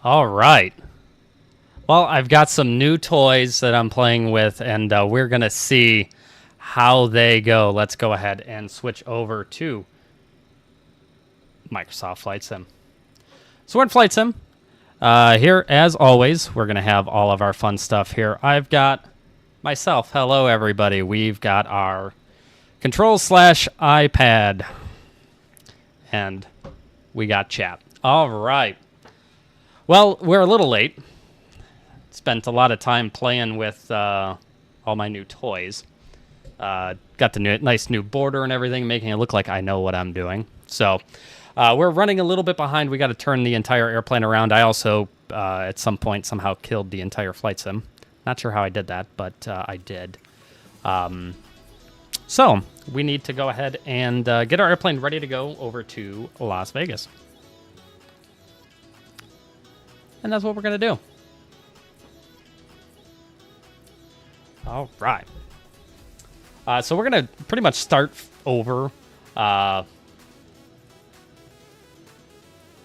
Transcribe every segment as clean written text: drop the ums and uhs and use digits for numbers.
All right. Well, I've got some new toys that I'm playing with, and we're going to see how they go. Let's go ahead and switch over to Microsoft Flight Sim. So we're in Flight Sim. Here, as always, we're going to have all of our fun stuff here. I've got myself. Hello, everybody. We've got our control/iPad. And we got chat. All right. Well, we're a little late. Spent a lot of time playing with all my new toys. Got the nice new border and everything, making it look like I know what I'm doing. So we're running a little bit behind. We got to turn the entire airplane around. I also, at some point, somehow killed the entire flight sim. Not sure how I did that, but I did. So we need to go ahead and get our airplane ready to go over to Las Vegas. And that's what we're going to do. All right. So we're going to pretty much start over.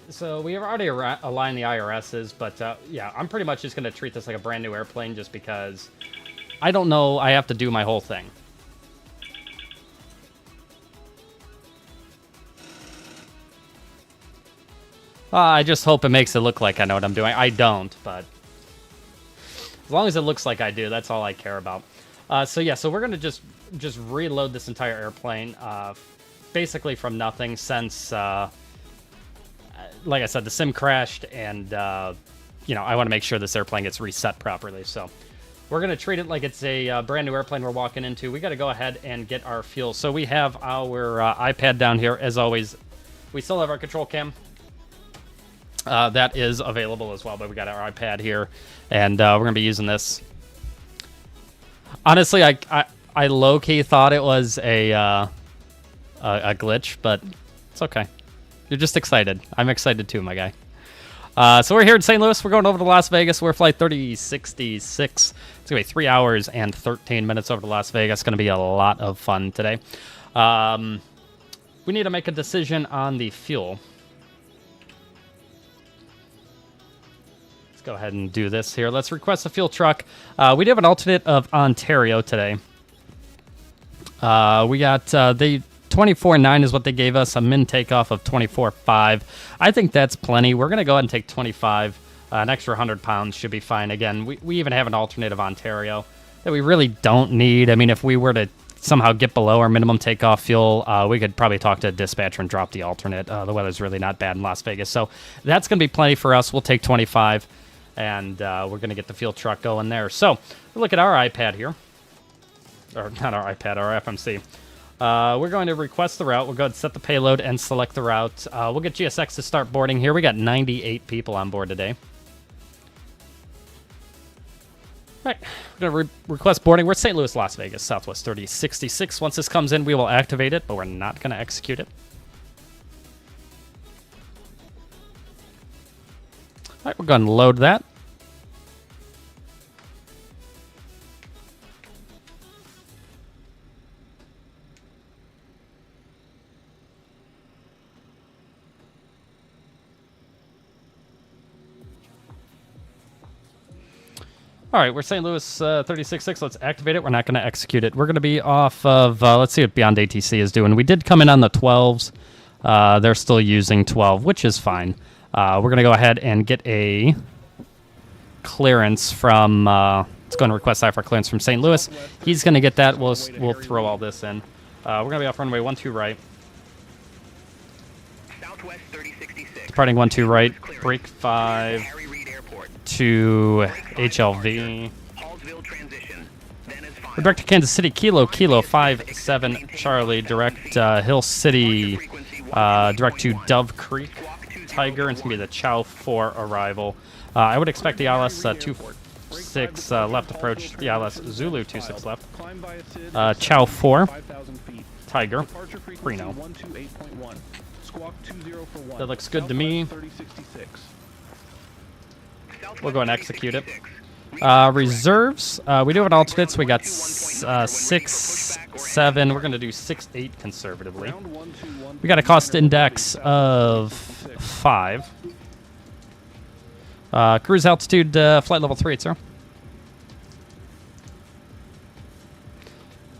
So we have already aligned the IRSs, but yeah, I'm pretty much just going to treat this like a brand new airplane just because I don't know. I have to do my whole thing. I just hope it makes it look like I know what I'm doing. I don't, but as long as it looks like I do, that's all I care about. So yeah, so we're gonna just reload this entire airplane, basically from nothing. Since, like I said, the sim crashed, and you know, I want to make sure this airplane gets reset properly. So we're gonna treat it like it's a brand new airplane we're walking into. We got to go ahead and get our fuel. So we have our iPad down here, as always. We still have our control cam. That is available as well, but we got our iPad here, and we're gonna be using this. Honestly, I low-key thought it was a glitch, but it's okay. You're just excited. I'm excited too, my guy. So we're here in St. Louis. We're going over to Las Vegas. We're flight 3066. It's gonna be 3 hours and 13 minutes over to Las Vegas. It's gonna be a lot of fun today. We need to make a decision on the fuel. Go ahead and do this here. Let's request a fuel truck. We do have an alternate of Ontario today. We got the 24.9 is what they gave us, a min takeoff of 24.5. I think that's plenty. We're going to go ahead and take 25. An extra 100 pounds should be fine. Again, we even have an alternate of Ontario that we really don't need. I mean, if we were to somehow get below our minimum takeoff fuel, we could probably talk to a dispatcher and drop the alternate. The weather's really not bad in Las Vegas. So that's going to be plenty for us. We'll take 25. And we're going to get the fuel truck going there. So, look at our iPad here. Or, not our iPad, our FMC. We're going to request the route. We'll go ahead and set the payload and select the route. We'll get GSX to start boarding here. We got 98 people on board today. All right, we're going to request boarding. We're at St. Louis, Las Vegas, Southwest 3066. Once this comes in, we will activate it, but we're not going to execute it. All right, we're going to load that. All right, we're St. Louis 36.6. Let's activate it. We're not going to execute it. We're going to be off of, let's see what Beyond ATC is doing. We did come in on the 12s. They're still using 12, which is fine. We're going to go ahead and get a clearance from, let's go and request IFR clearance from St. Louis. He's going to get that. We'll throw all this in. We're going to be off runway 12 right. Southwest 3066. Departing 12 right, break 5 to HLV. We're direct to Kansas City, Kilo 57 Charlie, direct Hill City, direct to Dove Creek. Tiger, and it's going to be the Chow 4 arrival. I would expect the ILS 26 left approach, the ILS Zulu 26 left. Chow 4, Tiger, Reno. That looks good to me. We'll go and execute it. Reserves, we do have an alternate, so we got 6, 7. We're going to do 6, 8 conservatively. We got a cost index of 5. Cruise altitude, flight level 3, sir.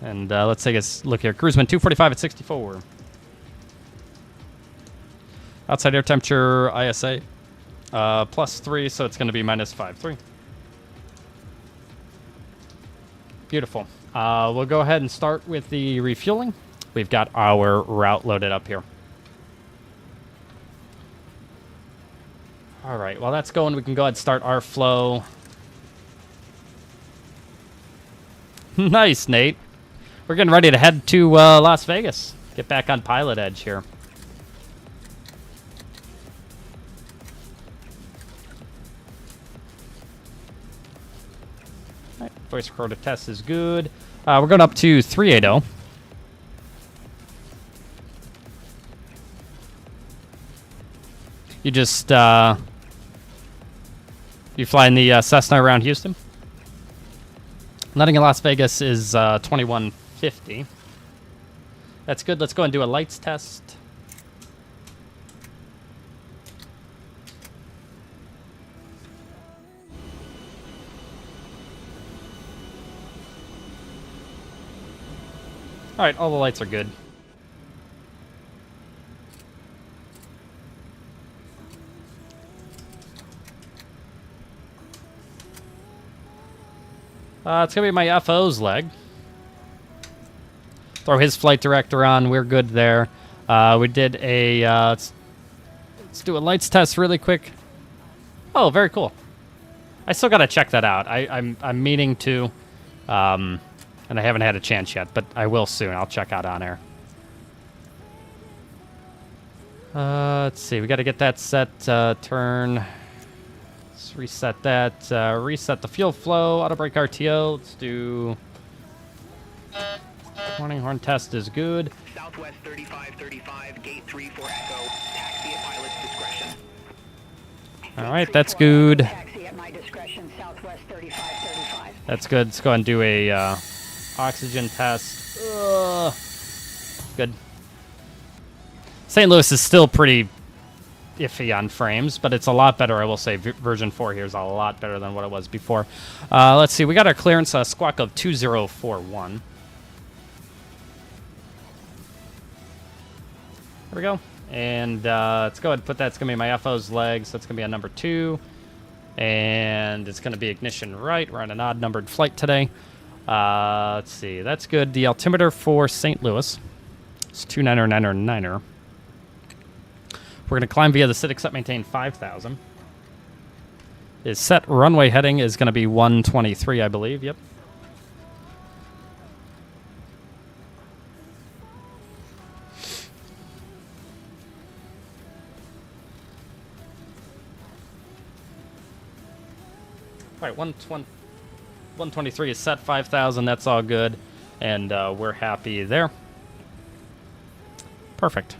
And let's take a look here. Cruise wind 245 at 64. Outside air temperature, ISA, +3, so it's going to be -5.3. Beautiful. We'll go ahead and start with the refueling. We've got our route loaded up here. All right, while that's going, we can go ahead and start our flow. Nice, Nate. We're getting ready to head to Las Vegas. Get back on Pilotedge here. All right, voice recorder test is good. We're going up to 380. You just, you flying the Cessna around Houston? Landing in Las Vegas is 2150. That's good. Let's go and do a lights test. All right, all the lights are good. It's going to be my FO's leg. Throw his flight director on. We're good there. We did a... let's do a lights test really quick. Oh, very cool. I still got to check that out. I'm meaning to, and I haven't had a chance yet, but I will soon. I'll check out on air. Let's see. We got to get that set. Turn... Reset that. Reset the fuel flow. Auto brake RTO. Let's do... Warning horn test is good. Southwest 3535, gate 3 for Echo. Taxi at pilot's discretion. All right, that's good. Taxi at my discretion, Southwest 3535. That's good. Let's go ahead and do a oxygen test. Good. St. Louis is still pretty iffy on frames, but it's a lot better, I will say. Version 4 here is a lot better than what it was before. Let's see. We got our clearance squawk of 2041. There we go. And let's go ahead and put that. It's going to be my FO's legs. That's going to be a number 2. And it's going to be ignition right. We're on an odd numbered flight today. Let's see. That's good. The altimeter for St. Louis is 29999. We're going to climb via the Citic set maintain 5,000. His set runway heading is going to be 123, I believe. Yep. All right, 123 is set 5,000. That's all good. And we're happy there. Perfect.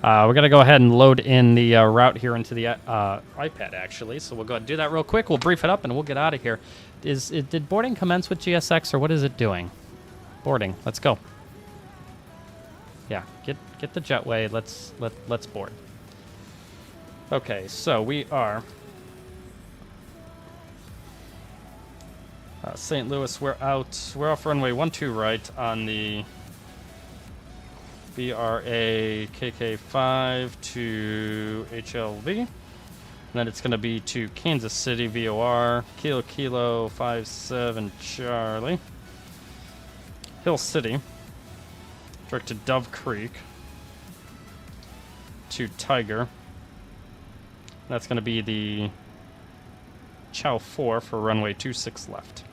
We're going to go ahead and load in the route here into the iPad, actually. So we'll go ahead and do that real quick. We'll brief it up, and we'll get out of here. Did boarding commence with GSX, or what is it doing? Boarding. Let's go. Yeah, get the jetway. Let's board. Okay, so we are St. Louis. We're out. We're off runway 12 right on the BRA KK5 to HLV. And then it's going to be to Kansas City VOR, Kilo 57 Charlie. Hill City, direct to Dove Creek, to Tiger. That's going to be the Chow 4 for runway 26 left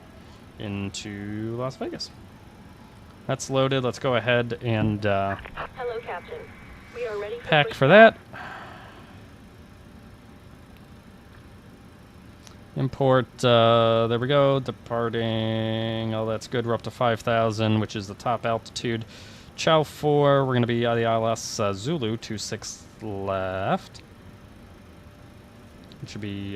into Las Vegas. That's loaded. Let's go ahead and Hello, Captain. We are ready pack for that. Import, there we go, departing, oh that's good, we're up to 5,000, which is the top altitude. Chow 4, we're going to be the ILS Zulu, 26 left. It should be,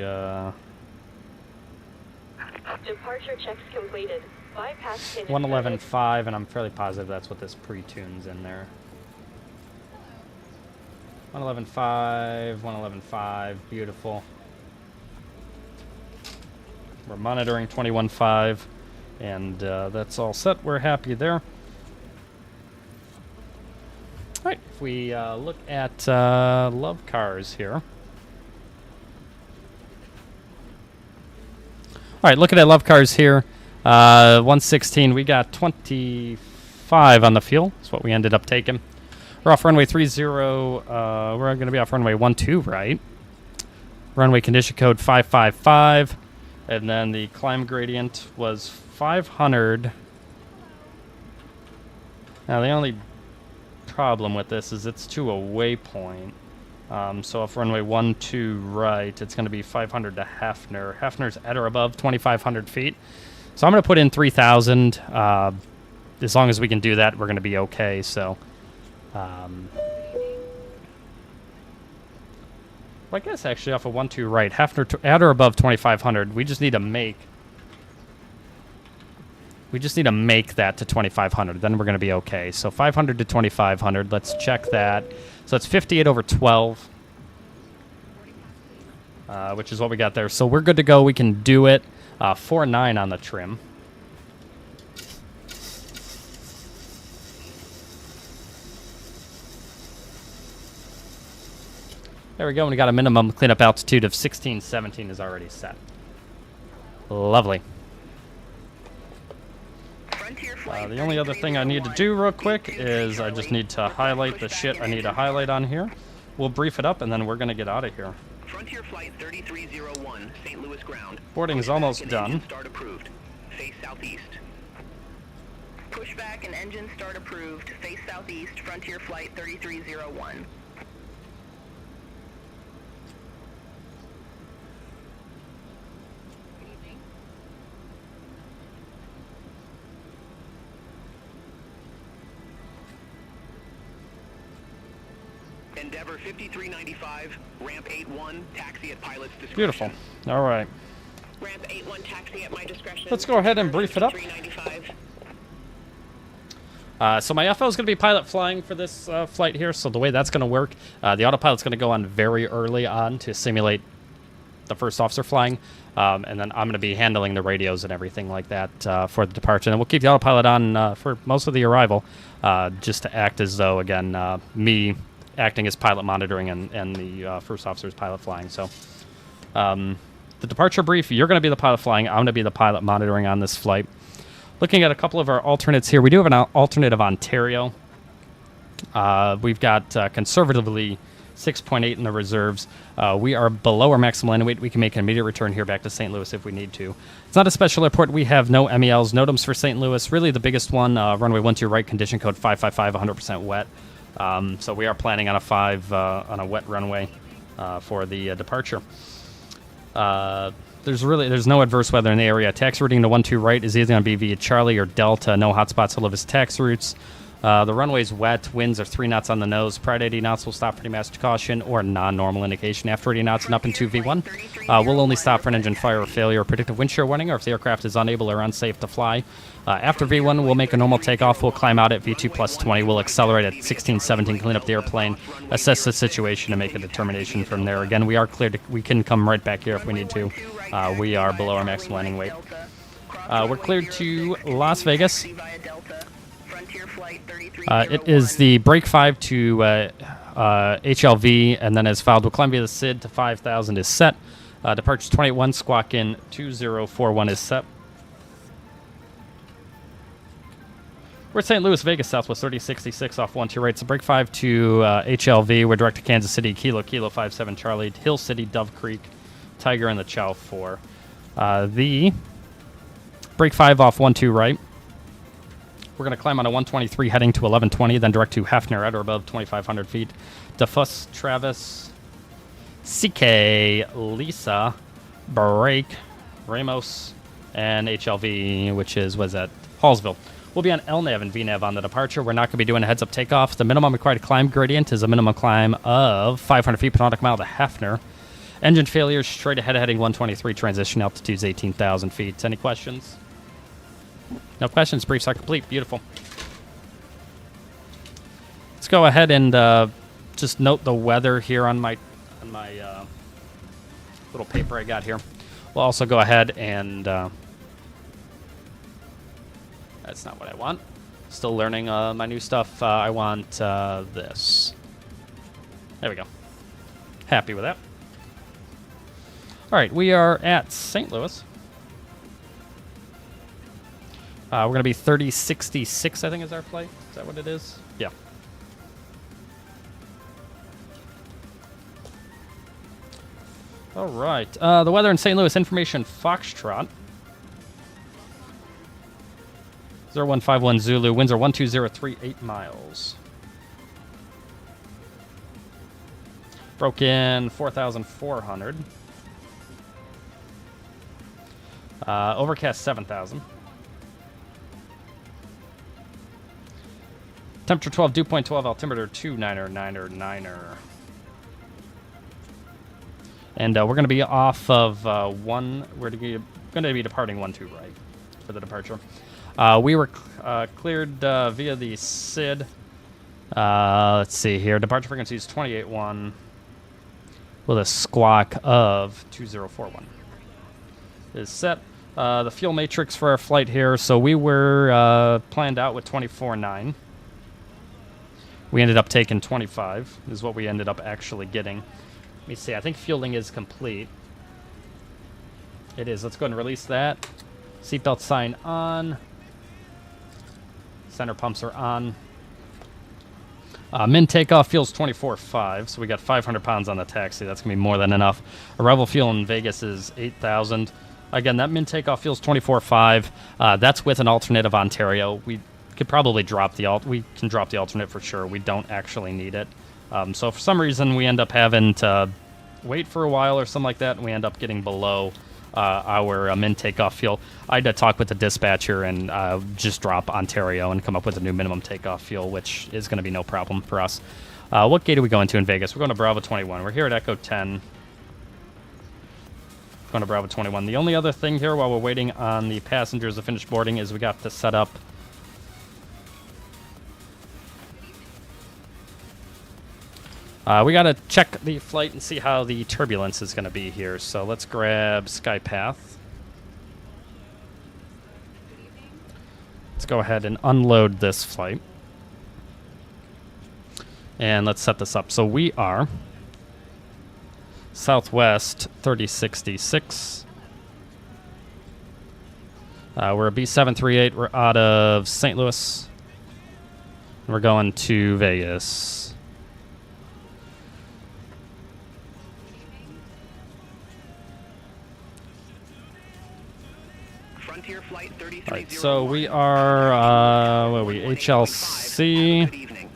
Departure checks completed. Bypass pin 111.5, and I'm fairly positive that's what this pre-tune's in there. 111.5, 111.5, beautiful. We're monitoring 21.5, and that's all set. We're happy there. All right, if we look at love cars here. All right, looking at love cars here. 116, we got 25 on the fuel. That's what we ended up taking. We're off runway 30. We're going to be off runway 12, right? Runway condition code 555. And then the climb gradient was 500. Now, the only problem with this is it's to a waypoint. So off runway 12 right, it's going to be 500 to Hafner. Hafner's at or above 2,500 feet. So I'm going to put in 3,000. As long as we can do that, we're going to be okay. So, well, I guess actually off of 12 right, Hafner at or above 2,500. We just need to make that to 2,500. Then we're going to be okay. So 500 to 2,500. Let's check that. So it's 58 over 12, which is what we got there. So we're good to go. We can do it. 4.9 on the trim. There we go. And we got a minimum cleanup altitude of 16, 17 is already set. Lovely. The only other thing I need to do real quick is I just need to highlight the shit I need to highlight on here. We'll brief it up, and then we're going to get out of here. Frontier Flight 3301, St. Louis ground. Boarding is almost done. Start approved. Face southeast. Pushback and engine start approved. Face southeast. Frontier Flight 3301. Endeavor 5395, ramp 81, taxi at pilot's discretion. Beautiful. All right. Ramp 81, taxi at my discretion. Let's go ahead and brief it up. 5395. So my FO is going to be pilot flying for this flight here. So the way that's going to work, the autopilot's going to go on very early on to simulate the first officer flying. And then I'm going to be handling the radios and everything like that for the departure. And we'll keep the autopilot on for most of the arrival, just to act as though, again, me acting as pilot monitoring and the first officer's pilot flying. So the departure brief, you're going to be the pilot flying. I'm going to be the pilot monitoring on this flight. Looking at a couple of our alternates here, we do have an alternate of Ontario. We've got conservatively 6.8 in the reserves. We are below our maximum landing weight. We can make an immediate return here back to St. Louis if we need to. It's not a special airport. We have no MELs, NOTAMs for St. Louis. Really the biggest one, runway 12 right, condition code 555, 100% wet. So we are planning on a 5 on a wet runway for the departure. There's no adverse weather in the area. Taxi routing to 12 right is either going to be via Charlie or Delta. No hotspots all of his taxi routes. The runway's wet. Winds are 3 knots on the nose. Prior to 80 knots, we'll stop for any master caution or non-normal indication. After 80 knots and up into V1, we'll only stop for an engine fire or failure or predictive wind shear warning, or if the aircraft is unable or unsafe to fly. After V1, we'll make a normal takeoff. We'll climb out at V2 plus 20. We'll accelerate at 16, 17, clean up the airplane, assess the situation, and make a determination from there. Again, we are clear we can come right back here if we need to. We are below our maximum landing weight. We're cleared to Las Vegas. It is the break 5 to HLV, and then as filed, we'll climb via the SID to 5,000 is set. Departure 21, squawk in 2041 is set. We're at St. Louis, Vegas, Southwest 3066 off 12 right. So break 5 to HLV. We're direct to Kansas City, Kilo 57 Charlie, Hill City, Dove Creek, Tiger, and the Chow 4. The break 5 off 12 right. We're going to climb on a 123 heading to 1120, then direct to Hafner at or above 2,500 feet. DeFus, Travis, CK, Lisa, Break, Ramos, and HLV, which is, was at Hallsville. We'll be on LNAV and VNAV on the departure. We're not going to be doing a heads-up takeoff. The minimum required climb gradient is a minimum climb of 500 feet per nautical mile to Hafner. Engine failure, straight ahead heading 123, transition altitude is 18,000 feet. Any questions? No questions. Briefs are complete. Beautiful. Let's go ahead and just note the weather here on my little paper I got here. We'll also go ahead and that's not what I want. Still learning my new stuff. I want this. There we go. Happy with that. All right, we are at St. Louis. We're going to be 3066, I think is our flight. Is that what it is? Yeah. All right. The weather in St. Louis, information Foxtrot. 0151 Zulu, winds are 12038 miles. Broke in 4,400. Overcast 7,000. Temperature 12, dew point 12, altimeter 29er. And we're going to be off of we're going to be departing 12 right for the departure. We were cleared via the SID. Let's see here. Departure frequency is 28.1 with a squawk of 2041. Is set. The fuel matrix for our flight here. So we were planned out with 24.9. We ended up taking 25 is what we ended up actually getting. Let me see. I think fueling is complete. It is. Let's go ahead and release that. Seatbelt sign on. Center pumps are on. Min takeoff fuel's 24.5, so we got 500 pounds on the taxi. That's going to be more than enough. Arrival fuel in Vegas is 8,000. Again, that min takeoff fuel's 24.5. That's with an alternative Ontario. We could probably drop the we can drop the alternate for sure. We don't actually need it. So for some reason, we end up having to wait for a while or something like that, and we end up getting below our min takeoff fuel. I had to talk with the dispatcher and just drop Ontario and come up with a new minimum takeoff fuel, which is going to be no problem for us. What gate are we going to in Vegas? We're going to Bravo 21. We're here at Echo 10. Going to Bravo 21. The only other thing here while we're waiting on the passengers to finish boarding is we got to set up we got to check the flight and see how the turbulence is going to be here. So let's grab SkyPath. Let's go ahead and unload this flight. And let's set this up. So we are Southwest 3066. We're a B738. We're out of St. Louis. We're going to Vegas. Flight All right, so we are, what are we, HLC.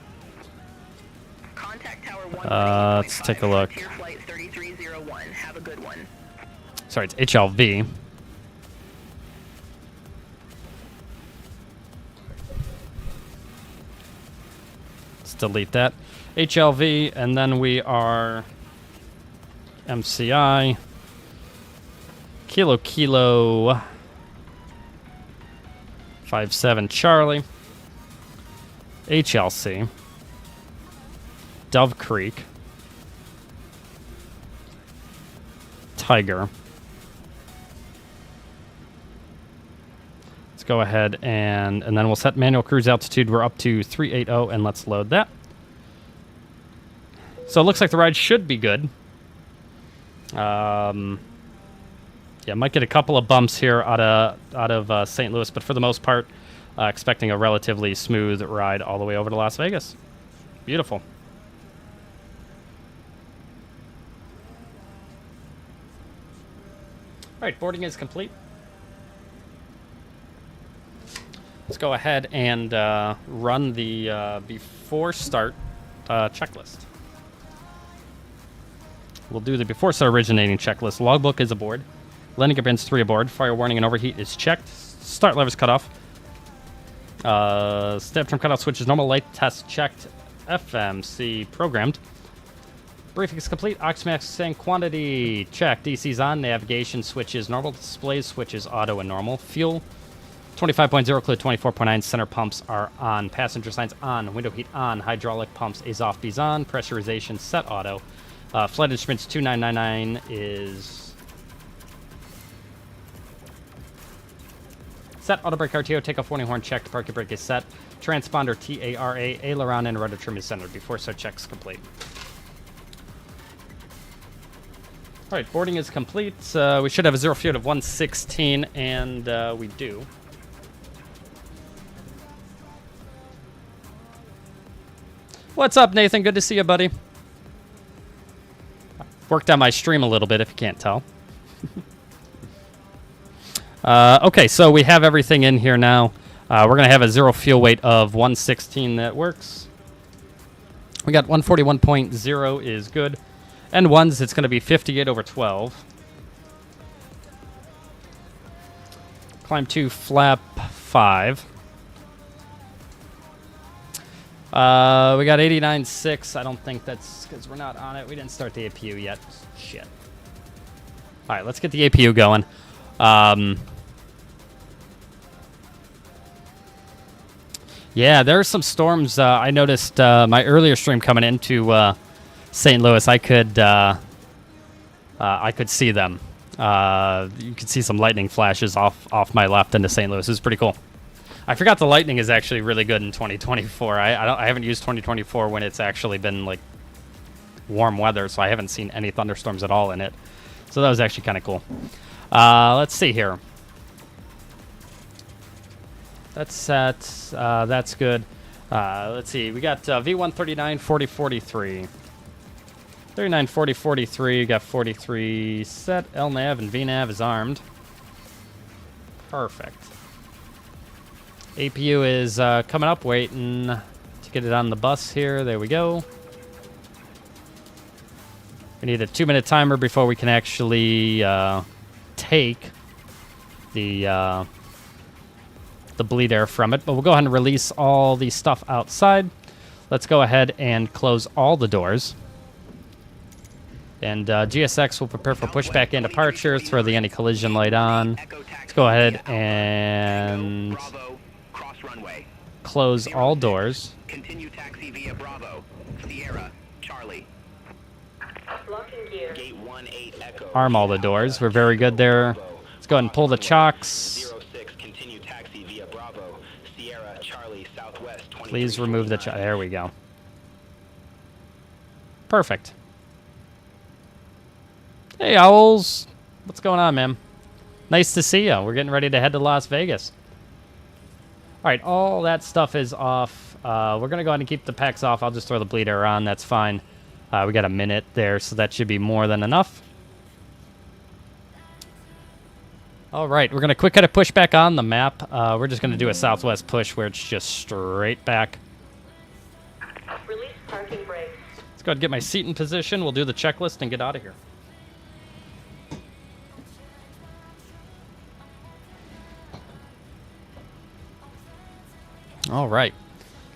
Let's take a look. Sorry, it's HLV. Let's delete that. HLV, and then we are MCI. Kilo 57 Charlie, HLC, Dove Creek, Tiger. Let's go ahead and then we'll set manual cruise altitude. We're up to 380, and let's load that. So it looks like the ride should be good. Yeah, might get a couple of bumps here out of St. Louis, but for the most part, expecting a relatively smooth ride all the way over to Las Vegas. Beautiful. All right, boarding is complete. Let's go ahead and run the before start checklist. We'll do the before start originating checklist. Logbook is aboard. Landing gear 3 aboard. Fire warning and overheat is checked. Start levers cut off. Step trim cutoff switch is normal. Light test checked. FMC programmed. Briefing is complete. Oxymax and quantity checked. DC's on. Navigation switch is normal. Displays switch is auto and normal. Fuel 25.0 Clue 24.9. Center pumps are on. Passenger signs on. Window heat on. Hydraulic pumps A's off, B's on. Pressurization set auto. Flight instruments 2999 is set. Auto brake RTO. Takeoff warning horn checked. Parking brake is set. Transponder TARA. Aileron and rudder trim is centered. Before so checks complete. All right, boarding is complete. We should have a zero fuel of 116, and we do. What's up, Nathan? Good to see you, buddy. Worked on my stream a little bit, if you can't tell. Okay, so we have everything in here now. We're going to have a zero fuel weight of 116 that works. We got 141.0 is good. And ones, it's going to be 58 over 12. Climb to flap 5. We got 89.6. I don't think that's because we're not on it. We didn't start the APU yet. Shit. All right, let's get the APU going. Yeah, there are some storms. I noticed my earlier stream coming into St. Louis. I could see them. You could see some lightning flashes off my left into St. Louis. It was pretty cool. I forgot the lightning is actually really good in 2024. I haven't used 2024 when it's actually been like warm weather, so I haven't seen any thunderstorms at all in it. So that was actually kind of cool. Let's see here. That's set. That's good. Let's see. We got V1 39 40 43. 39 40 43. Got 43 set. LNAV and VNAV is armed. Perfect. APU is coming up, waiting to get it on the bus here. There we go. We need a 2-minute timer before we can actually take the bleed air from it. But we'll go ahead and release all the stuff outside. Let's go ahead and close all the doors. And GSX will prepare for pushback and departure. Throw the anti-collision light on. Let's go ahead and close all doors. Continue taxi via Bravo, Sierra, Charlie. Locking gear. Gate 18 Echo. Arm all the doors. We're very good there. Let's go ahead and pull the chocks. 06, continue taxi via Bravo, Sierra, Charlie, Southwest 23. Please remove the there we go. Perfect. Hey, Owls. What's going on, man? Nice to see you. We're getting ready to head to Las Vegas. All right, all that stuff is off. We're going to go ahead and keep the packs off. I'll just throw the bleed air on. That's fine. We got a minute there, so that should be more than enough. All right, we're going to quick cut a push back on the map. We're just going to do a southwest push where it's just straight back. Release parking brakes. Let's go ahead and get my seat in position. We'll do the checklist and get out of here. All right.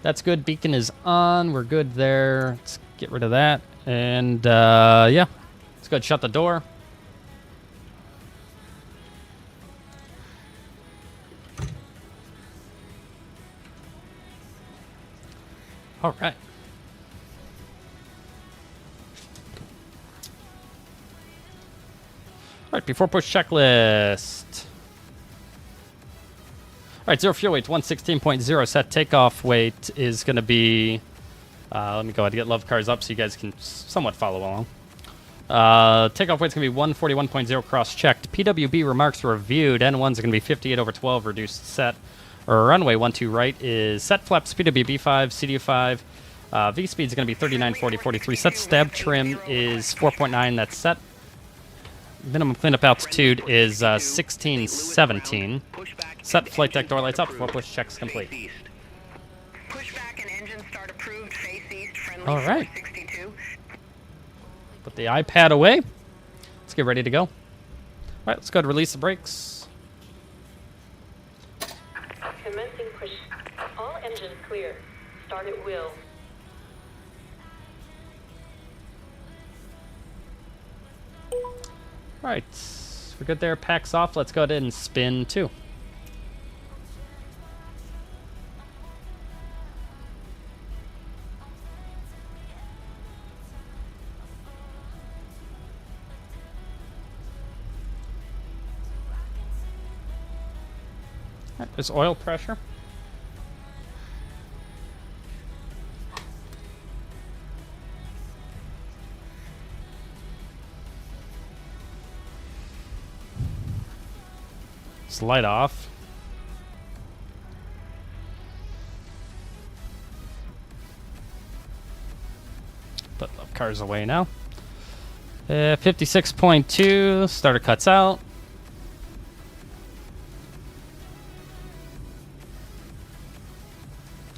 That's good. Beacon is on. We're good there. Let's get rid of that. And, yeah. Let's go ahead and shut the door. All right. All right, before push checklist. All right, zero fuel weight, 116.0 set. Takeoff weight is going to be, let me go ahead and get love cars up so you guys can somewhat follow along. Takeoff weight's going to be 141.0 cross-checked. PWB remarks reviewed. N1's going to be 58 over 12 reduced set. Or runway 12 right is set flaps, PWB 5, CDU5. V-speed's going to be 39, 40, 43. Set stab trim is 4.9, that's set. Minimum cleanup altitude is 16, 17. Set flight deck door lights up before push checks complete. Pushback and engine start approved. Face east. Friendly. All right. 62. Put the iPad away. Let's get ready to go. All right, let's go ahead and release the brakes. Commencing push. All engines clear. Start at will. All right, we're good there. Packs off. Let's go ahead and spin 2. Right, there's oil pressure. It's light off. Put the cars away now. 56.2. Starter cuts out.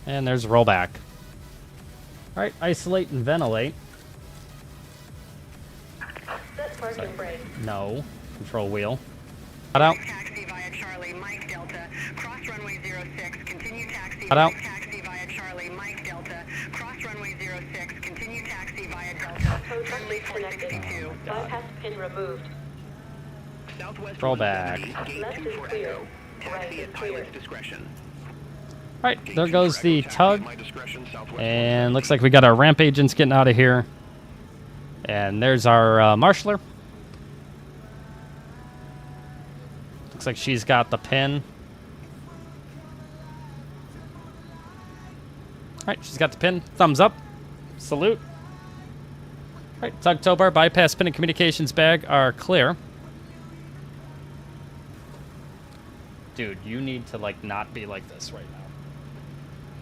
And there's rollback. All right, isolate and ventilate. Set parking brake. No. Control wheel. Cut out. Taxi via Charlie, Mike Delta, cross runway 06, continue taxi Cut out. taxi via Charlie, Mike Delta, cross runway 06, continue taxi via Delta, friendly 462. Bypass pin removed. Southwest Rollback. 170, gate Left 2 is for clear. Echo. Right Taxi is at clear. pilot's discretion. All right, Gate there 2 goes for the Echo, taxi tug. at my discretion, Southwest And looks like we got our ramp agents getting out of here. And there's our marshaller. Looks like she's got the pin. All right, she's got the pin. Thumbs up. Salute. All right, tug tow bar, bypass pin, and communications bag are clear. Dude, you need to like not be like this right now.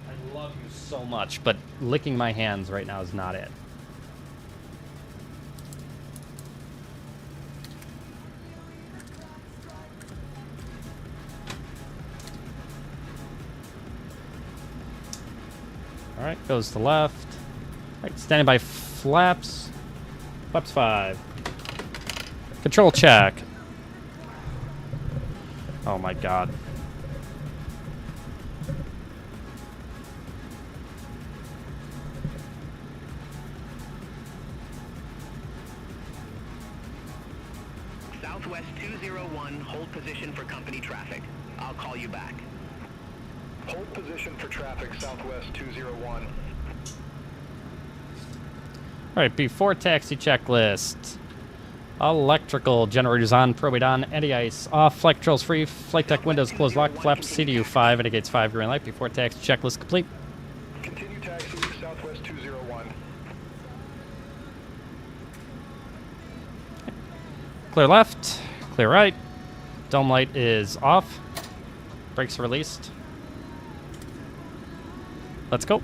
I love you so much, but licking my hands right now is not it. All right, goes to left. All right, standing by flaps. Flaps 5. Control check. Oh my god. Southwest 201, hold position for company traffic. I'll call you back. Hold position for traffic, Southwest 201. All right, before taxi checklist. Electrical generators on, probate on, anti-ice off, flight controls free, flight deck windows closed, locked, flaps, CDU 5, indicates 5, green light, before taxi checklist complete. Continue taxi, Southwest 201. Clear left, clear right, dome light is off, brakes released. Let's go.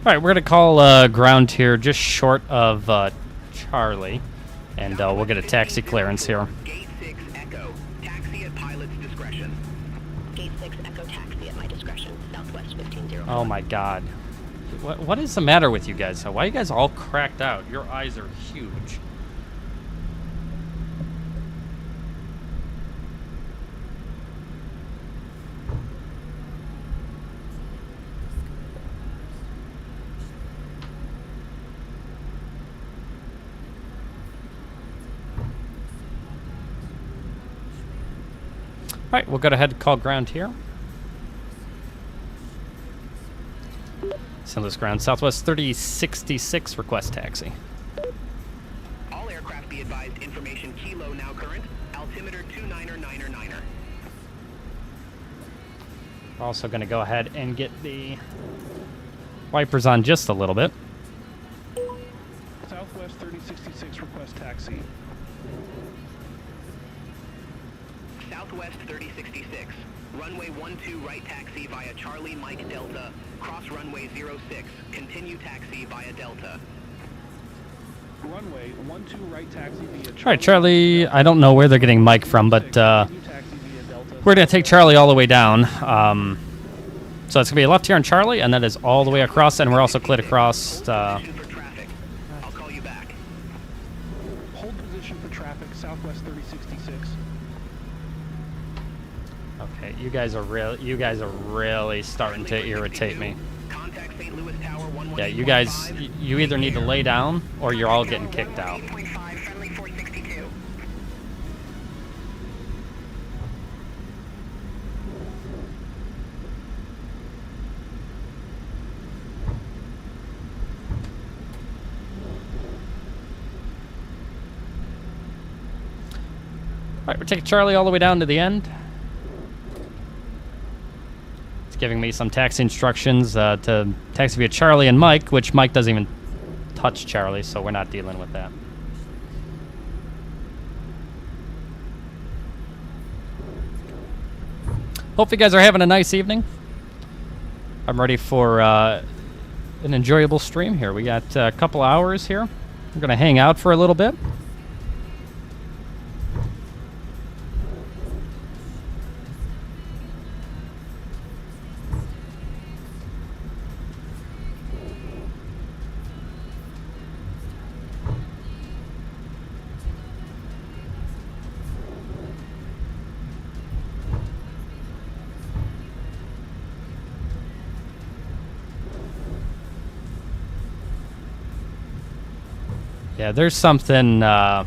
All right, we're going to call ground here just short of Charlie, and we'll get a taxi clearance here. Gate 6 Echo, taxi at pilot's discretion. Gate 6 Echo taxi at my discretion, Southwest 1504. Oh my god. What is the matter with you guys? Why are you guys all cracked out? Your eyes are huge. All right, we'll go ahead and call ground here. St. Louis ground, Southwest 3066, request taxi. All aircraft be advised, information kilo now current, altimeter 29er9er9er. We're also going to go ahead and get the wipers on just a little bit. Southwest 3066, request taxi. Southwest 3066, runway 12 right taxi via Charlie Mike Delta, cross runway 06, continue taxi via Delta. Runway 12 right taxi via Charlie. All right, Charlie, I don't know where they're getting Mike from, but Continue taxi via Delta. we're going to take Charlie all the way down. So it's going to be a left here on Charlie, and that is all the way across, and we're also cleared across. Position for traffic. I'll call you back. Okay, you guys are really starting to irritate me. Contact St. Louis Tower 118.5. Yeah, you guys, you either need to lay down or you're all getting kicked out. 118.5, friendly 462. All right, we're taking Charlie all the way down to the end. It's giving me some taxi instructions to taxi via Charlie and Mike, which Mike doesn't even touch Charlie, so we're not dealing with that. Hope you guys are having a nice evening. I'm ready for an enjoyable stream here. We got a couple hours here. We're going to hang out for a little bit. Yeah, there's something, I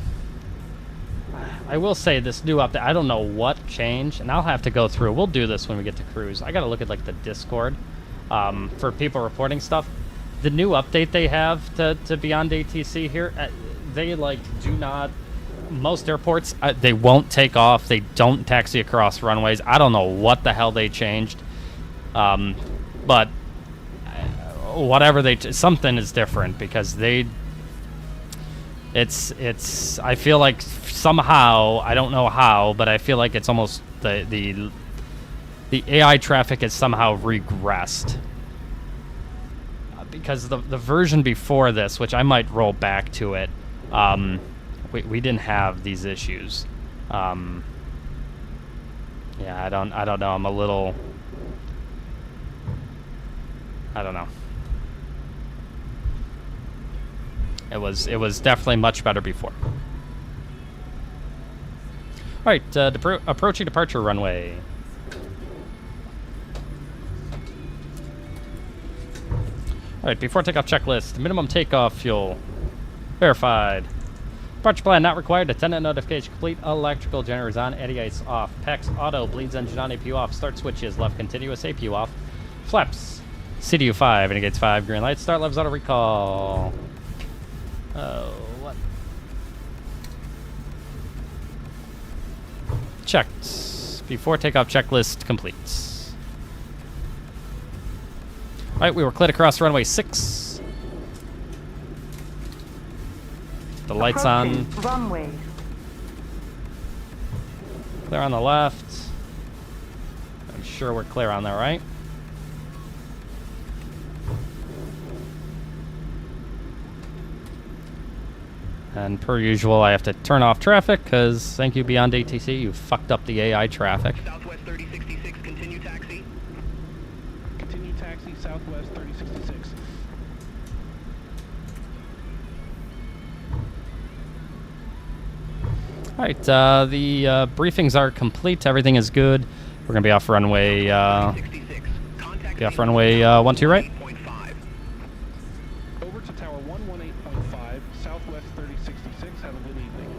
will say this new update, I don't know what changed, and I'll have to go through. We'll do this when we get to cruise. I gotta look at, like, the Discord for people reporting stuff. The new update they have to Beyond ATC here, they, like, do not, most airports, they won't take off. They don't taxi across runways. I don't know what the hell they changed, but whatever something is different because they... It's I feel like somehow, I don't know how, but I feel like it's almost the AI traffic has somehow regressed. Because the version before this, which I might roll back to it, we didn't have these issues. Yeah, I don't know. I'm a little, I don't know. It was definitely much better before. All right, approaching departure runway. All right, before takeoff checklist, minimum takeoff fuel verified. Departure plan not required. Attendant notification complete. Electrical generators on. Anti-ice off. PEX auto. Bleeds engine on. APU off. Start switches left. Continuous. APU off. Flaps. CDU 5. Indicates 5. Green light. Start levels auto recall. Oh, what? Checked. Before takeoff checklist completes. All right, we were cleared across runway 6. The lights on. Runway. Clear on the left. I'm sure we're clear on there, right? And per usual, I have to turn off traffic because thank you, Beyond ATC, you fucked up the AI traffic. Southwest 3066, continue taxi. Continue taxi, Southwest 3066. All right, the briefings are complete. Everything is good. We're gonna be off runway. Be off runway 12 right. Over to tower 118.5, Southwest 3066. Have a good evening.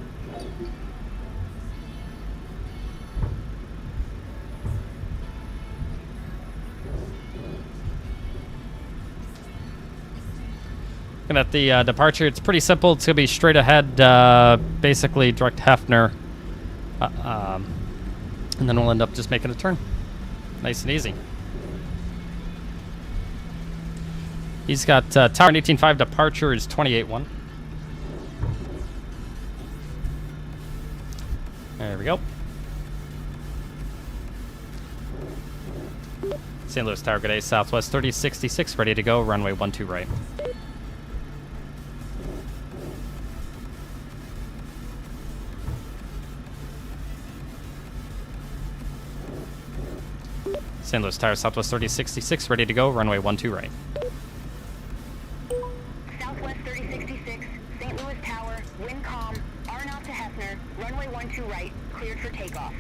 Looking at the departure, it's pretty simple. It's gonna be straight ahead, basically direct Hefner, and then we'll end up just making a turn. Nice and easy. He's got tower 18.5 departure is 28.1. There we go. St. Louis Tower, good day. Southwest 3066, ready to go. Runway 12 right. St. Louis Tower, Southwest 3066, ready to go. Runway 12 right. Southwest 3066, St. Louis Tower, wind calm, R0 to Hefner, runway 12 right, cleared for takeoff.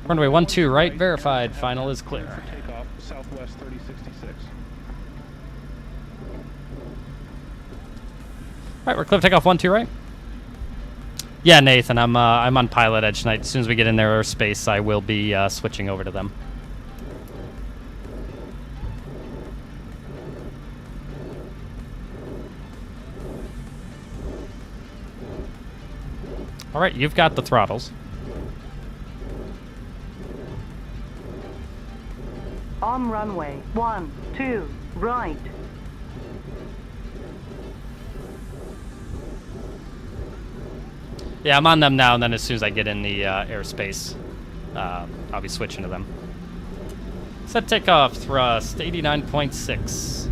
Runway 12 right, verified. Final is clear. For takeoff, Southwest 3066. All right, we're clear for takeoff 12 right. Yeah, Nathan, I'm on Pilotedge tonight. As soon as we get in their airspace, I will be switching over to them. All right, you've got the throttles. On runway 12 right. Yeah, I'm on them now, and then as soon as I get in the airspace, I'll be switching to them. Set takeoff, thrust, 89.6.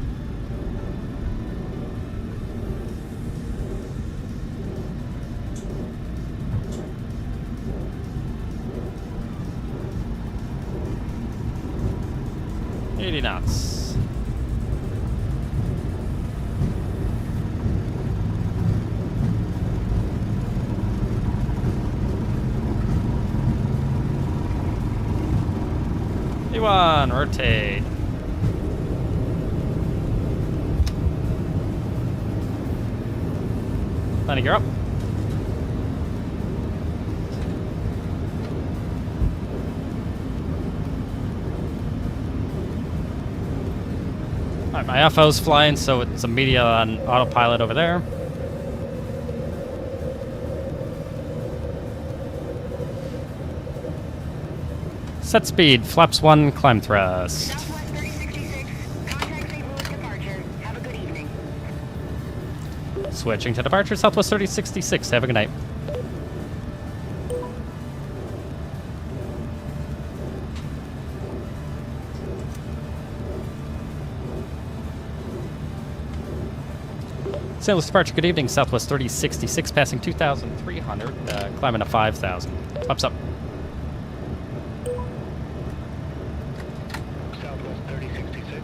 knots. E1, rotate. Landing gear up. Alright, my FO's flying, so it's immediate on autopilot over there. Set speed, flaps 1, climb thrust. Southwest 3066, contact St. Louis departure. Have a good evening. Switching to departure, Southwest 3066. Have a good night. St. Louis departure, good evening. Southwest 3066, passing 2,300, climbing to 5,000. Flaps up. Southwest 3066,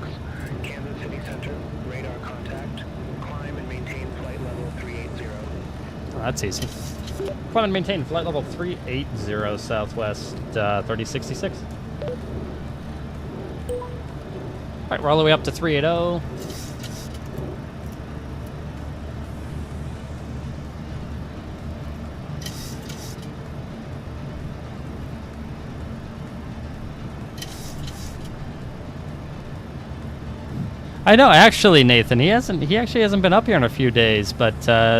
Kansas City Center, radar contact, climb and maintain flight level 380. Oh, that's easy. Climb and maintain flight level 380, Southwest 3066. Alright, we're all the way up to 380. I know, actually, Nathan, he actually hasn't been up here in a few days, but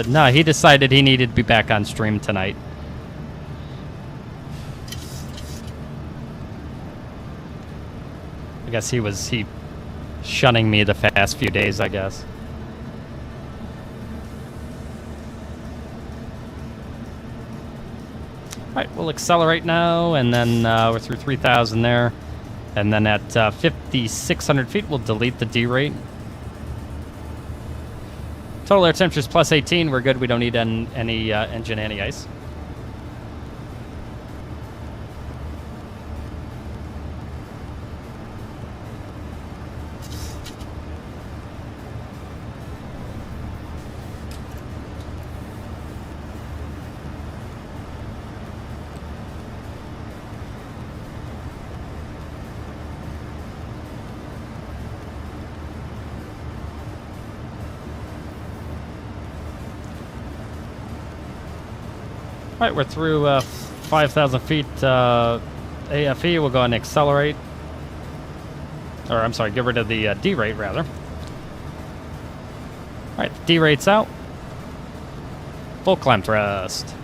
no, he decided he needed to be back on stream tonight. I guess he shunning me the past few days, I guess. Alright, we'll accelerate now, and then we're through 3,000 there. And then at 5,600 feet, we'll delete the D rate. Total air temperature is plus 18. We're good. We don't need any engine anti-ice. All right, we're through 5,000 feet AFE. We'll go and accelerate. Or, I'm sorry, get rid of the D rate, rather. All right, D rate's out. Full climb thrust.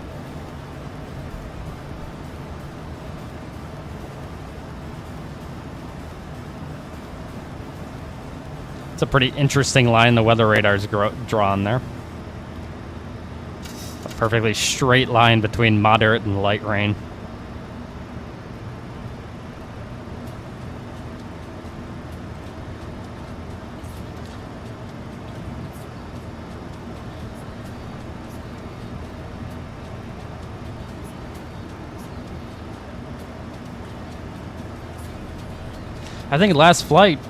It's a pretty interesting line the weather radar's drawn there. Perfectly straight line between moderate and light rain. I think last flight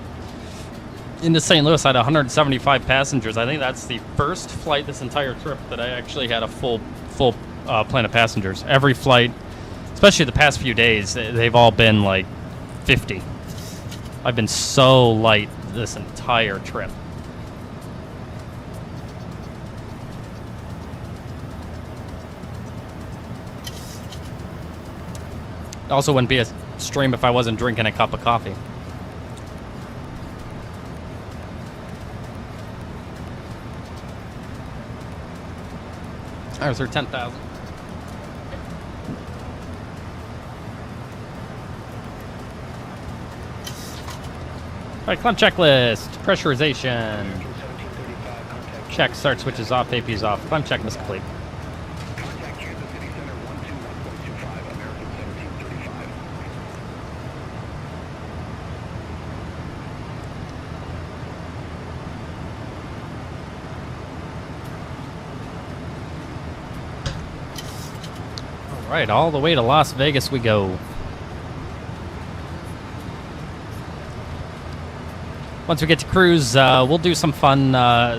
into St. Louis had 175 passengers. I think that's the first flight this entire trip that I actually had a full plane of passengers. Every flight, Especially the past few days, they've all been like 50. I've been so light this entire trip. It also wouldn't be a stream if I wasn't drinking a cup of coffee. Arthur, 10,000. All right, climb checklist. Pressurization. Check, start switches off, AP's off. Climb checklist complete. Contact Kansas City Center 121.25, American 1735. All right, all the way to Las Vegas we go. Once we get to cruise, we'll do some fun,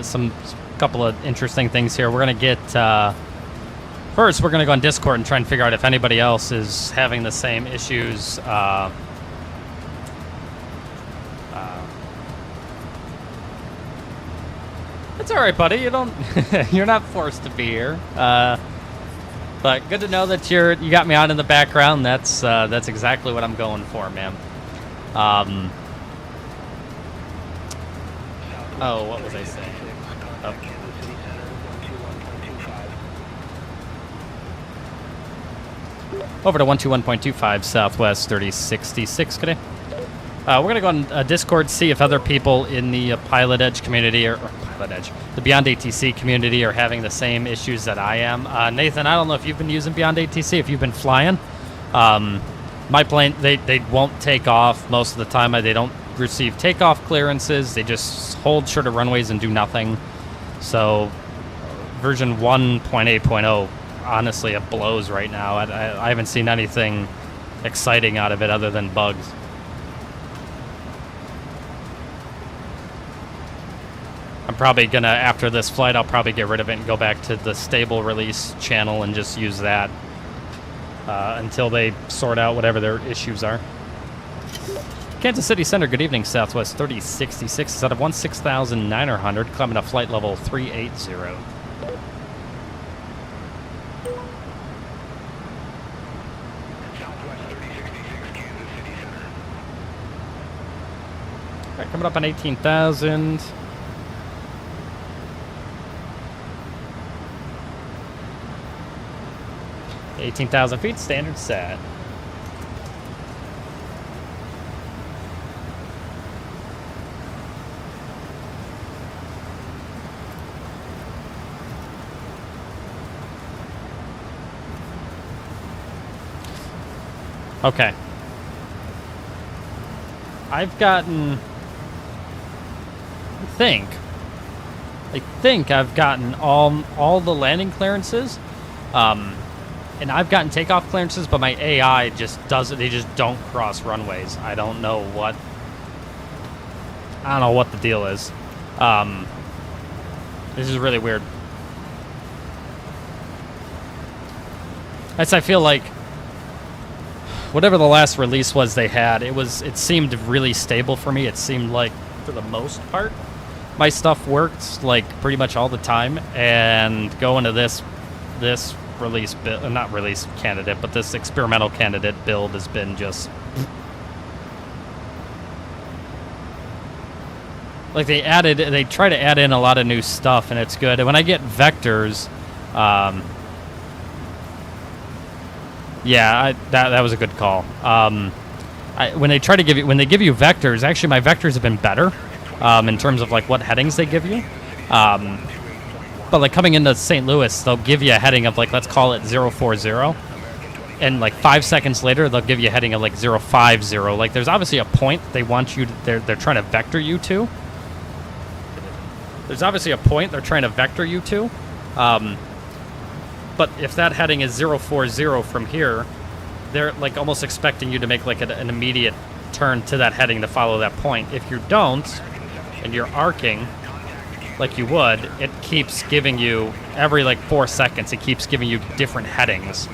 some couple of interesting things here. We're gonna get first. We're gonna go on Discord and try and figure out if anybody else is having the same issues. It's all right, buddy. You don't. You're not forced to be here. But good to know that you got me on in the background. That's exactly what I'm going for, man. Oh, what was I saying? Oh. Over to 121.25 Southwest 3066 today. We're going to go on Discord, see if other people in the Pilotedge community, or Pilotedge, the Beyond ATC community are having the same issues that I am. Nathan, I don't know if you've been using Beyond ATC, if you've been flying. My plane, they won't take off most of the time. They don't receive takeoff clearances. They just hold short of runways and do nothing. So version 1.8.0, honestly, it blows right now. I haven't seen anything exciting out of it other than bugs. I'm probably gonna, after this flight, I'll probably get rid of it and go back to the stable release channel and just use that until they sort out whatever their issues are. Kansas City Center, good evening, Southwest 3066 is out of 16,900, climbing to flight level 380. Southwest 3066, Kansas City Center. All right, coming up on 18,000. $18,000 standard set. Okay. I've gotten... I think I've gotten all the landing clearances. And I've gotten takeoff clearances, but my AI just doesn't, they just don't cross runways. I don't know what the deal is. This is really weird. I feel like whatever the last release was they had, it seemed really stable for me. It seemed like, for the most part, my stuff worked like pretty much all the time. And going to this release build, not release candidate, but this experimental candidate build has been just like they try to add in a lot of new stuff, and it's good. And when I get vectors, yeah, that was a good call. When they give you vectors, actually my vectors have been better in terms of like what headings they give you. But like coming into St. Louis, they'll give you a heading of like, let's call it 040, and like 5 seconds later they'll give you a heading of like 050. Like there's obviously a point they want you to, they're trying to vector you to. There's obviously a point they're trying to vector you to. But if that heading is 040 from here, they're like almost expecting you to make like an immediate turn to that heading to follow that point. If you don't, and you're arcing like you would, it keeps giving you, every like 4 seconds, it keeps giving you different headings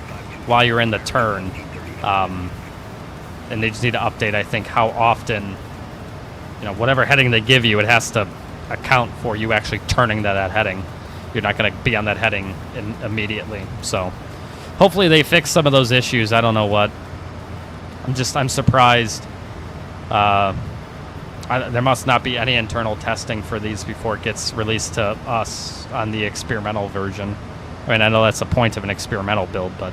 while you're in the turn. And they just need to update, I think, how often, whatever heading they give you, it has to account for you actually turning to that heading. You're not going to be on that heading immediately. So hopefully they fix some of those issues. I don't know what. I'm surprised. There must not be any internal testing for these before it gets released to us on the experimental version. I mean, I know that's the point of an experimental build, but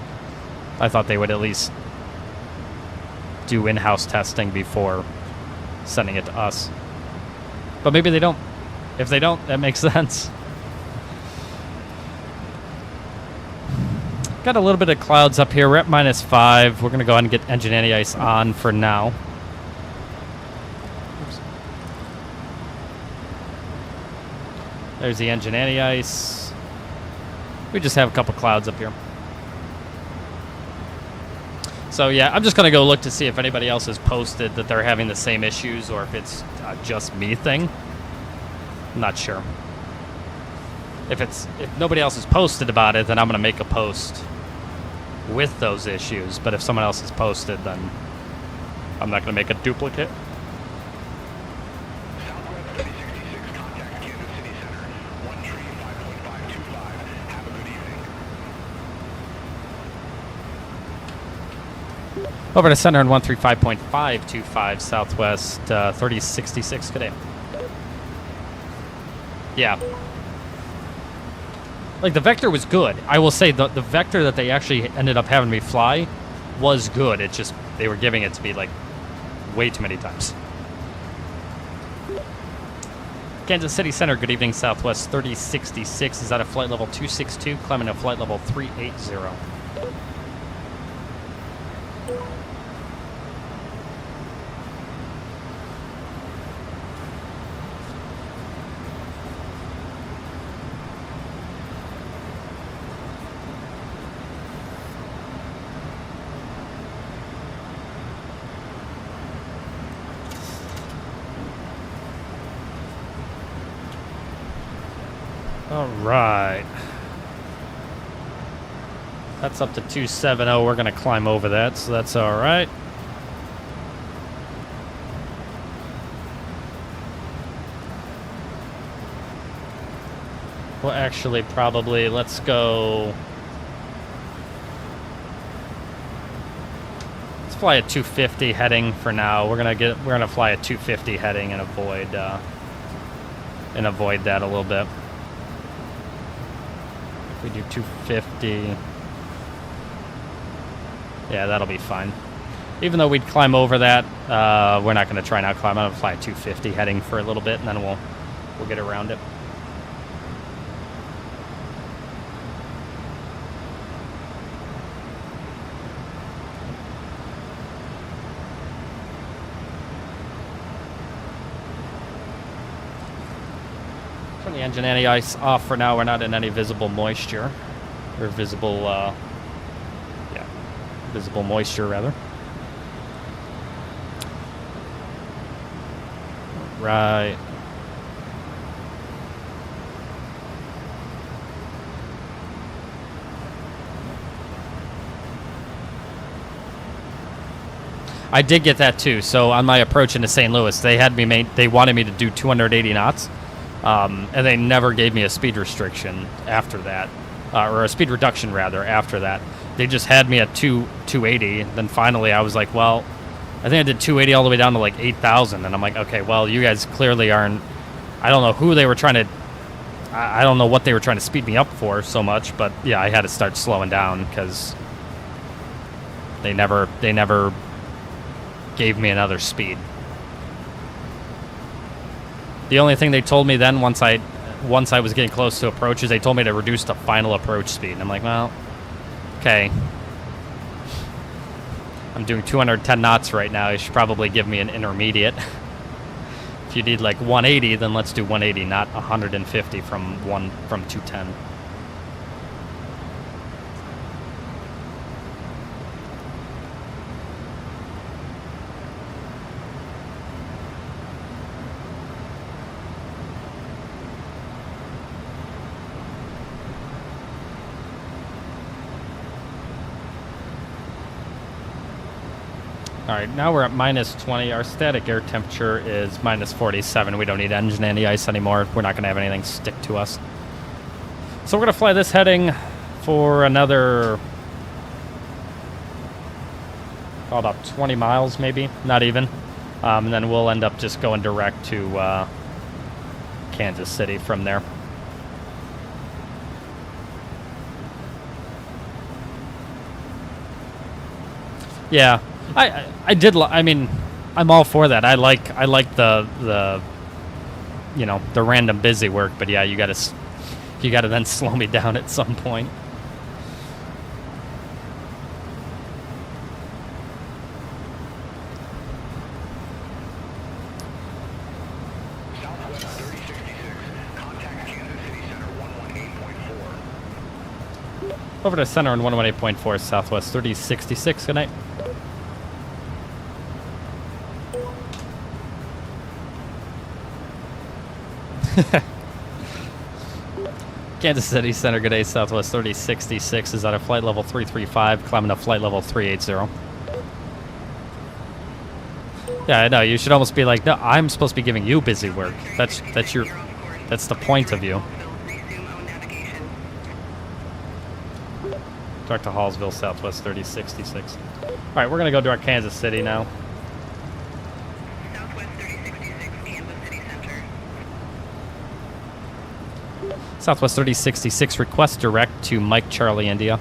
I thought they would at least do in-house testing before sending it to us. But maybe they don't. If they don't, that makes sense. Got a little bit of clouds up here. We're at -5. We're going to go ahead and get engine anti-ice on for now. Oops. There's the engine anti-ice. We just have a couple clouds up here. So yeah, I'm just going to go look to see if anybody else has posted that they're having the same issues or if it's just me thing. I'm not sure. If nobody else has posted about it, then I'm going to make a post with those issues. But if someone else has posted, then I'm not going to make a duplicate. Southwest 3066, contact Kansas City Center, 135.525. Have a good evening. Over to center on 135.525 Southwest 3066 today. Yeah. Like, the vector was good. I will say the vector that they actually ended up having me fly was good. It's just they were giving it to me, like, way too many times. Kansas City Center, good evening, Southwest 3066 is at a flight level 262, climbing to flight level 380. All right. That's up to 270. We're going to climb over that, so that's all right. Well, actually, probably, let's go. Let's fly a 250 heading for now. We're gonna fly a 250 heading and avoid that a little bit. We do 250. Yeah, that'll be fine. Even though we'd climb over that, we're not going to try and outclimb. I'm going to fly a 250 heading for a little bit, and then we'll get around it. Turn the engine anti-ice off for now. We're not in any visible moisture. Or visible, visible moisture, rather. Right. I did get that too. So on my approach into St. Louis, they wanted me to do 280 knots. And they never gave me a speed restriction after that, or a speed reduction rather after that. They just had me at 280. Then finally I was like, well, I think I did 280 all the way down to like 8,000. And I'm like, okay, well, you guys clearly aren't, I don't know who they were trying to, I don't know what they were trying to speed me up for so much, but yeah, I had to start slowing down because they never gave me another speed. The only thing they told me then, once I was getting close to approaches, they told me to reduce the final approach speed. And I'm like, well, okay. I'm doing 210 knots right now. You should probably give me an intermediate. If you need like 180, then let's do 180, not 150 from 210. All right, now we're at minus 20. Our static air temperature is minus 47. We don't need engine anti-ice anymore. We're not going to have anything stick to us. So we're going to fly this heading for another, about 20 miles maybe, not even. And then we'll end up just going direct to Kansas City from there. Yeah. I did. I mean, I'm all for that. I like the you know, the random busy work. But yeah, you gotta then slow me down at some point. Southwest 3066. Contact Kansas City Center 118.4. Over to center on 118.4 Southwest 3066. Good night. Kansas City Center, good day, Southwest 3066 is at a flight level 335, climbing to flight level 380. Yeah, I know, you should almost be like, no, I'm supposed to be giving you busy work. That's the point of you. Direct to Hallsville, Southwest 3066. Alright, we're gonna go direct Kansas City now. Southwest 3066, Kansas City Center. Southwest 3066, request direct to Mike Charlie, India.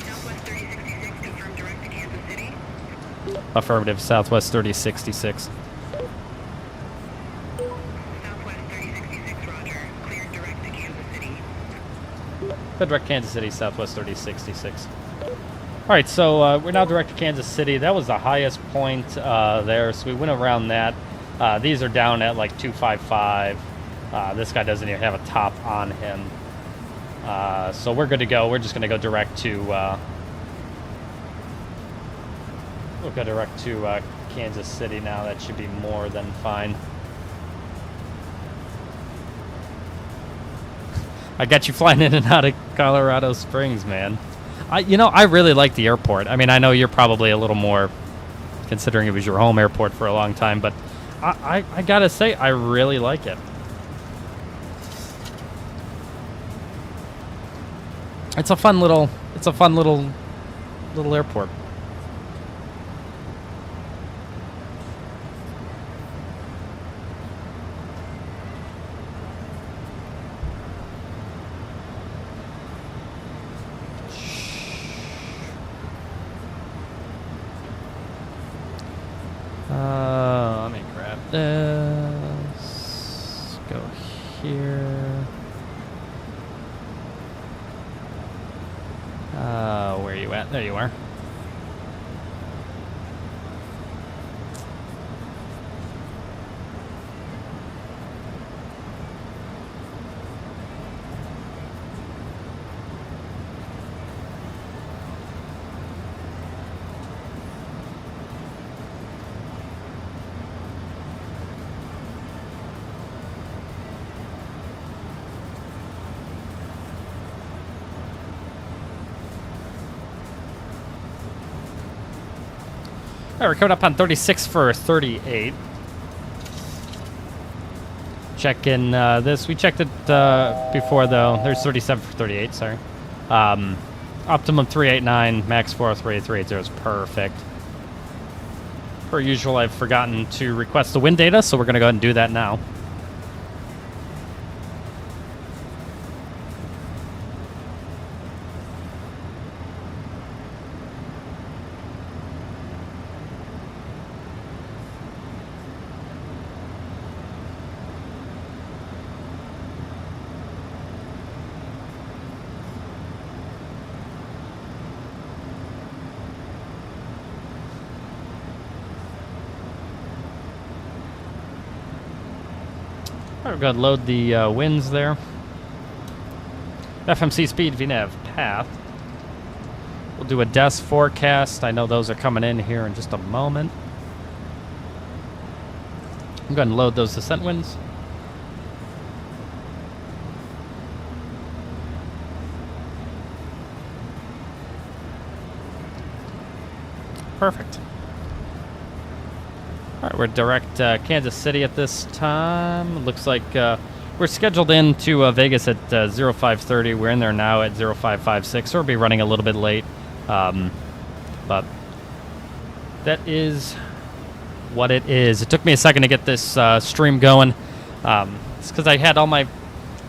Southwest 3066, confirm direct to Kansas City. Affirmative, Southwest 3066. Southwest 3066, roger. Cleared direct to Kansas City. Go direct Kansas City, Southwest 3066. Alright, so we're now direct to Kansas City. That was the highest point there, so we went around that. These are down at like 255. This guy doesn't even have a top on him. So we're good to go. We're just going to go direct to... we'll go direct to Kansas City now. That should be more than fine. I got you flying in and out of Colorado Springs, man. I really like the airport. I mean, I know you're probably a little more, considering it was your home airport for a long time, but I gotta say, I really like it. It's a fun little airport. Let me grab this. Go here. Where are you at? There you are. All right, we're coming up on 36 for 38. Checking this. We checked it before, though. There's 37 for 38, sorry. Optimum 389, max 403, is perfect. Per usual, I've forgotten to request the wind data, so we're going to go ahead and do that now. All right, we're going to load the winds there. FMC speed, VNAV path. We'll do a DES forecast. I know those are coming in here in just a moment. I'm going to load those descent winds. Perfect. All right, we're direct Kansas City at this time. Looks like we're scheduled into Vegas at 0530. We're in there now at 0556, so we'll be running a little bit late. But that is what it is. It took me a second to get this stream going. It's because I had all my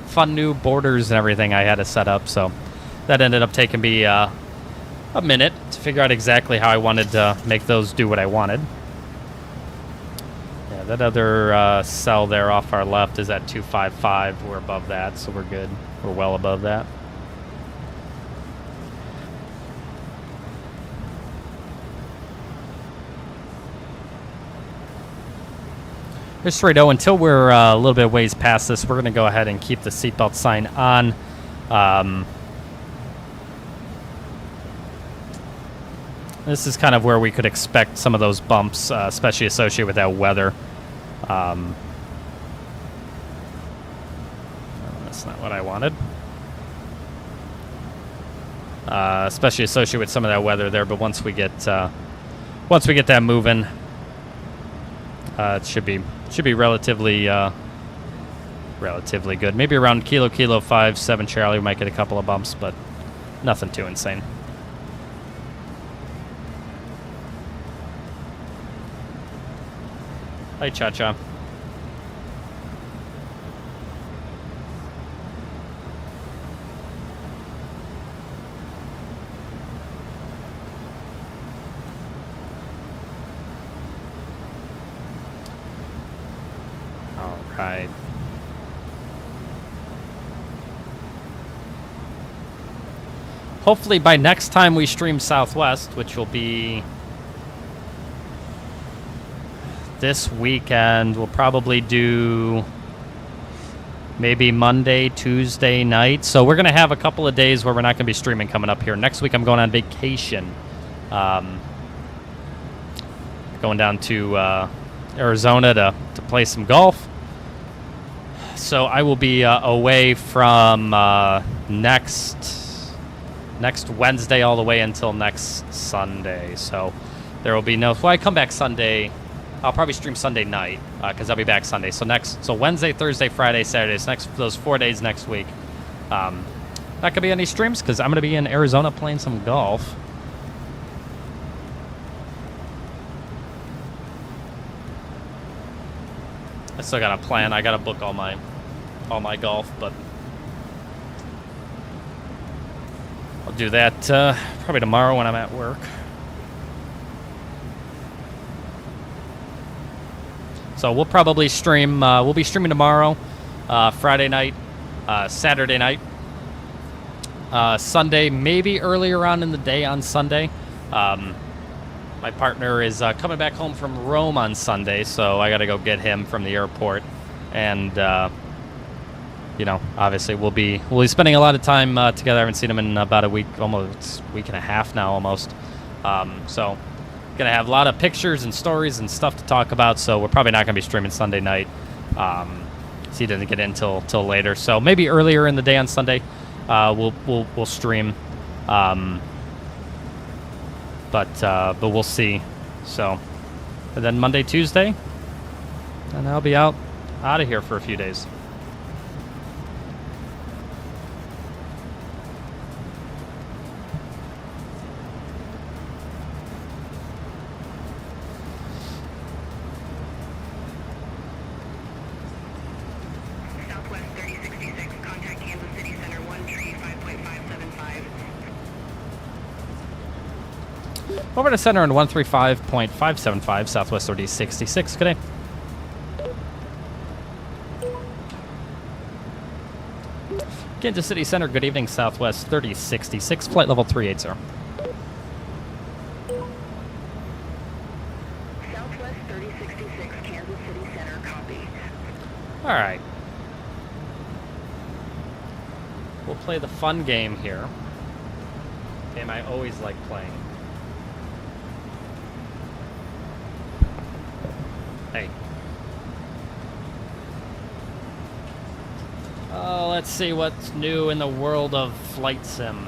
fun new borders and everything I had to set up, so that ended up taking me a minute to figure out exactly how I wanted to make those do what I wanted. Yeah, that other cell there off our left is at 255. We're above that, so we're good. We're well above that. Here's Fredo. Until we're a little bit ways past this, we're going to go ahead and keep the seatbelt sign on. This is kind of where we could expect some of those bumps, especially associated with that weather. That's not what I wanted. Especially associated with some of that weather there, but once we get that moving, it should be relatively good. Maybe around Kilo 57 Charlie, we might get a couple of bumps, but nothing too insane. Hi, Cha-Cha. All right. Hopefully by next time we stream Southwest, which will be this weekend, we'll probably do maybe Monday, Tuesday night. So we're going to have a couple of days where we're not going to be streaming coming up here. Next week I'm going on vacation. Going down to Arizona to play some golf. So I will be away from next Wednesday all the way until next Sunday. So there will be no... Well, I come back Sunday... I'll probably stream Sunday night because I'll be back Sunday. So Wednesday, Thursday, Friday, Saturday, those 4 days next week. Not gonna be any streams because I'm gonna be in Arizona playing some golf. I still got a plan. I gotta book all my golf, but I'll do that probably tomorrow when I'm at work. So we'll probably stream, we'll be streaming tomorrow, Friday night, Saturday night, Sunday, maybe earlier on in the day on Sunday. My partner is coming back home from Rome on Sunday, so I got to go get him from the airport. And, you know, obviously we'll be spending a lot of time together. I haven't seen him in about a week, almost week and a half now almost. So... Gonna have a lot of pictures and stories and stuff to talk about, so we're probably not gonna be streaming Sunday night. So he doesn't get in till later. So maybe earlier in the day on Sunday, we'll stream. But we'll see. So, and then Monday, Tuesday, and I'll be out of here for a few days. Over to center on 135.575, Southwest 3066. Good day. Kansas City Center, good evening, Southwest 3066, flight level 380. Southwest 3066, Kansas City Center, copy. All right. We'll play the fun game here. Game I always like playing. Hey. Oh, let's see what's new in the world of Flightsim.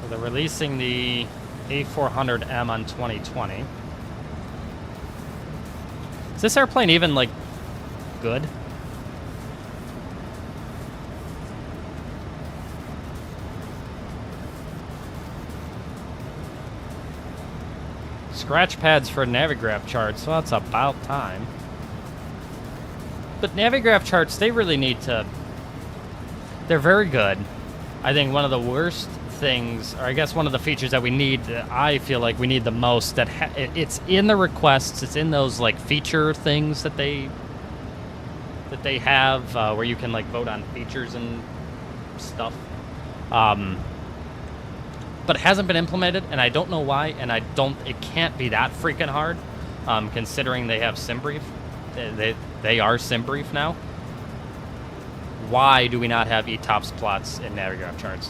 So they're releasing the A400M on 2020. Is this airplane even, like, good? Scratch pads for Navigraph charts, well, that's about time. But Navigraph charts, they really need to... They're very good. I think one of the worst things, or I guess one of the features that we need, I feel like we need the most, that it's in the requests, it's in those, like, feature things that they have, where you can, like, vote on features and stuff. But it hasn't been implemented, and I don't know why, and it can't be that freaking hard, considering they have SimBrief. They are SimBrief now. Why do we not have ETOPS plots in Navigraph charts?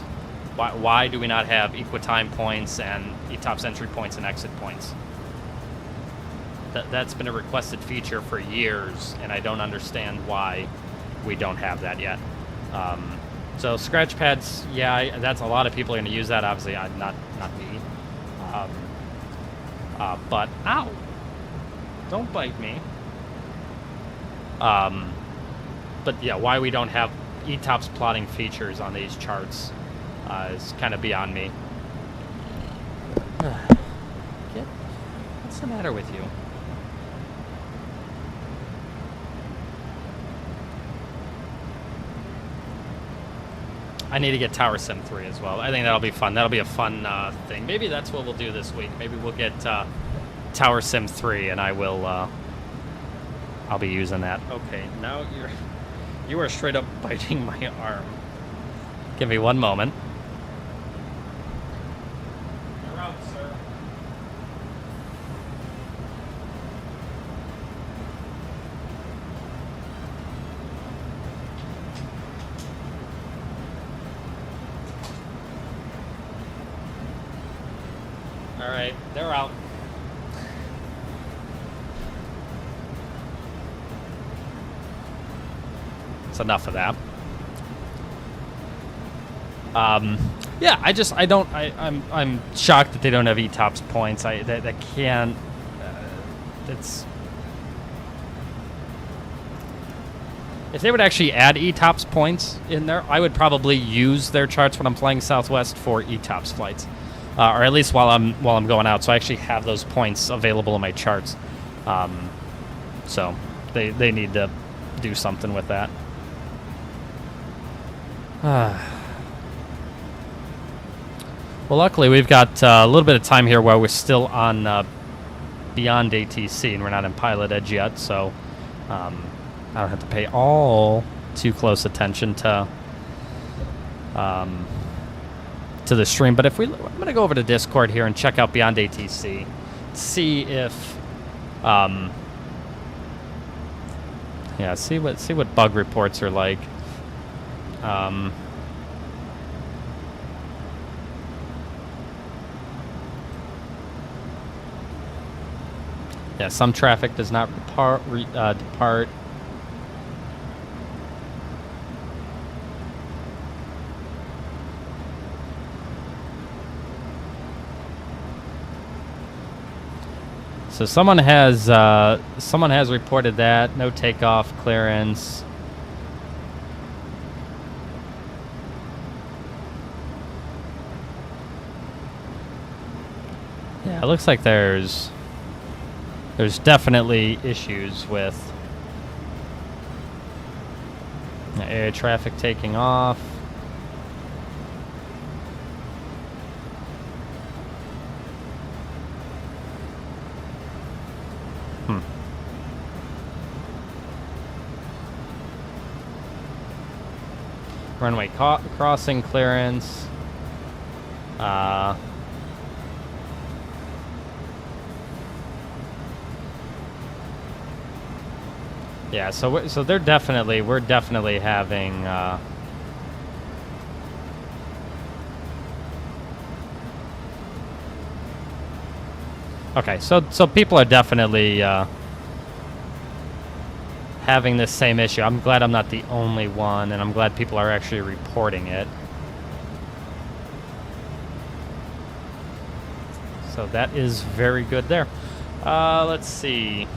Why do we not have equitime points and ETOPS entry points and exit points? That's been a requested feature for years, and I don't understand why we don't have that yet. So scratch pads, yeah, that's a lot of people are going to use that. Obviously, not me. But ow! Don't bite me. But yeah, why we don't have ETOPS plotting features on these charts is kind of beyond me. What's the matter with you? I need to get Tower Sim 3 as well. I think that'll be fun. That'll be a fun thing. Maybe that's what we'll do this week. Maybe we'll get Tower Sim 3, and I'll be using that. Okay, now you are straight up biting my arm. Give me one moment. You're out, sir. All right, they're out. That's enough of that. Yeah, I'm shocked that they don't have ETOPS points. That can't. It's. If they would actually add ETOPS points in there, I would probably use their charts when I'm flying Southwest for ETOPS flights. Or at least while I'm going out, so I actually have those points available in my charts. So they need to do something with that. Well, luckily we've got a little bit of time here while we're still on beyond ATC, and we're not in Pilotedge yet, so I don't have to pay all too close attention to the stream. But if I'm gonna go over to Discord here and check out Beyond ATC, see if see what bug reports are like. Yeah, some traffic does not depart. So someone has reported that no takeoff clearance. Yeah, it looks like there's definitely issues with air traffic taking off. Runway crossing clearance. Yeah, so we're definitely having okay, so people are definitely having this same issue. I'm glad I'm not the only one, and I'm glad people are actually reporting it. So that is very good there. Let's see.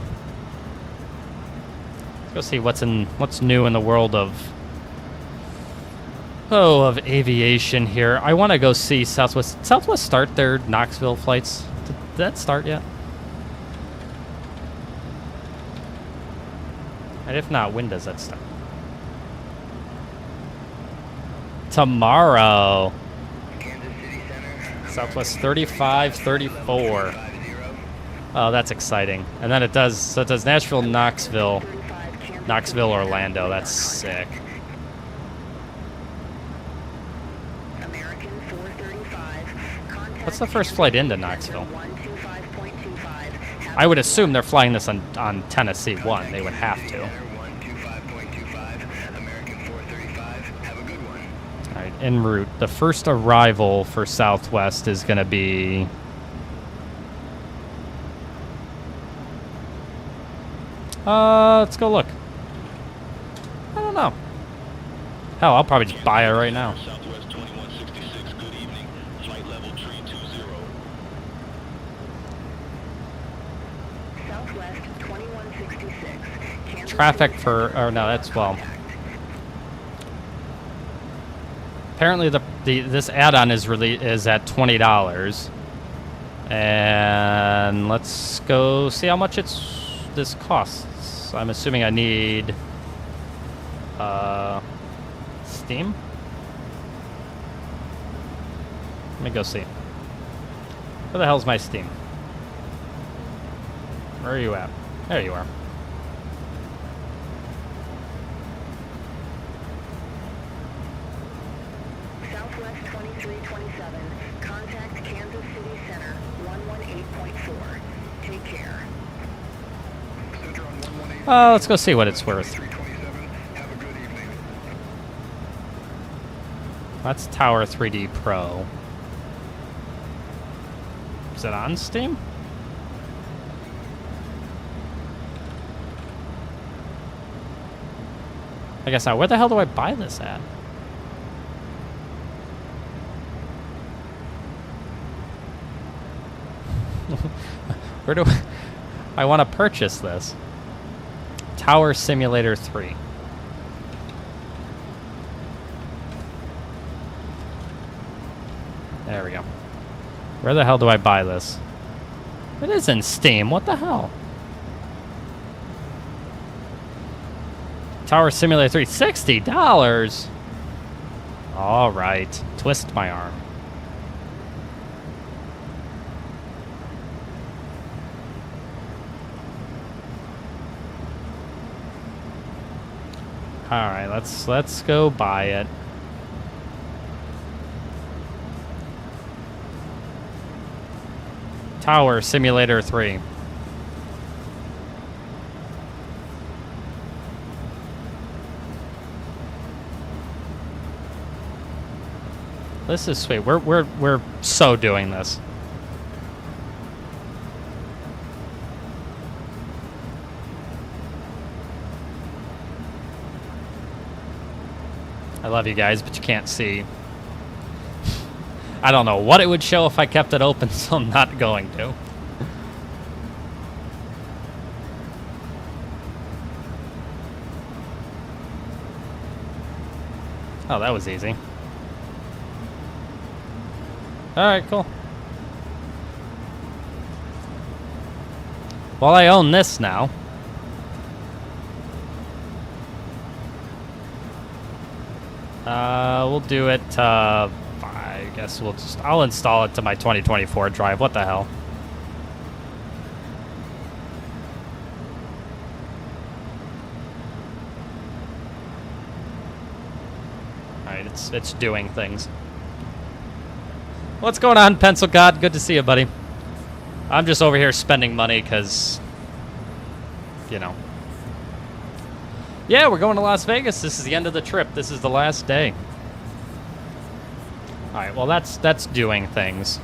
Let's go see what's new in the world of aviation here. I want to go see Southwest start their Knoxville flights. Did that start yet? And if not, when does that start? Tomorrow. Kansas City Center. Southwest 35, 34. Oh, that's exciting. And then it does Nashville, Knoxville, Orlando. That's sick. American 435. What's the first flight into Knoxville? 125.25. I would assume they're flying this on Tennessee 1. They would have to. 125.25. American 435. Have a good one. All right, en route. The first arrival for Southwest is going to be... let's go look. I don't know. Hell, I'll probably just buy it right now. Southwest 2166, good evening. Flight level 320. Southwest 2166. Kansas Traffic City for... Center. Oh, no, that's... Well... Apparently this add-on is at $20. And let's go see how much this costs. I'm assuming I need... Steam? Let me go see. Where the hell's my Steam? Where are you at? There you are. Southwest 2327. Contact Kansas City Center 118.4. Take care. Center on 118. Let's go see what it's worth. 327. Have a good evening. That's Tower 3D Pro. Is it on Steam? I guess not. Where the hell do I buy this at? Where do I want to purchase this? Tower Simulator 3. There we go. Where the hell do I buy this? It is in Steam. What the hell? Tower Simulator 3. $60. All right. Twist my arm. All right. Let's go buy it. Tower Simulator 3. This is sweet. We're so doing this. I love you guys, but you can't see. I don't know what it would show if I kept it open, so I'm not going to. Oh, that was easy. Alright, cool. Well, I own this now. We'll do it, I guess I'll install it to my 2024 drive. What the hell? Alright, it's doing things. What's going on, Pencil God? Good to see you, buddy. I'm just over here spending money because, you know. Yeah, we're going to Las Vegas. This is the end of the trip. This is the last day. All right, well, that's doing things.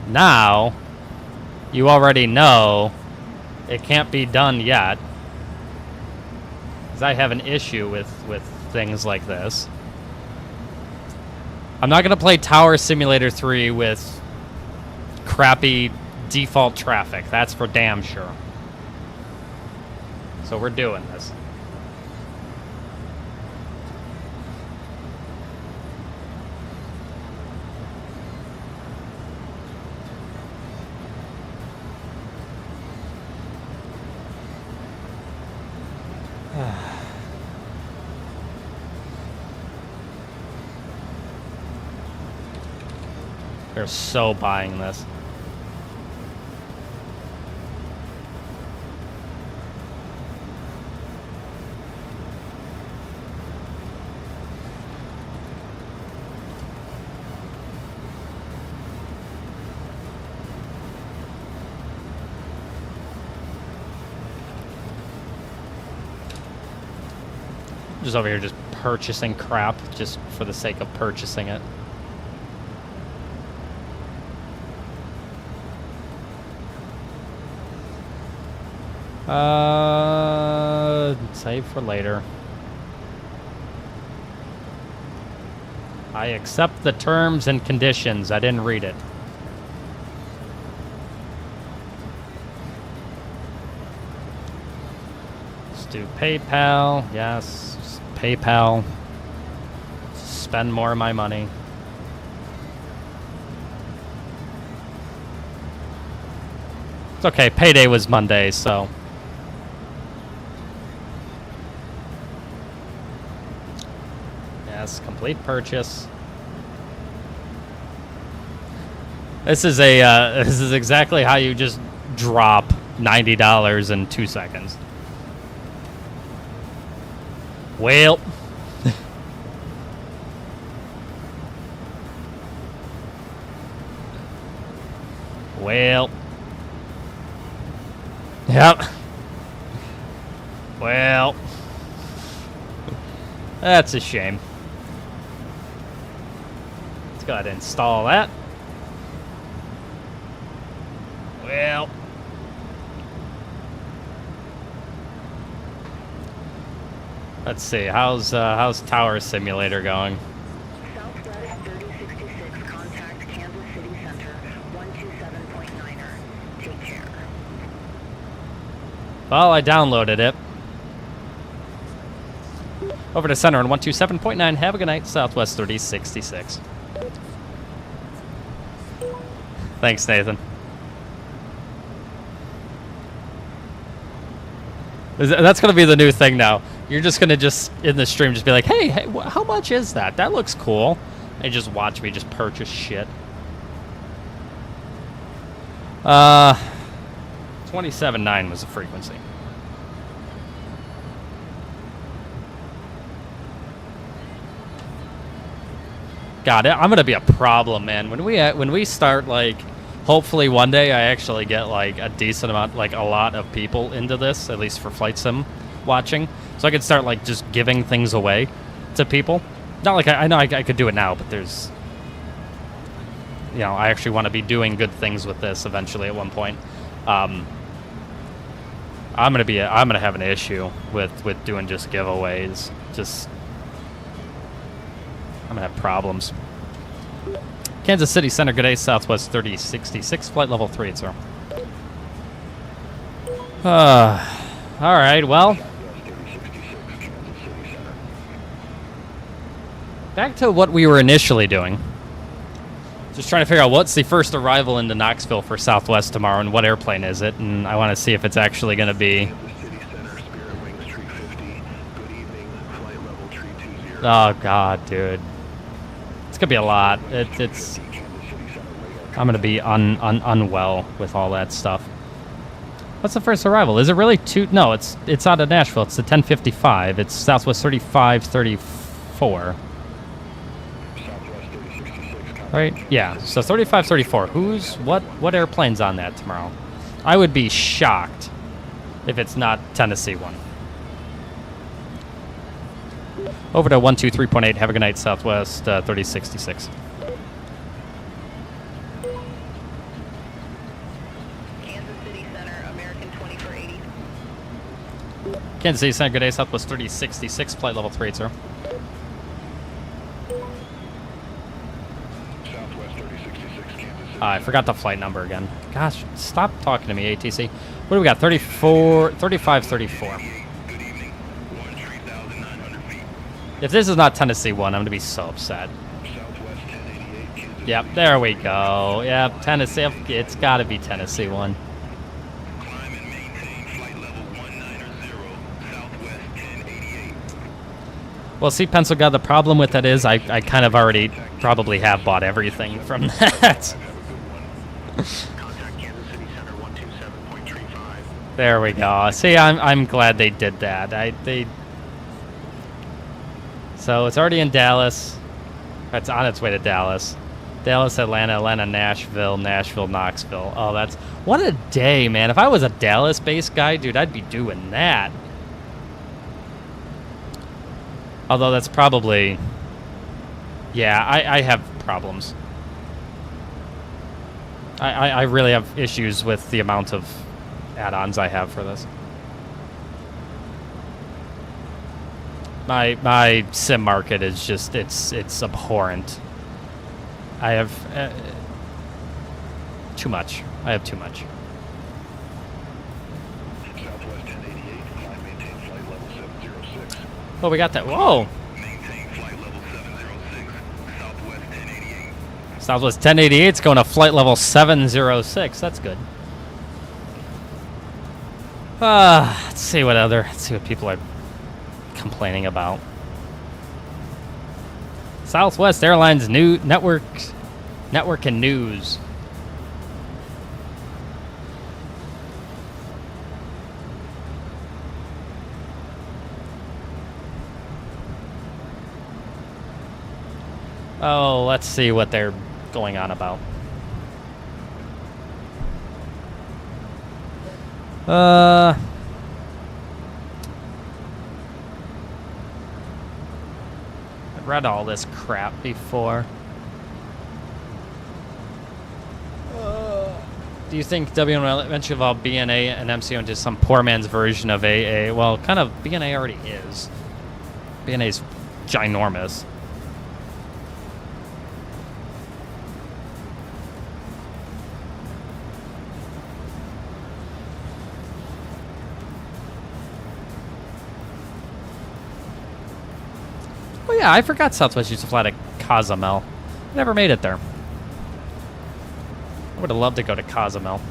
Now, you already know it can't be done yet, because I have an issue with things like this. I'm not going to play Tower Simulator 3 with crappy default traffic. That's for damn sure. So we're doing this. They're so buying this. Just over here just purchasing crap just for the sake of purchasing it. Save for later. I accept the terms and conditions. I didn't read it. Let's do PayPal. Yes, PayPal. Spend more of my money. It's okay. Payday was Monday, so. Yes, complete purchase. This is a this is exactly how you just drop $90 in 2 seconds. Well. Well. Yep. Well. That's a shame. Let's go ahead and install that. Well. Let's see. How's Tower Simulator going? Southwest 3066, contact Kansas City Center, 127.9er. Take care. Well, I downloaded it. Over to center on 127.9. Have a good night, Southwest 3066. Thanks, Nathan. That's going to be the new thing now. You're just going to just, in the stream, just be like, hey, how much is that? That looks cool. And just watch me just purchase shit. 27.9 was the frequency. God, I'm gonna be a problem, man. When we start, like, hopefully one day I actually get like a decent amount, like a lot of people into this, at least for Flightsim watching, so I could start like just giving things away to people. Not like I know I could do it now, but there's, you know, I actually want to be doing good things with this eventually at one point. I'm gonna have an issue with doing just giveaways. Just I'm gonna have problems. Kansas City Center, good day, Southwest 3066, flight level 3, sir. Alright, well. Back to what we were initially doing. Just trying to figure out what's the first arrival into Knoxville for Southwest tomorrow and what airplane is it, and I want to see if it's actually going to be... Oh, God, dude. It's going to be a lot. It's... I'm going to be unwell with all that stuff. What's the first arrival? Is it really two? No, it's out of Nashville. It's the 1055. It's Southwest 3534. Right? Yeah. So 3534. What airplane's on that tomorrow? I would be shocked if it's not Tennessee one. Over to 123.8. Have a good night, Southwest 3066. Kansas City Center, American 2480. Kansas City Center, good day, Southwest 3066, flight level 3, sir. Southwest 3066, Kansas I forgot the flight number again. Gosh, stop talking to me, ATC. What do we got? 34, 35, 34. Good evening. 13,900 feet. If this is not Tennessee 1, I'm going to be so upset. Southwest 1088, Kansas Yep, there we go. Yep, Tennessee. It's got to be Tennessee 1. Climb and maintain flight level 190, Southwest 1088. Well, see, Pencil, the problem with that is I kind of already probably have bought everything from that. Contact Kansas City Center 127.35. There we go. See, I'm glad they did that. So it's already in Dallas. It's on its way to Dallas. Dallas, Atlanta, Nashville, Knoxville. Oh, that's... What a day, man. If I was a Dallas-based guy, dude, I'd be doing that. Although that's probably... Yeah, I have problems. I really have issues with the amount of add-ons I have for this. My sim market is just it's abhorrent. I have too much. I have too much. Southwest 1088, climb, maintain flight level 706. Oh, we got that. Whoa. Maintain flight level 706, Southwest 1088. Southwest 1088 is going to flight level 706. That's good. Let's see what people are complaining about. Southwest Airlines new network and news. Oh, let's see what they're going on about. I've read all this crap before. Do you think W will eventually evolve BNA and MCO into some poor man's version of AA? Well, kind of BNA already is. BNA's ginormous. Oh yeah, I forgot Southwest used to fly to Cozumel. Never made it there. I would have loved to go to Cozumel.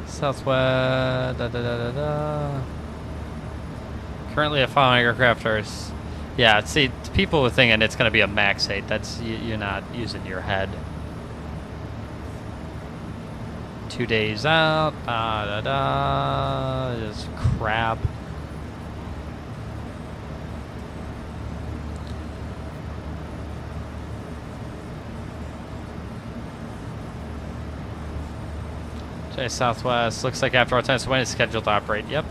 Southwest. Currently, a following aircraft are. Yeah, see, people are thinking it's going to be a max 8. That's you're not using your head. 2 days out. Just crap. Okay, Southwest. Looks like after our time, so when it's scheduled to operate. Yep.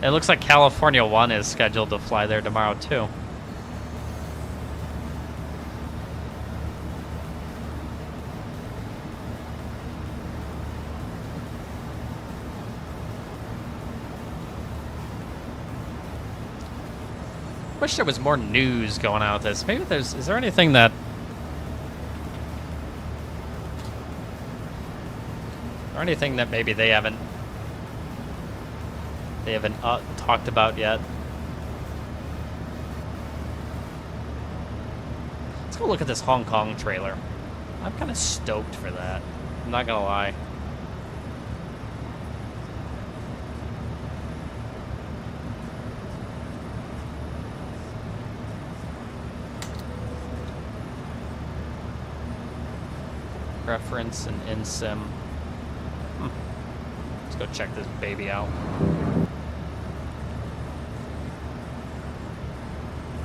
It looks like California 1 is scheduled to fly there tomorrow, too. Wish there was more news going on with this. Maybe is there anything that... Or anything that maybe they haven't talked about yet. Let's go look at this Hong Kong trailer. I'm kind of stoked for that. I'm not gonna lie. Preference and in-sim. Let's go check this baby out.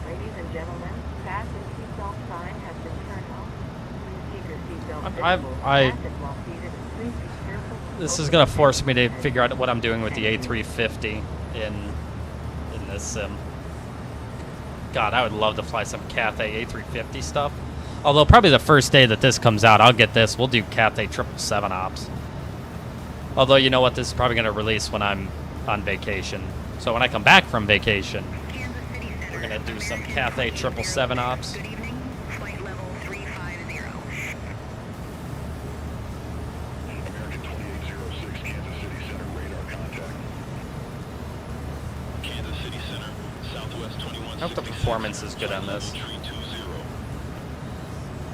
Ladies and gentlemen, fasten seatbelt sign has been turned off. Please keep your seatbelt visible. I Fasten while seated, and please be careful This is gonna force me to figure out what I'm doing with the A350 in this sim. God, I would love to fly some Cathay A350 stuff. Although probably the first day that this comes out, I'll get this. We'll do Cathay 777 ops. Although you know what, this is probably gonna release when I'm on vacation. So when I come back from vacation, we're gonna do some Cathay 777 ops. Good evening. Flight level 350. American 2806, Kansas City Center, radar contact. Kansas City Center, Southwest 2166. I hope the performance is good on this. Tree 20.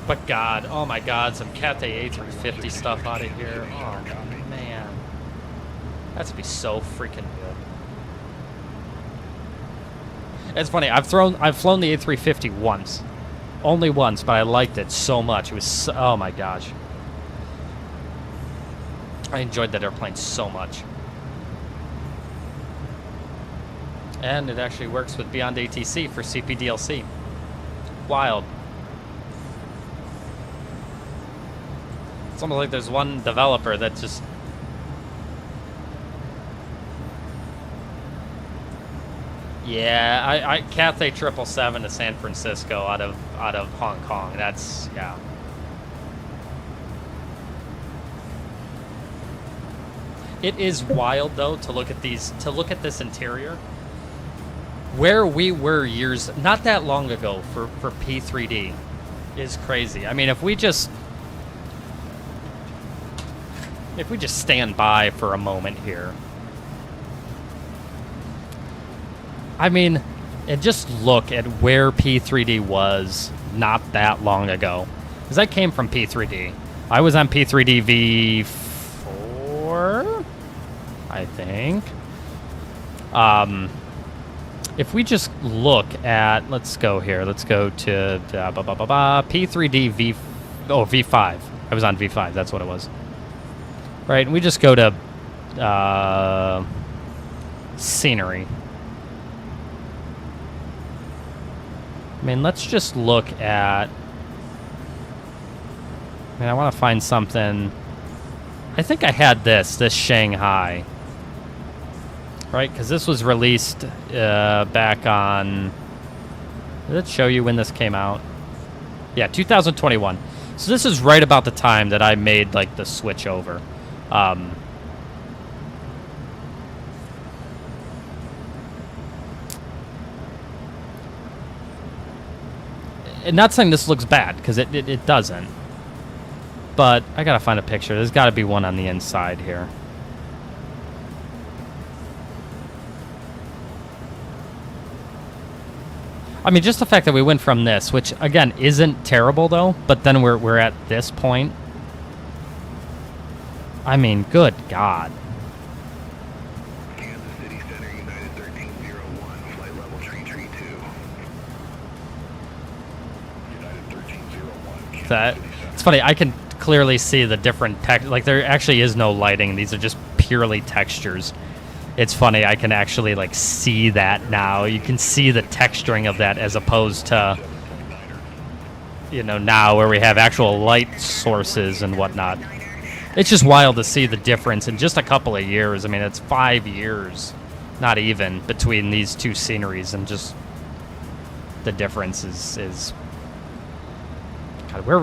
But God, oh my God, some Cathay A350 stuff out of here. Oh man, that's gonna be so freaking good. It's funny. I've flown the A350 once, only once, but I liked it so much. It was so, oh my gosh, I enjoyed that airplane so much. And it actually works with Beyond ATC for CPDLC. Wild. It's almost like there's one developer that just... Yeah, I Cathay 777 to San Francisco out of Hong Kong. That's, yeah. It is wild though to look at this interior. Where we were years, not that long ago for P3D is crazy. I mean, if we just stand by for a moment here. I mean, and just look at where P3D was not that long ago. Because I came from P3D. I was on P3D V4, I think. If we just look at, let's go here. Let's go to P3D V5. I was on V5. That's what it was. Right, and we just go to scenery. I mean, let's just look at... I mean, I want to find something... I think I had this Shanghai. Right, because this was released back on... Did it show you when this came out? Yeah, 2021. So this is right about the time that I made, like, the switch over. And not saying this looks bad, because it doesn't. But I gotta find a picture. There's gotta be one on the inside here. I mean, just the fact that we went from this, which, again, isn't terrible, though, but then we're at this point. I mean, good God. Kansas City Center, United 1301, flight level tree 2. United 1301, That it's funny. I can clearly see the different text. Like, there actually is no lighting. These are just purely textures. It's funny. I can actually, like, see that now. You can see the texturing of that as opposed to, you know, now where we have actual light sources and whatnot. It's just wild to see the difference in just a couple of years. I mean, it's 5 years, not even, between these two sceneries, and just the difference is God, where are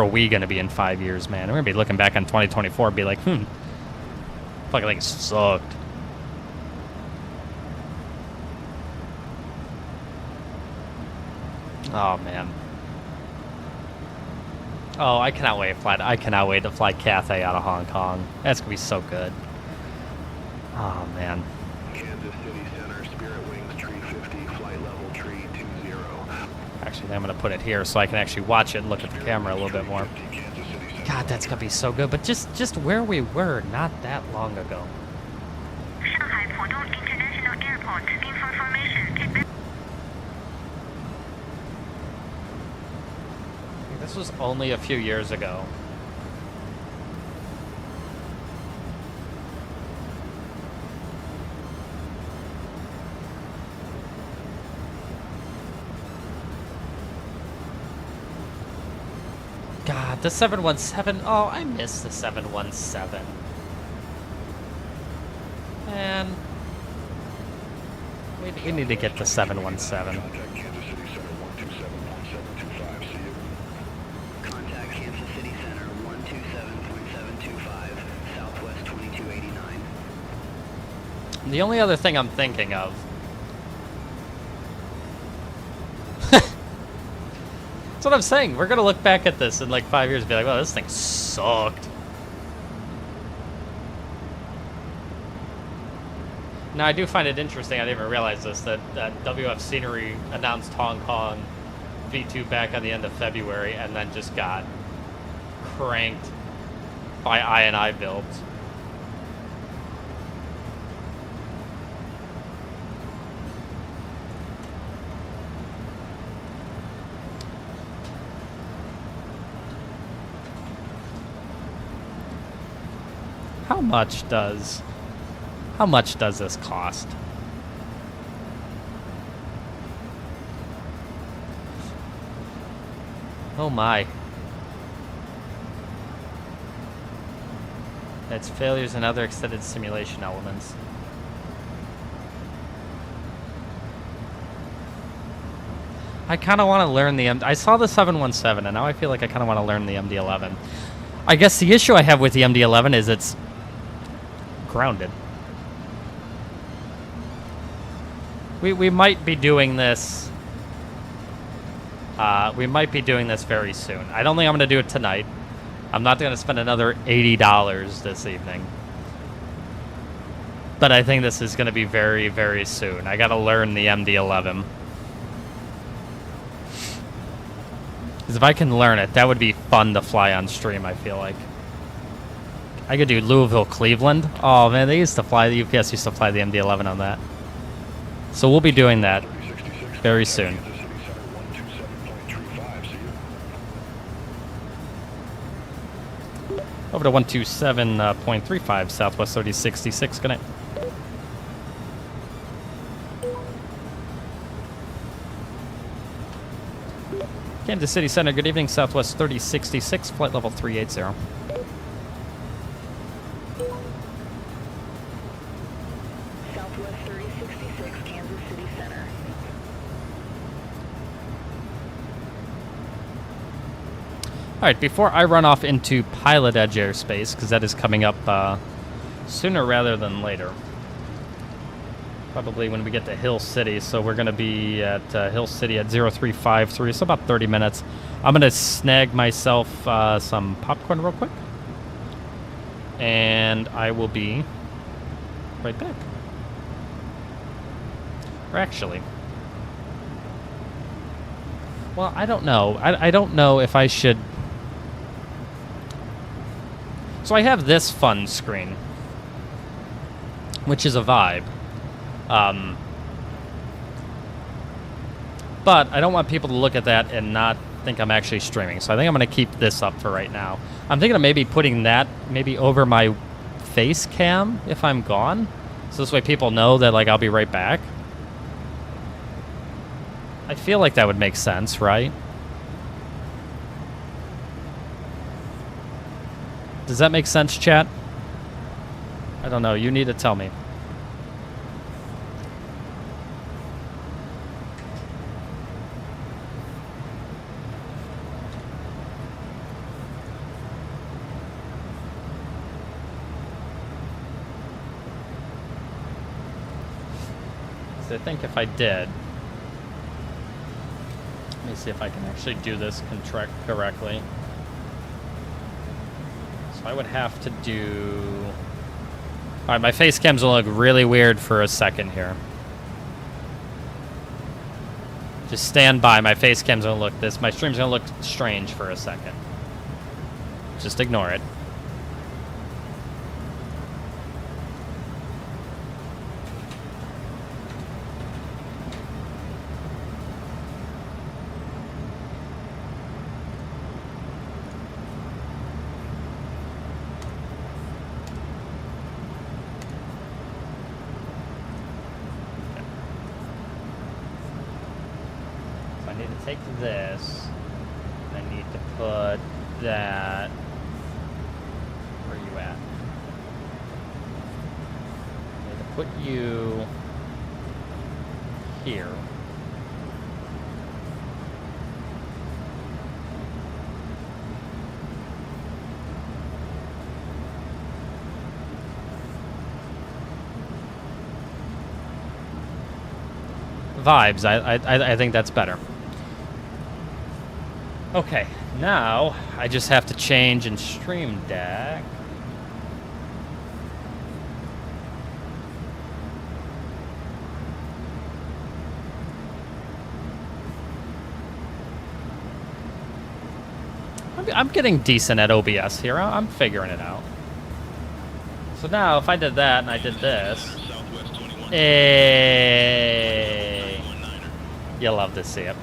we gonna be in 5 years, man? We're gonna be looking back on 2024 and be like, fucking thing sucked. Oh man. Oh, I cannot wait to fly Cathay out of Hong Kong. That's gonna be so good. Oh man. Kansas City Center, Spirit Wings, tree 50, flight level tree 20. Actually, I'm gonna put it here so I can actually watch it and look at the camera a little bit more. God, that's gonna be so good. But just where we were not that long ago. Shanghai Pudong International Airport. Info formation. This was only a few years ago. God, the 717. Oh, I miss the 717. And we need to get to 717. Contact Kansas City Center 127.725. See you. Contact Kansas City Center 127.725, Southwest 2289. The only other thing I'm thinking of. That's what I'm saying. We're gonna look back at this in like 5 years and be like, "Well, this thing sucked." Now, I do find it interesting. I didn't even realize this that WF Scenery announced Hong Kong V2 back on the end of February, and then just got cranked by I&I builds. How much does this cost? Oh my. It's failures and other extended simulation elements. I kind of want to learn the I saw the 717 and now I feel like I kind of want to learn the MD-11. I guess the issue I have with the MD-11 is it's grounded. We might be doing this. We might be doing this very soon. I don't think I'm going to do it tonight. I'm not going to spend another $80 this evening. But I think this is going to be very, very soon. I got to learn the MD-11. Because if I can learn it, that would be fun to fly on stream, I feel like. I could do Louisville, Cleveland. Oh, man, they used to fly, the UPS used to fly the MD-11 on that. So we'll be doing that very soon. Kansas City Center 127.35. See you. Over to 127.35, Southwest 3066. Good night. Kansas City Center, good evening, Southwest 3066, flight level 380. Southwest 3066, Kansas City Center. All right, before I run off into Pilotedge airspace, because that is coming up sooner rather than later. Probably when we get to Hill City, so we're going to be at Hill City at 0353, so about 30 minutes. I'm going to snag myself some popcorn real quick, and I will be right back. Or actually, well, I don't know. I don't know if I should. So I have this fun screen, which is a vibe. But I don't want people to look at that and not think I'm actually streaming. So I think I'm going to keep this up for right now. I'm thinking of maybe putting that maybe over my face cam if I'm gone. So this way people know that like I'll be right back. I feel like that would make sense, right? Does that make sense, chat? I don't know. You need to tell me. I think if I did, let me see if I can actually do this correctly. So I would have to do. All right, my face cam's gonna look really weird for a second here. Just stand by. My face cam's gonna look this. My stream's gonna look strange for a second. Just ignore it. Take this. I need to put that. Where are you at? I need to put you here. Vibes. I think that's better. Okay, now I just have to change in Stream Deck. I'm getting decent at OBS here. I'm figuring it out. So now, if I did that and I did this, hey, you'll love to see it.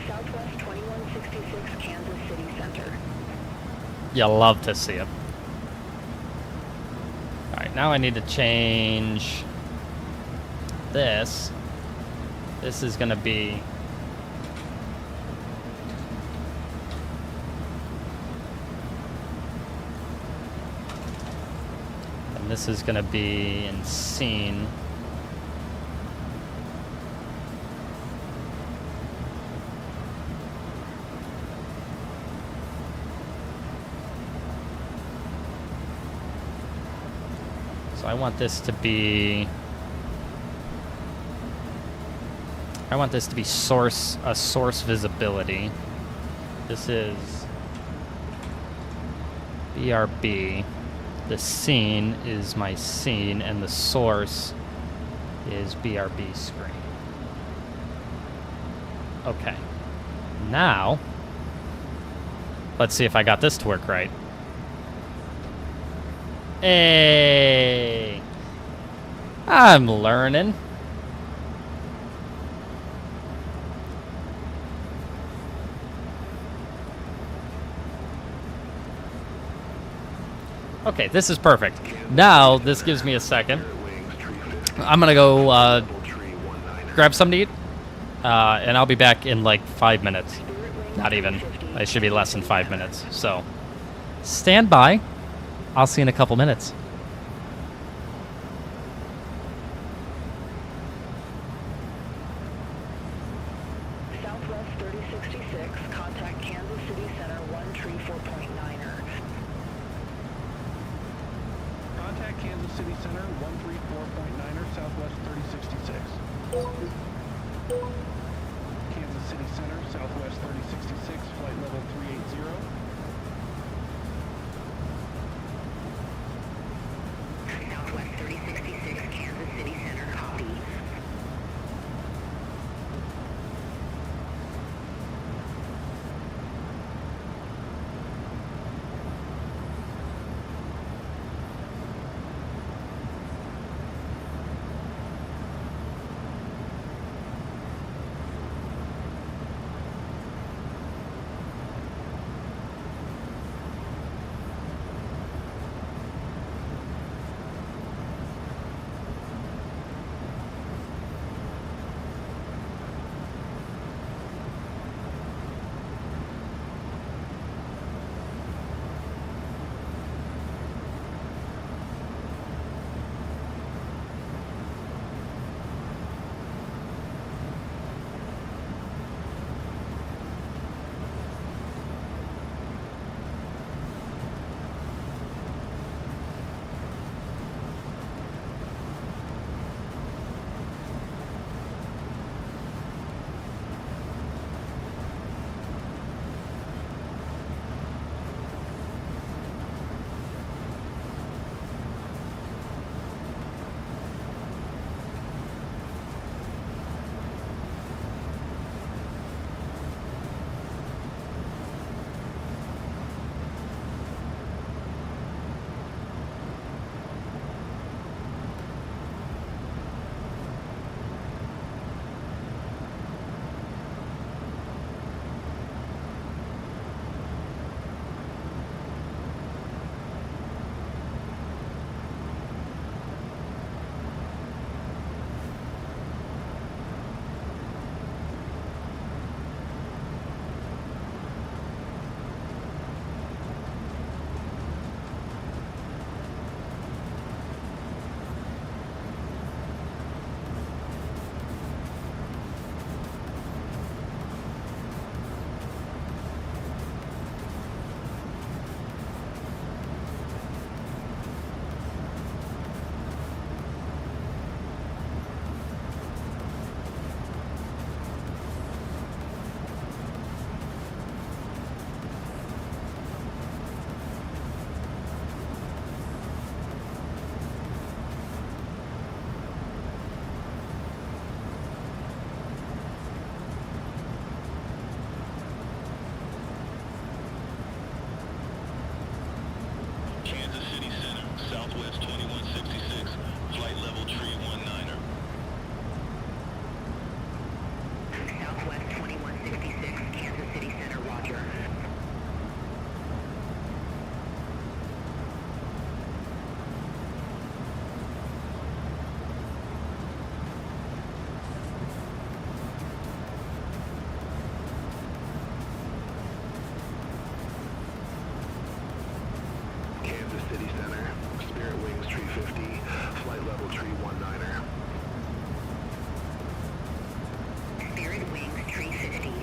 Southwest 2166, Kansas City Center. You'll love to see it. All right, now I need to change this. This is going to be... This is going to be in scene. So I want this to be... source visibility. This is BRB. The scene is my scene, and the source is BRB screen. Okay. Now, let's see if I got this to work right. Hey! I'm learning. Okay, this is perfect. Now, this gives me a second. I'm gonna go grab something to eat, and I'll be back in like 5 minutes. Not even. It should be less than 5 minutes. So, stand by. I'll see you in a couple minutes. Southwest 3066, contact Kansas City Center 134.9er. Contact Kansas City Center 134.9er, Southwest 3066. Kansas City Center, Southwest 3066, flight level 380. Southwest 3066, Kansas City Center, copy. City Center. Spirit Wings tree 50, flight level tree 19er. Spirit Wings Tree 50,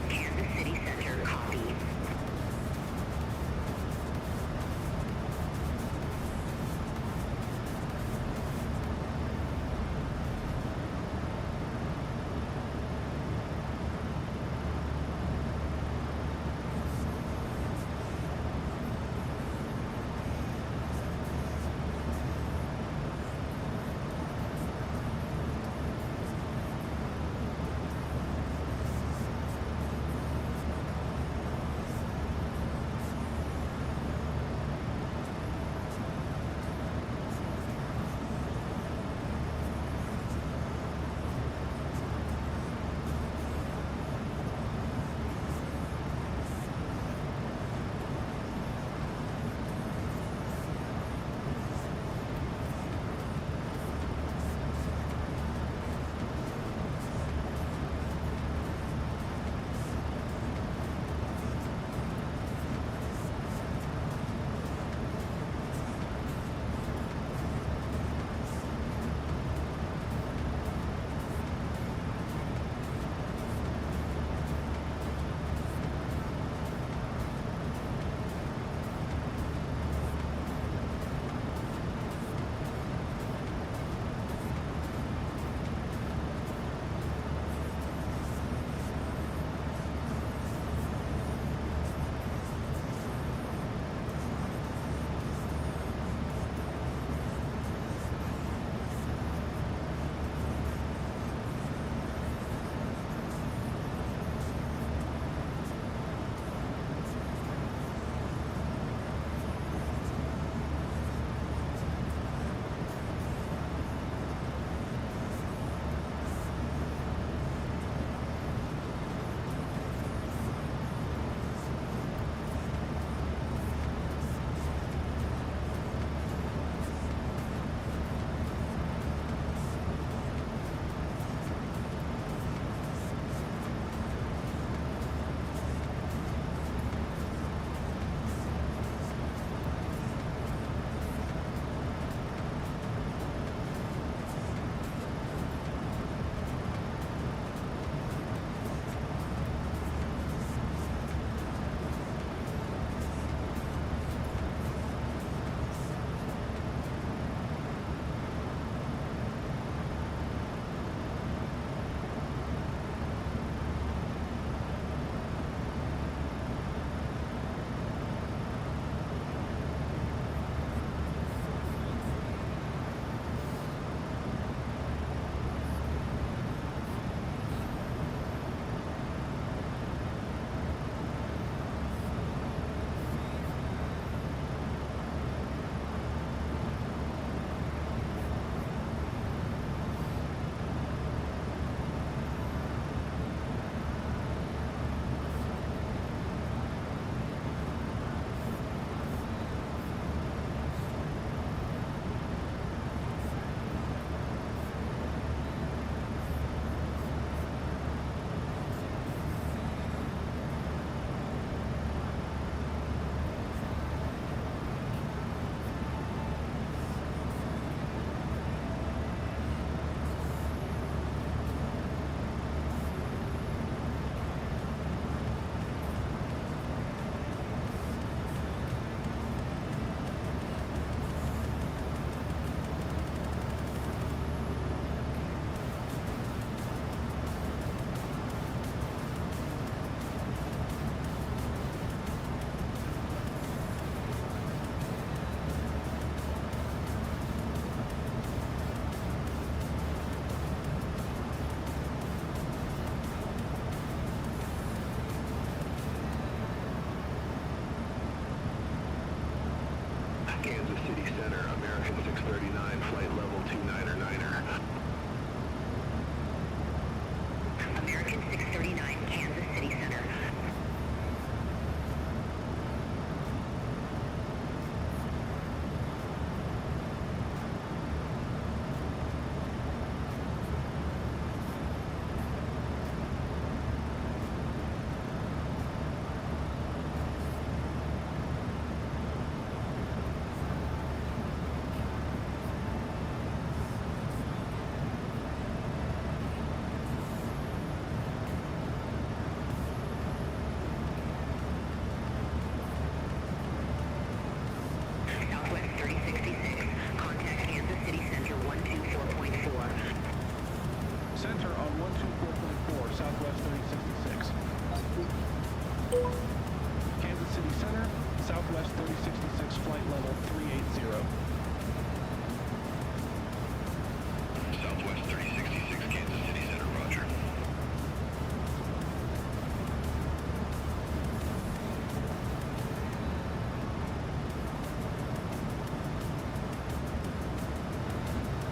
Kansas City Center, copy.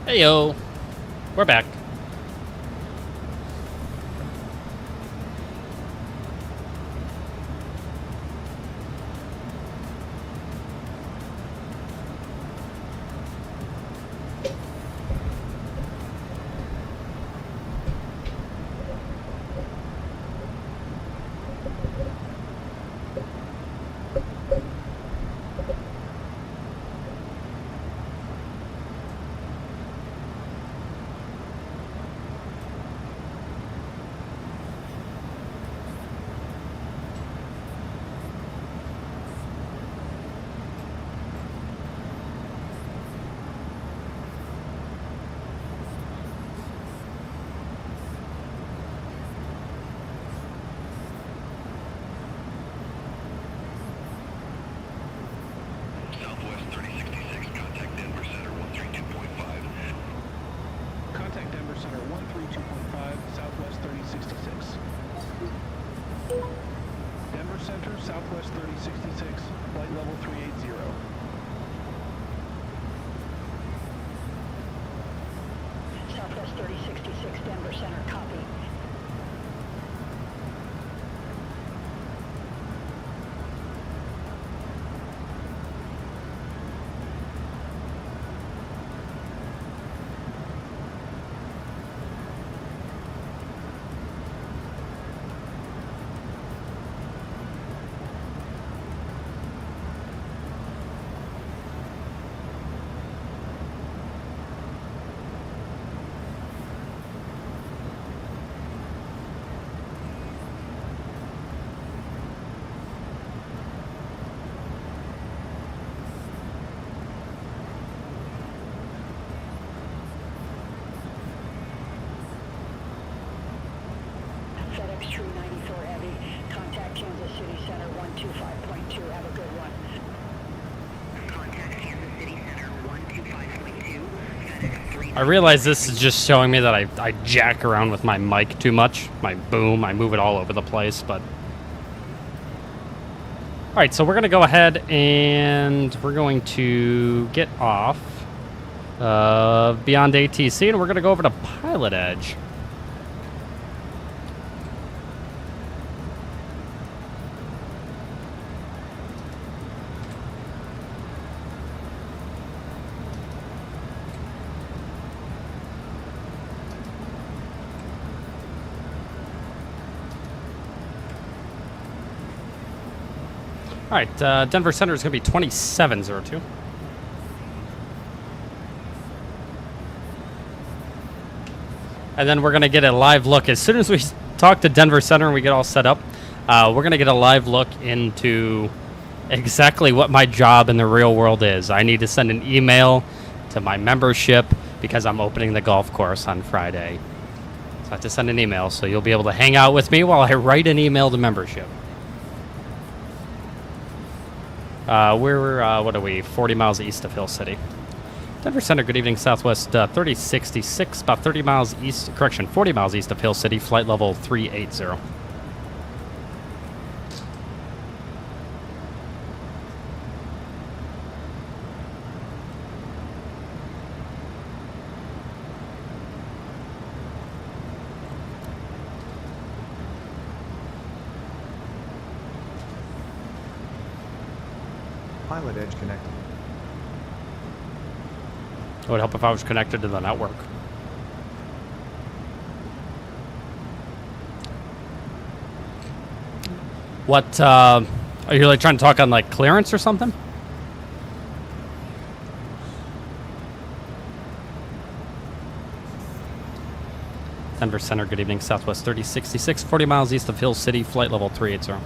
Heyo. We're back. Southwest 3066, contact Denver Center 132.5. Contact Denver Center 132.5, Southwest 3066. Denver Center, Southwest 3066, flight level 380. Southwest 3066, Denver Center, copy. FedEx True 94 Heavy, contact Kansas City Center 125.2, have a good one. Contact Kansas City Center 125.2, FedEx 3. I realize this is just showing me that I jack around with my mic too much. My boom, I move it all over the place, but... Alright, so we're going to go ahead and we're going to get off beyond ATC, and we're going to go over to Pilotedge. All right, Denver Center is going to be 2702. And then we're going to get a live look. As soon as we talk to Denver Center and we get all set up, we're going to get a live look into exactly what my job in the real world is. I need to send an email to my membership because I'm opening the golf course on Friday. So I have to send an email, so you'll be able to hang out with me while I write an email to membership. We're, what are we, 40 miles east of Hill City. Denver Center, good evening, Southwest 3066, about 30 miles east, correction, 40 miles east of Hill City, flight level 380. Pilotedge connected. It would help if I was connected to the network. What, are you like trying to talk on like clearance or something? Denver Center, good evening, Southwest 3066, 40 miles east of Hill City, flight level 380.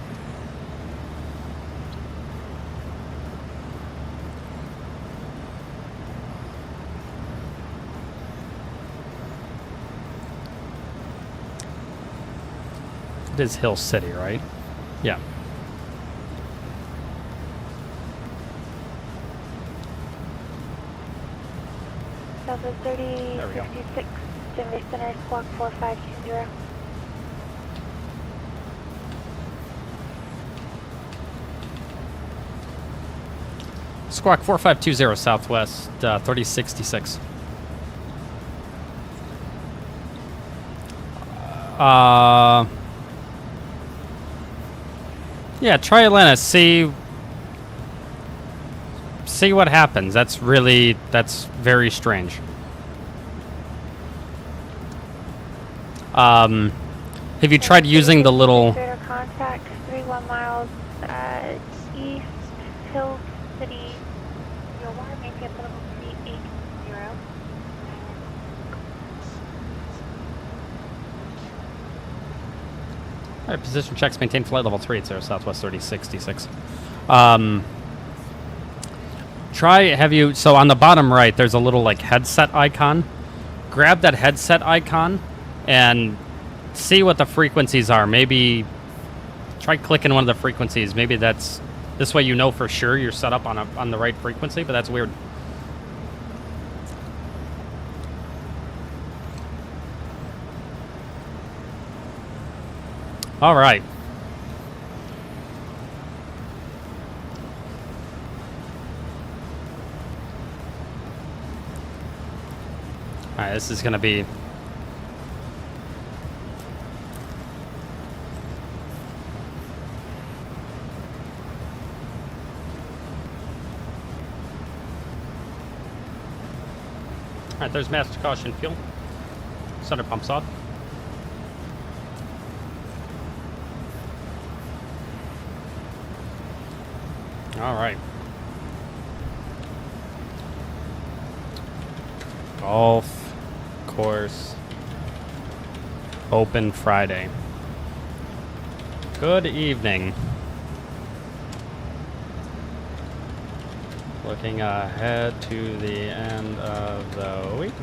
It is Hill City, right? Yeah. Southwest 3066, Denver Center, Squawk 4520. Squawk 4520, Southwest 3066. Yeah, try Atlanta. See what happens. That's very strange. Have you tried using the little? Contact 31 miles east Hill City. Your water maintain level 380. All right, position checks. Maintain flight level 380 Southwest 3066. So on the bottom right, there's a little like headset icon. Grab that headset icon and see what the frequencies are. Maybe try clicking one of the frequencies. Maybe this way you know for sure you're set up on the right frequency, but that's weird. All right. All right, this is going to be... All right, there's master caution fuel. Center pumps off. All right. Golf course open Friday. Good evening. Looking ahead to the end of the week.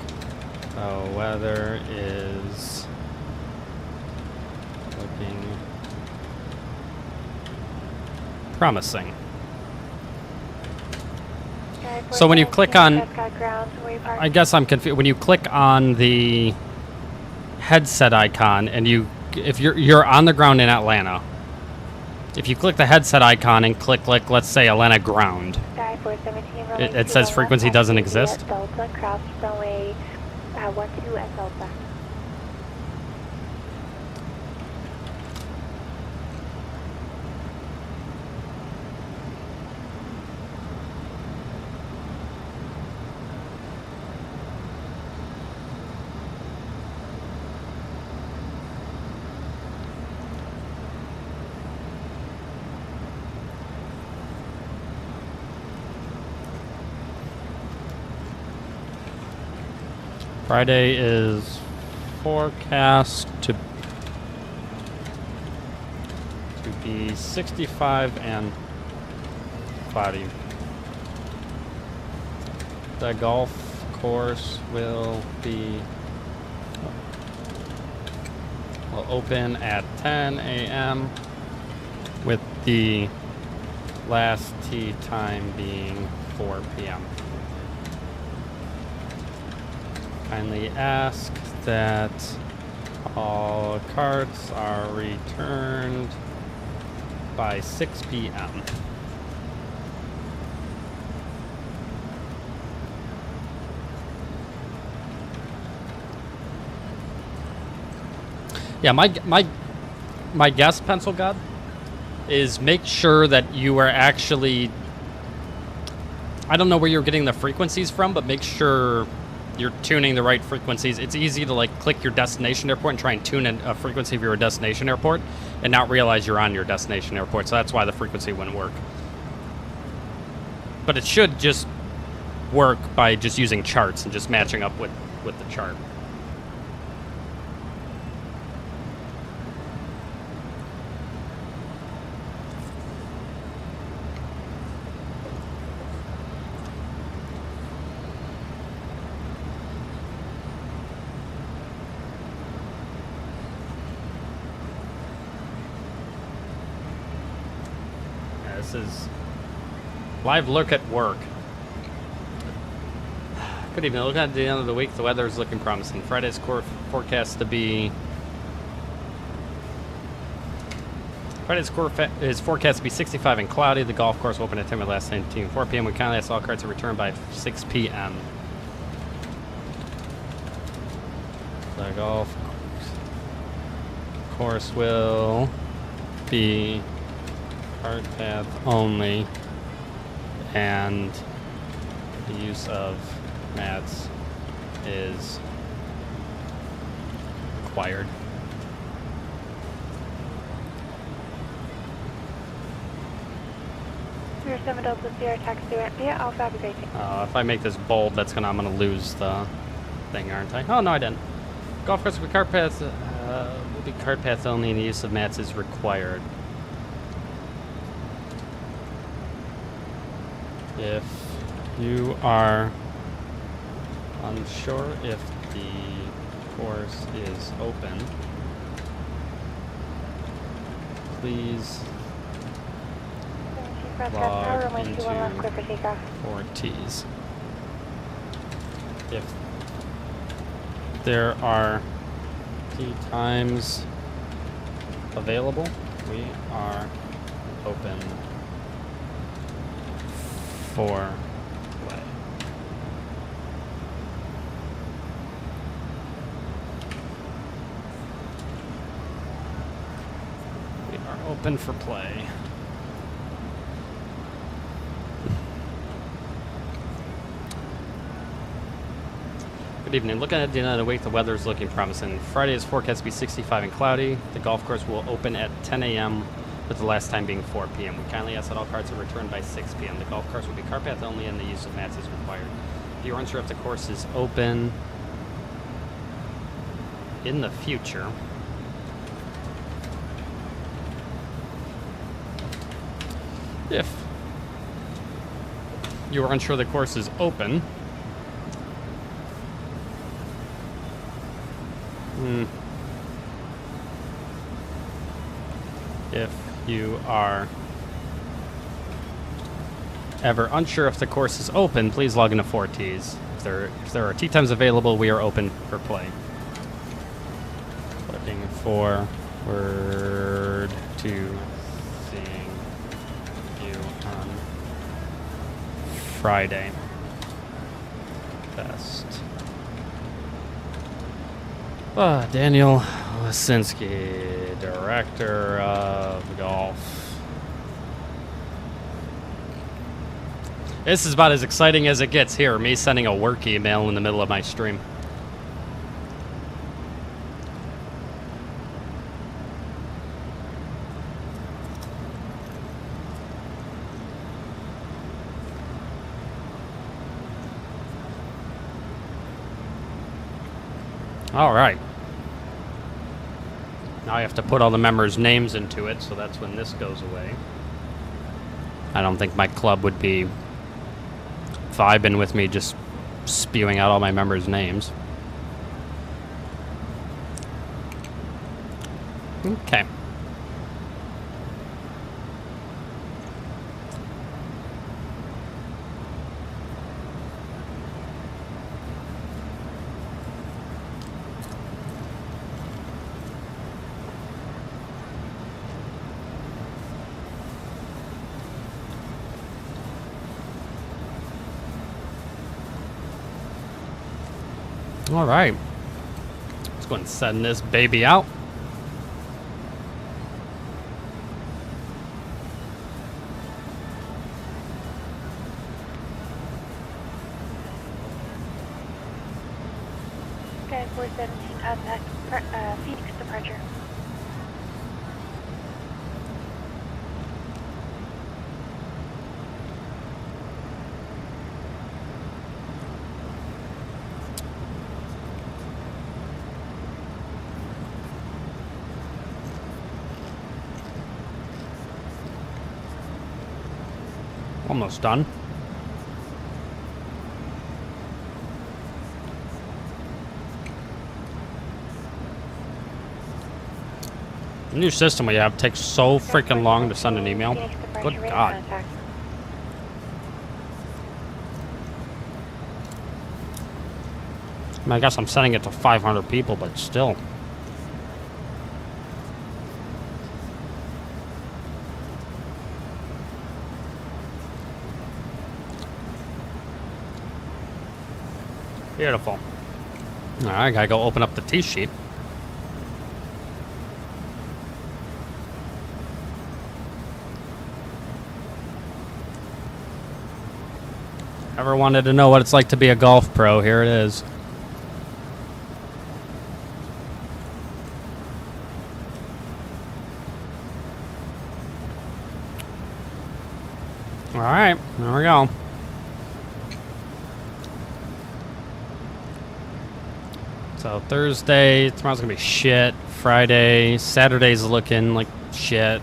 The weather is looking promising. So when you click on, I guess I'm confused. When you click on the headset icon and if you're on the ground in Atlanta, if you click the headset icon and click like, let's say Atlanta ground, it says frequency doesn't exist. Delta, cross runway 12 at Delta. Friday is forecast to be 65 and cloudy. The golf course will open at 10 a.m. with the last tee time being 4 p.m. Kindly ask that all carts are returned by 6 p.m. Yeah, my guess, Pencil God, is make sure that you are actually... I don't know where you're getting the frequencies from, but make sure you're tuning the right frequencies. It's easy to like click your destination airport and try and tune a frequency of your destination airport and not realize you're on your destination airport. So that's why the frequency wouldn't work. But it should just work by just using charts and just matching up with the chart. This is live look at work. Good evening. Looking at the end of the week, the weather is looking promising. Friday's forecast to be... Friday's is forecast to be 65 and cloudy. The golf course will open at 10 last 19. 4 p.m. We kindly ask all carts to return by 6 p.m. The golf course. course will be cart path only, and the use of mats is required. Your 7 Delta Sierra taxi via Alpha, have a great day. If I make this bold, I'm gonna lose the thing, aren't I? Oh no, I didn't. Golf course will be cart path only, and the use of mats is required. If you are unsure if the course is open, please log into 4Ts. If there are tee times available, we are open for play. We are open for play. Good evening. Looking at the United Wake, the weather is looking promising. Friday is forecast to be 65 and cloudy. The golf course will open at 10 a.m. with the last time being 4 p.m. We kindly ask that all carts are returned by 6 p.m. The golf course will be cart path only, and the use of mats is required. If you are unsure if the course is open in the future, if you are unsure the course is open, if you are ever unsure if the course is open, please log into 4Ts. If there are tee times available, we are open for play. Looking forward to seeing you on Friday. Best. Daniel Wasinski, Director of Golf. This is about as exciting as it gets here, me sending a work email in the middle of my stream. All right. Now I have to put all the members' names into it, so that's when this goes away. I don't think my club would be vibing with me just spewing out all my members' names. Okay. All right, let's go ahead and send this baby out. Sky 417 up at Phoenix departure. Almost done. The new system we have takes so freaking long to send an email. Good God. I mean, I guess I'm sending it to 500 people, but still. Beautiful. All right, I gotta go open up the tee sheet. Ever wanted to know what it's like to be a golf pro? Here it is. All right, there we go. So Thursday, tomorrow's gonna be shit. Friday, Saturday's looking like shit.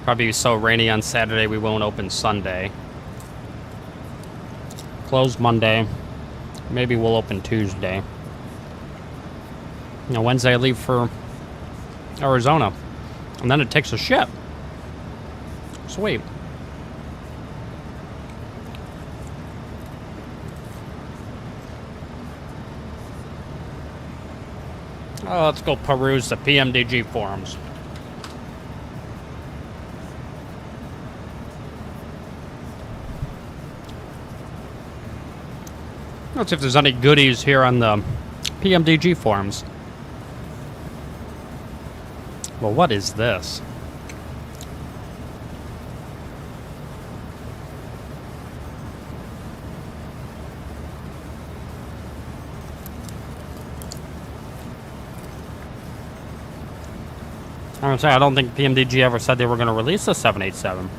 Probably so rainy on Saturday we won't open Sunday. Closed Monday. Maybe we'll open Tuesday. You know, Wednesday I leave for Arizona. And then it takes a ship. Sweet. Oh, let's go peruse the Pmdg forums. Let's see if there's any goodies here on the Pmdg forums. Well, what is this? I'm gonna say, I don't think Pmdg ever said they were gonna release the 787.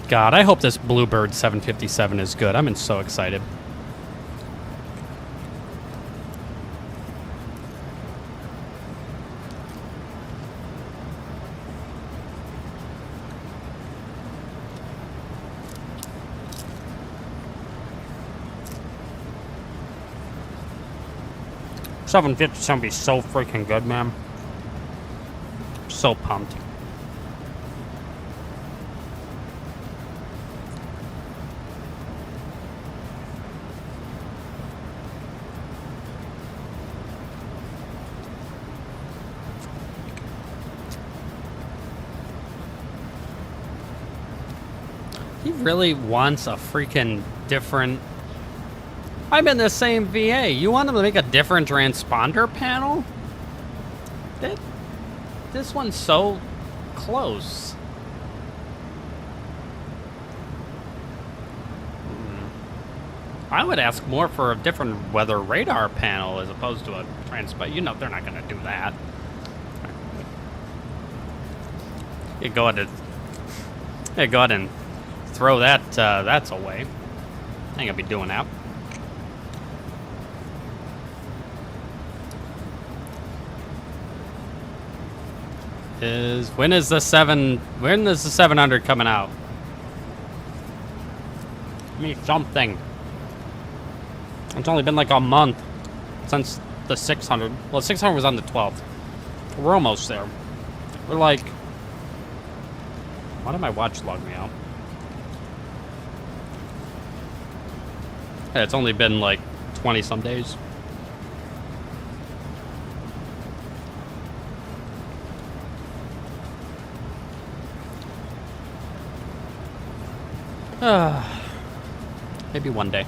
God, I hope this Bluebird 757 is good. I'm so excited. $750's gonna be so freaking good, man. I'm so pumped. He really wants a freaking different... I'm in the same VA. You want him to make a different transponder panel? This one's so close. I would ask more for a different weather radar panel as opposed to a transponder. You know they're not going to do that. You go ahead and throw that's away. I ain't gonna be doing that. When is the 700 coming out? Give me something. It's only been like a month since the 600. Well, 600 was on the 12th. We're almost there. We're like... Why did my watch log me out? Yeah, it's only been like 20 some days. Maybe one day.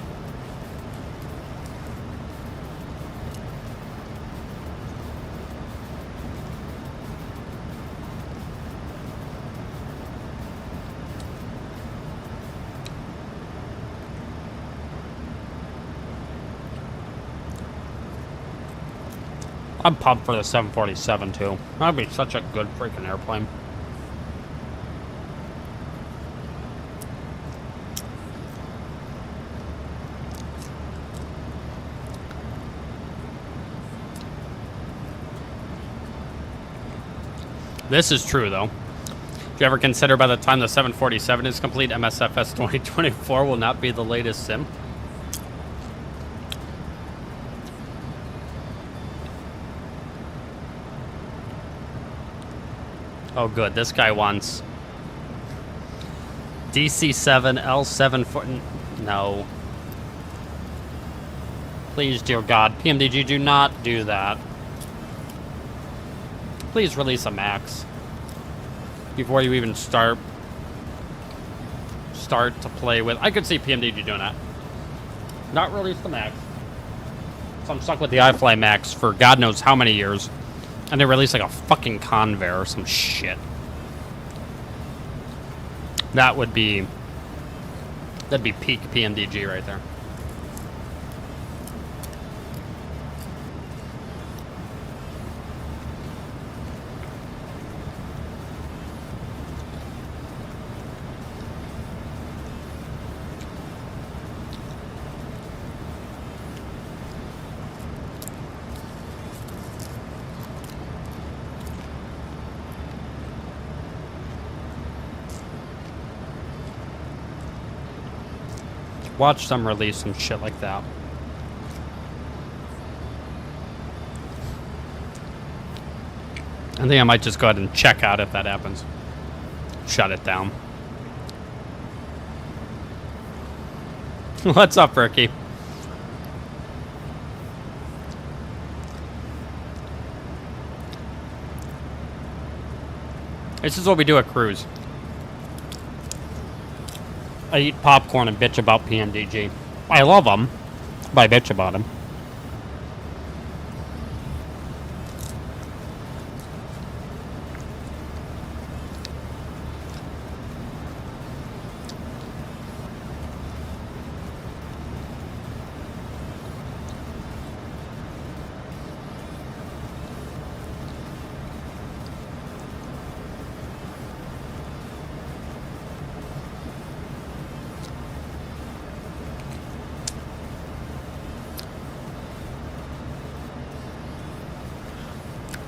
I'm pumped for the 747 too. That'd be such a good freaking airplane. This is true though. Did you ever consider by the time the 747 is complete, MSFS2024 will not be the latest sim? Oh good, this guy wants DC7 L7 for no. Please, dear God, PMDG, do not do that. Please release a max before you even start to play with. I could see PMDG doing that. Not release the max. So I'm stuck with the iFly Max for God knows how many years, and they release like a fucking Convair or some shit. That'd be peak PMDG right there. Watch them release some shit like that. I think I might just go ahead and check out if that happens. Shut it down. What's up, Ricky? This is what we do at Cruise. I eat popcorn and bitch about PMDG. I love them, but I bitch about them.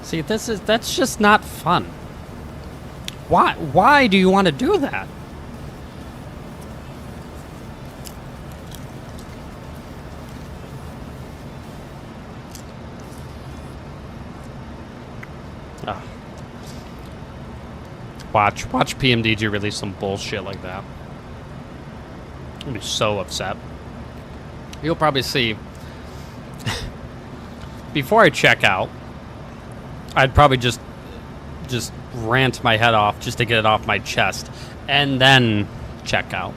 See, that's just not fun. Why do you want to do that? Watch PMDG release some bullshit like that. I'll be so upset. You'll probably see. Before I check out, I'd probably just rant my head off just to get it off my chest, and then check out.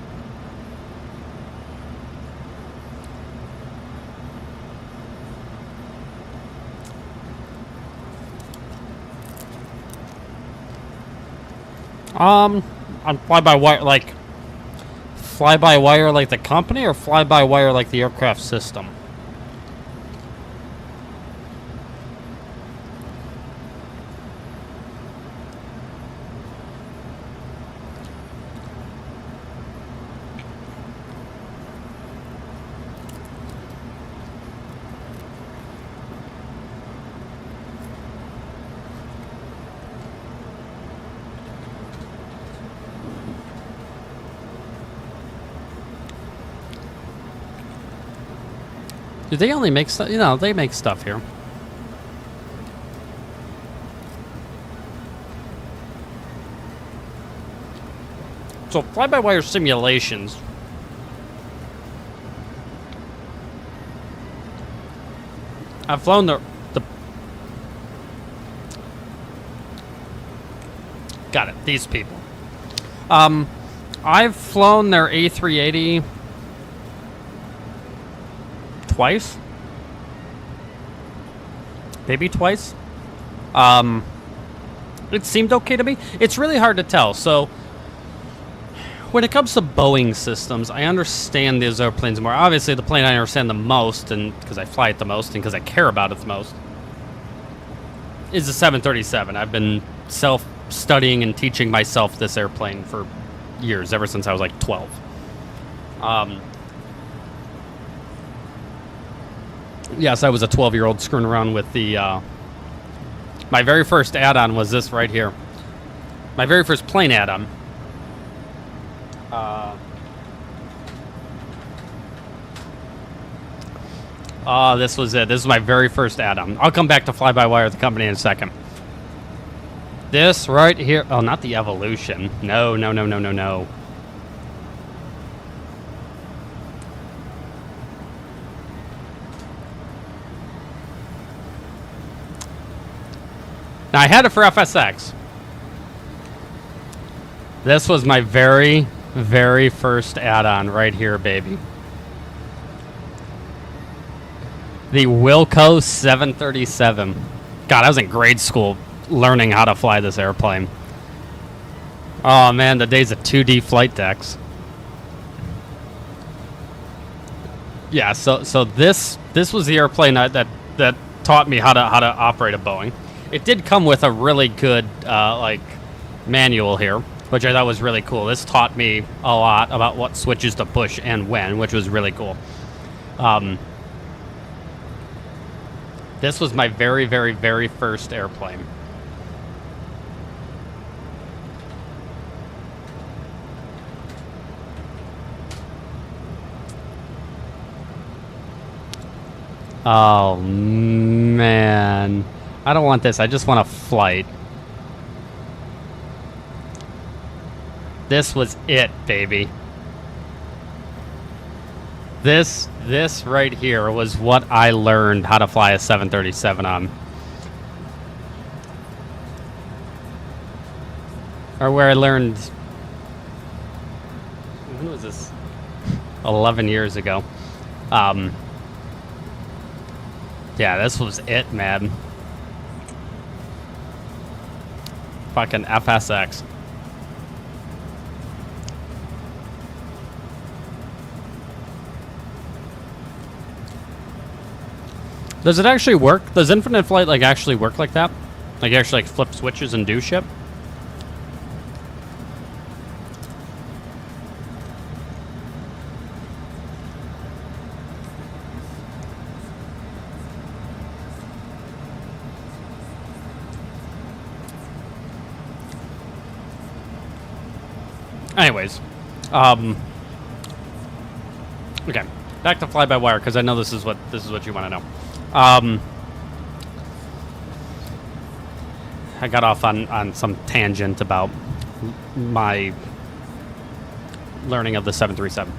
On fly-by-wire, like fly-by-wire like the company, or fly-by-wire like the aircraft system? Do they only make stuff? You know, they make stuff here. So fly-by-wire simulations. I've flown the got it. These people. I've flown their A380 twice. Maybe twice. It seemed okay to me. It's really hard to tell. So when it comes to Boeing systems, I understand these airplanes more. Obviously, the plane I understand the most, and because I fly it the most, and because I care about it the most, is the 737. I've been self-studying and teaching myself this airplane for years, ever since I was like 12. Yes, I was a 12-year-old screwing around with the... my very first add-on was this right here. My very first plane add-on. This was it. This is my very first add-on. I'll come back to fly-by-wire the company in a second. This right here... Oh, not the Evolution. No. Now, I had it for FSX. This was my very, very first add-on right here, baby. The Wilco 737. God, I was in grade school learning how to fly this airplane. Oh man, the days of 2D flight decks. Yeah, so this was the airplane that taught me how to operate a Boeing. It did come with a really good like manual here, which I thought was really cool. This taught me a lot about what switches to push and when, which was really cool. This was my very, very, very first airplane. Oh, man. I don't want this. I just want a flight. This was it, baby. This right here was what I learned how to fly a 737 on. Or where I learned... When was this? 11 years ago. Yeah, this was it, man. Fucking FSX. Does it actually work? Does Infinite Flight like actually work like that? Like you actually like flip switches and do shit? Anyways, okay, back to fly-by-wire because I know this is what you want to know. I got off on some tangent about my learning of the 737.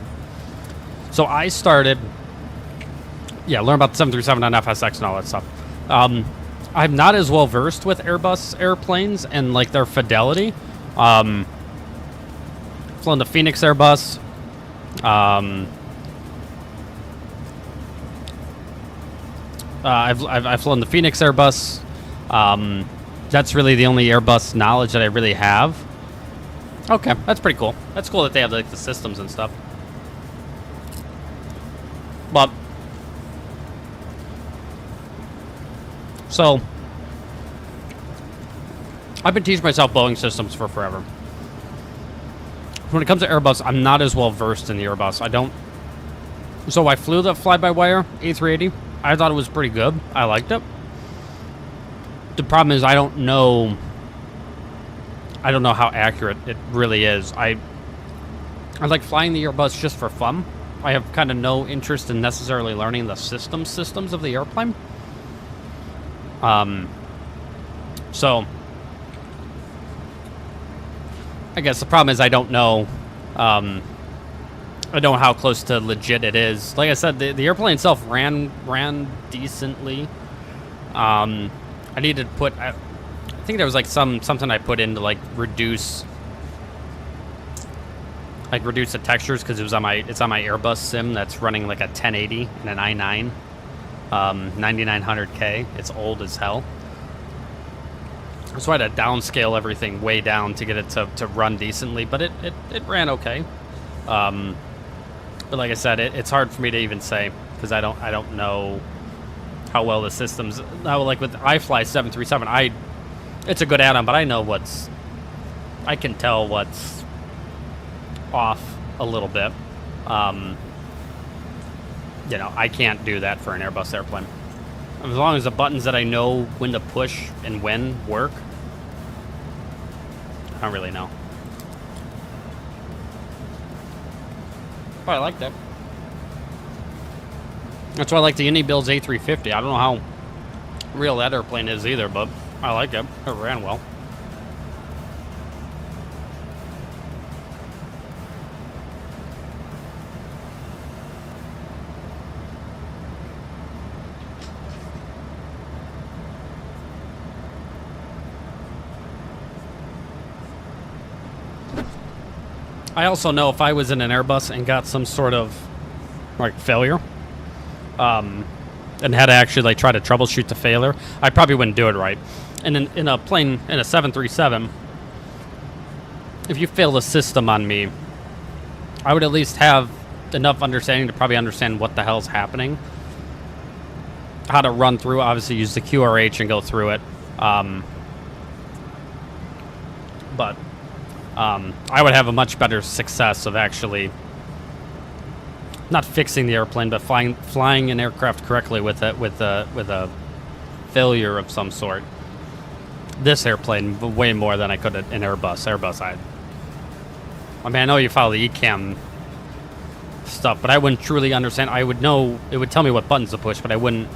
So I started, learn about the 737 on FSX and all that stuff. I'm not as well versed with Airbus airplanes and like their fidelity. Flown the Phoenix Airbus. I've flown the Phoenix Airbus. That's really the only Airbus knowledge that I really have. Okay, that's pretty cool. That's cool that they have like the systems and stuff. But so I've been teaching myself Boeing systems for forever. When it comes to Airbus, I'm not as well versed in the Airbus. I don't. So I flew the fly-by-wire A380. I thought it was pretty good. I liked it. The problem is I don't know how accurate it really is. I like flying the Airbus just for fun. I have kind of no interest in necessarily learning the systems of the airplane. So I guess the problem is I don't know how close to legit it is. Like I said, the airplane itself ran decently. I needed to put, I think there was like something I put in to like reduce the textures because it's on my Airbus sim that's running like a 1080 and an i9 9900K. It's old as hell. So I had to downscale everything way down to get it to run decently, but it ran okay. But like I said, it's hard for me to even say because I don't know how well the systems. Now, like with iFly 737, it's a good add-on, but I can tell what's off a little bit. I can't do that for an Airbus airplane. As long as the buttons that I know when to push and when work, I don't really know. But I like that. That's why I like the Indy Build's A350. I don't know how real that airplane is either, but I like it. It ran well. I also know if I was in an Airbus and got some sort of like failure, and had to actually like try to troubleshoot the failure, I probably wouldn't do it right. And in a plane, in a 737, if you fail the system on me, I would at least have enough understanding to probably understand what the hell's happening, how to run through, obviously use the QRH and go through it. But I would have a much better success of actually not fixing the airplane, but flying an aircraft correctly with a failure of some sort. This airplane way more than I could in Airbus. I mean, I know you follow the ECAM stuff, but I wouldn't truly understand. I would know, it would tell me what buttons to push, but I wouldn't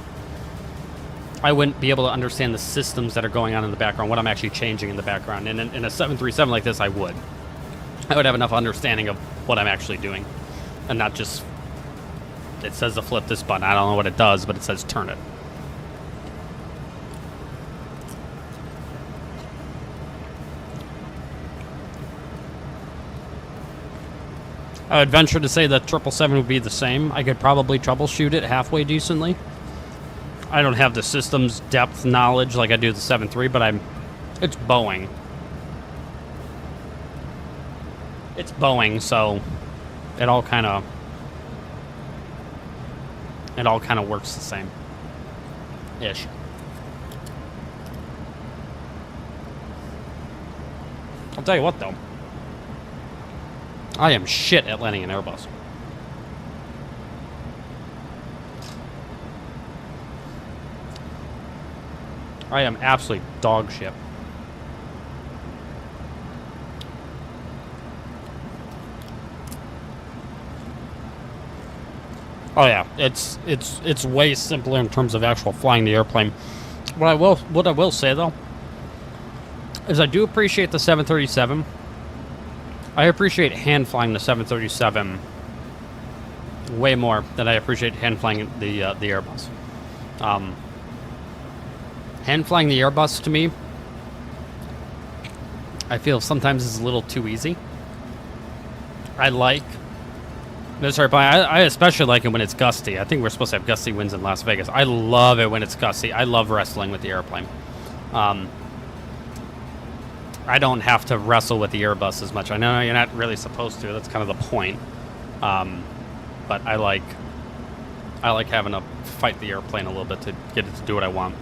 be able to understand the systems that are going on in the background, what I'm actually changing in the background. And in a 737 like this, I would have enough understanding of what I'm actually doing, and not just, it says to flip this button. I don't know what it does, but it says turn it. I would venture to say that 777 would be the same. I could probably troubleshoot it halfway decently. I don't have the system's depth knowledge like I do the 7.3, but it's Boeing. It's Boeing, so it all kind of works the same ish. I'll tell you what though, I am shit at landing an Airbus. I am absolutely dog shit. Oh yeah, it's way simpler in terms of actual flying the airplane. What I will say though is I do appreciate the 737. I appreciate hand flying the 737 way more than I appreciate hand flying the Airbus. Hand flying the Airbus to me, I feel sometimes is a little too easy. I like this airplane. I especially like it when it's gusty. I think we're supposed to have gusty winds in Las Vegas. I love it when it's gusty. I love wrestling with the airplane. I don't have to wrestle with the Airbus as much. I know you're not really supposed to. That's kind of the point. But I like having to fight the airplane a little bit to get it to do what I want.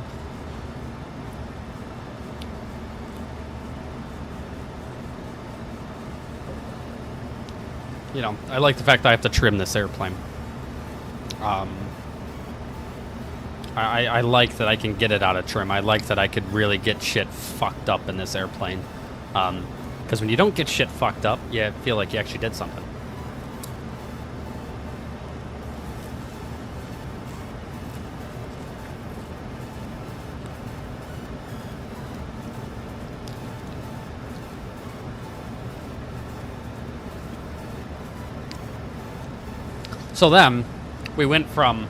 You know, I like the fact that I have to trim this airplane. I like that I can get it out of trim. I like that I could really get shit fucked up in this airplane. Because when you don't get shit fucked up, you feel like you actually did something. So then, we went from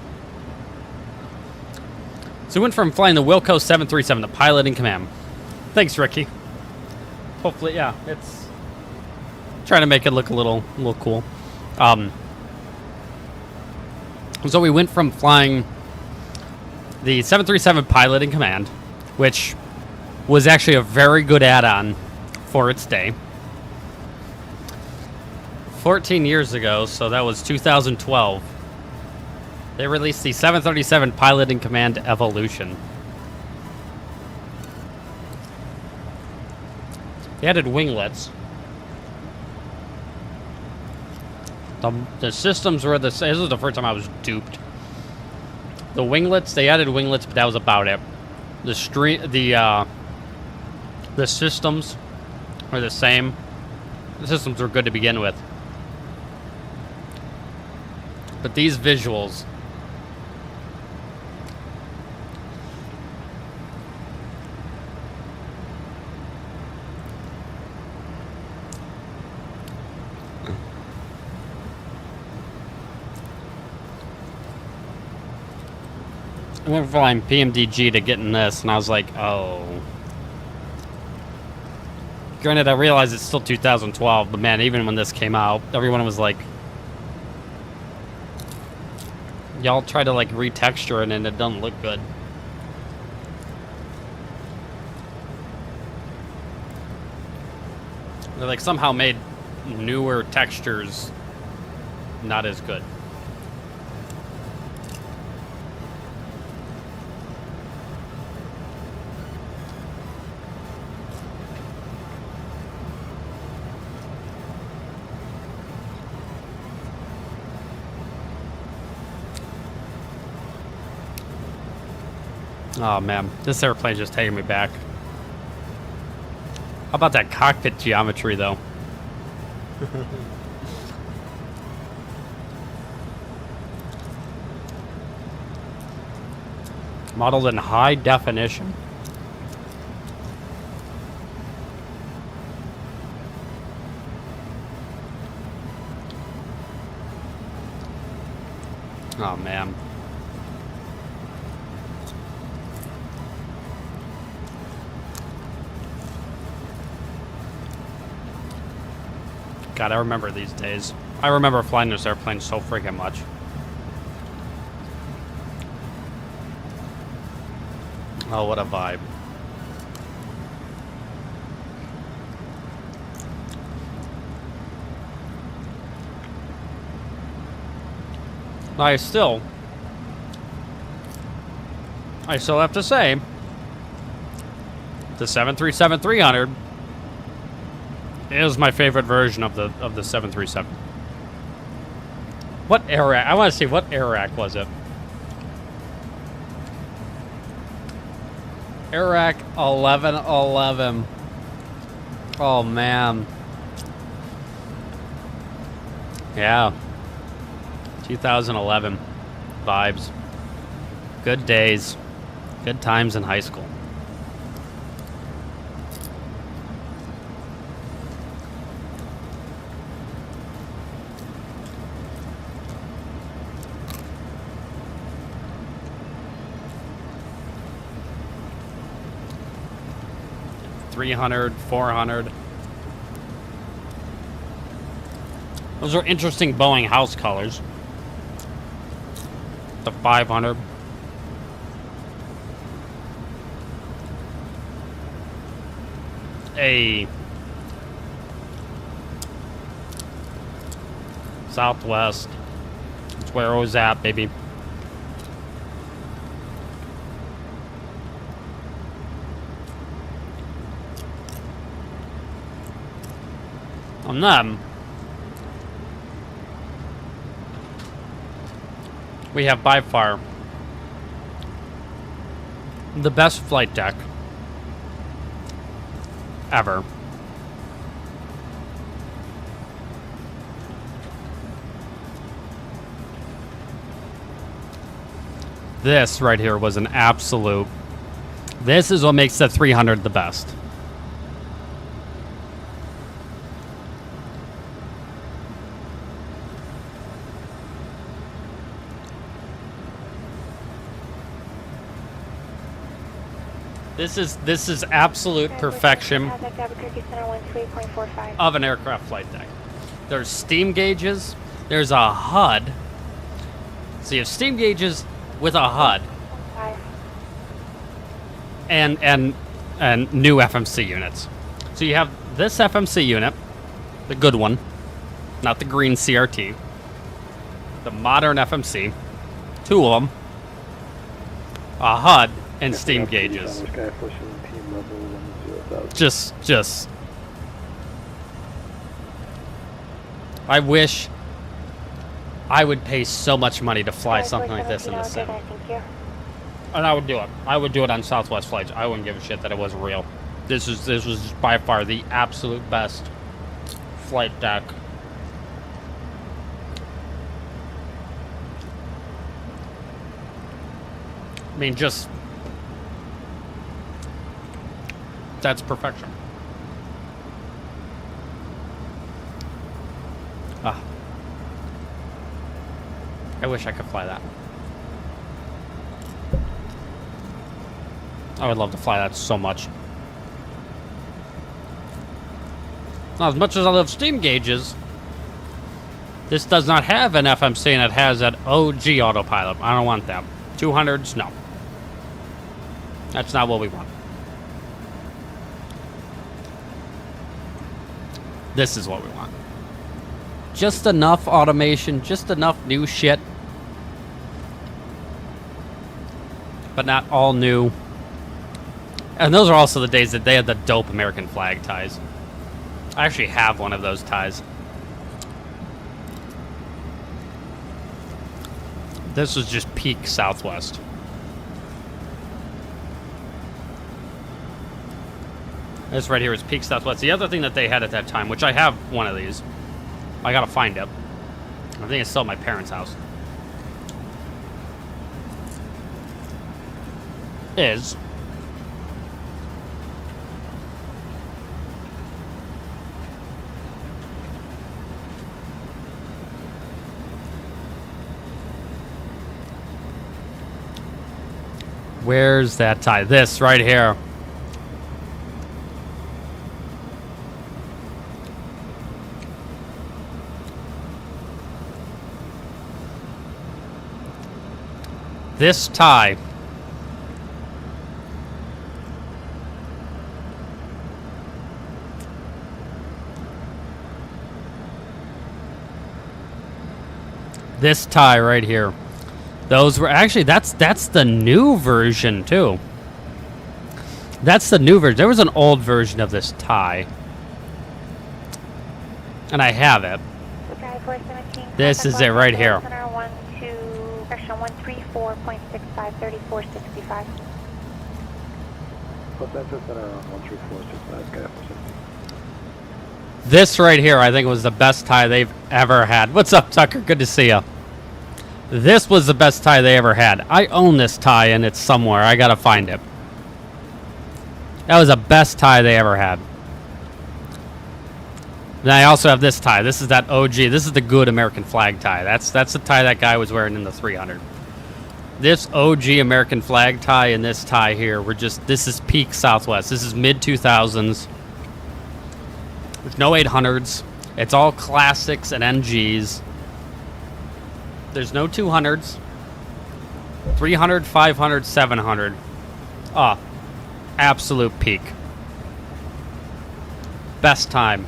flying the Wilco 737 to pilot in command. Thanks, Ricky. Hopefully, yeah, it's trying to make it look a little cool. So we went from flying the 737 pilot in command, which was actually a very good add-on for its day. 14 years ago, so that was 2012, they released the 737 Pilot in Command Evolution. They added winglets. The systems were this was the first time I was duped. The winglets, they added winglets, but that was about it. The systems were the same. The systems were good to begin with. But these visuals, I went from flying Pmdg to getting this, and I was like, oh. Granted, I realize it's still 2012, but man, even when this came out, everyone was like, y'all try to like retexture it and it doesn't look good. They like somehow made newer textures not as good. Oh man, this airplane's just taking me back. How about that cockpit geometry though? Modeled in high definition. Oh man. God, I remember these days. I remember flying this airplane so freaking much. Oh, what a vibe. I still have to say, the 737-300 is my favorite version of the 737. What air? I want to see what air rack was it? Air rack 1111. Oh man. Yeah. 2011 vibes. Good days. Good times in high school. $300, $400. Those are interesting Boeing house colors. The 500. A Southwest. That's where I was at, baby. On them, we have by far the best flight deck ever. This right here was an absolute. This is what makes the 300 the best. This is absolute perfection of an aircraft flight deck. There's steam gauges. There's a HUD. So you have steam gauges with a HUD and new FMC units. So you have this FMC unit, the good one, not the green CRT, the modern FMC, two of them, a HUD, and steam gauges. Just. I wish I would pay so much money to fly something like this in the sim. And I would do it. I would do it on Southwest flights. I wouldn't give a shit that it wasn't real. This was by far the absolute best flight deck. I mean, just. That's perfection. Ah. I wish I could fly that. I would love to fly that so much. Now, as much as I love steam gauges, this does not have an FMC and it has that OG autopilot. I don't want that. 200s, no. That's not what we want. This is what we want. Just enough automation, just enough new shit. But not all new. And those are also the days that they had the dope American flag ties. I actually have one of those ties. This was just peak Southwest. This right here is peak Southwest. The other thing that they had at that time, which I have one of these. I gotta find it. I think it's still at my parents' house. Is where's that tie? This right here. This tie right here. Those were actually that's the new version too. That's the new version. There was an old version of this tie. And I have it. This is it right here. 134.65, 3465. This right here, I think, was the best tie they've ever had. What's up, Tucker? Good to see you. This was the best tie they ever had. I own this tie, and it's somewhere. I gotta find it. That was the best tie they ever had. Then I also have this tie. This is that OG. This is the good American flag tie. That's the tie that guy was wearing in the 300. This OG American flag tie and this tie here were just, this is peak Southwest. This is mid-2000s. There's no 800s. It's all classics and NGs. There's no 200s. 300, 500, 700. Ah, absolute peak. Best time.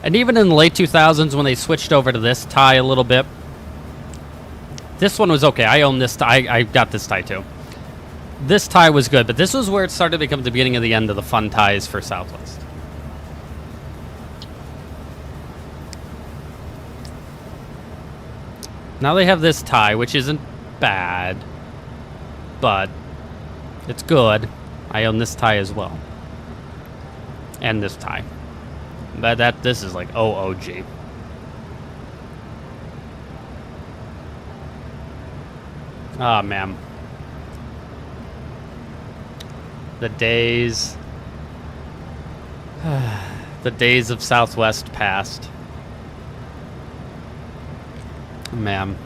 And even in the late 2000s when they switched over to this tie a little bit, this one was okay. I own this tie. I got this tie too. This tie was good, but this was where it started to become the beginning of the end of the fun ties for Southwest. Now they have this tie, which isn't bad, but it's good. I own this tie as well. And this tie. But this is like OOG. Ah, man. The days of Southwest past. Man.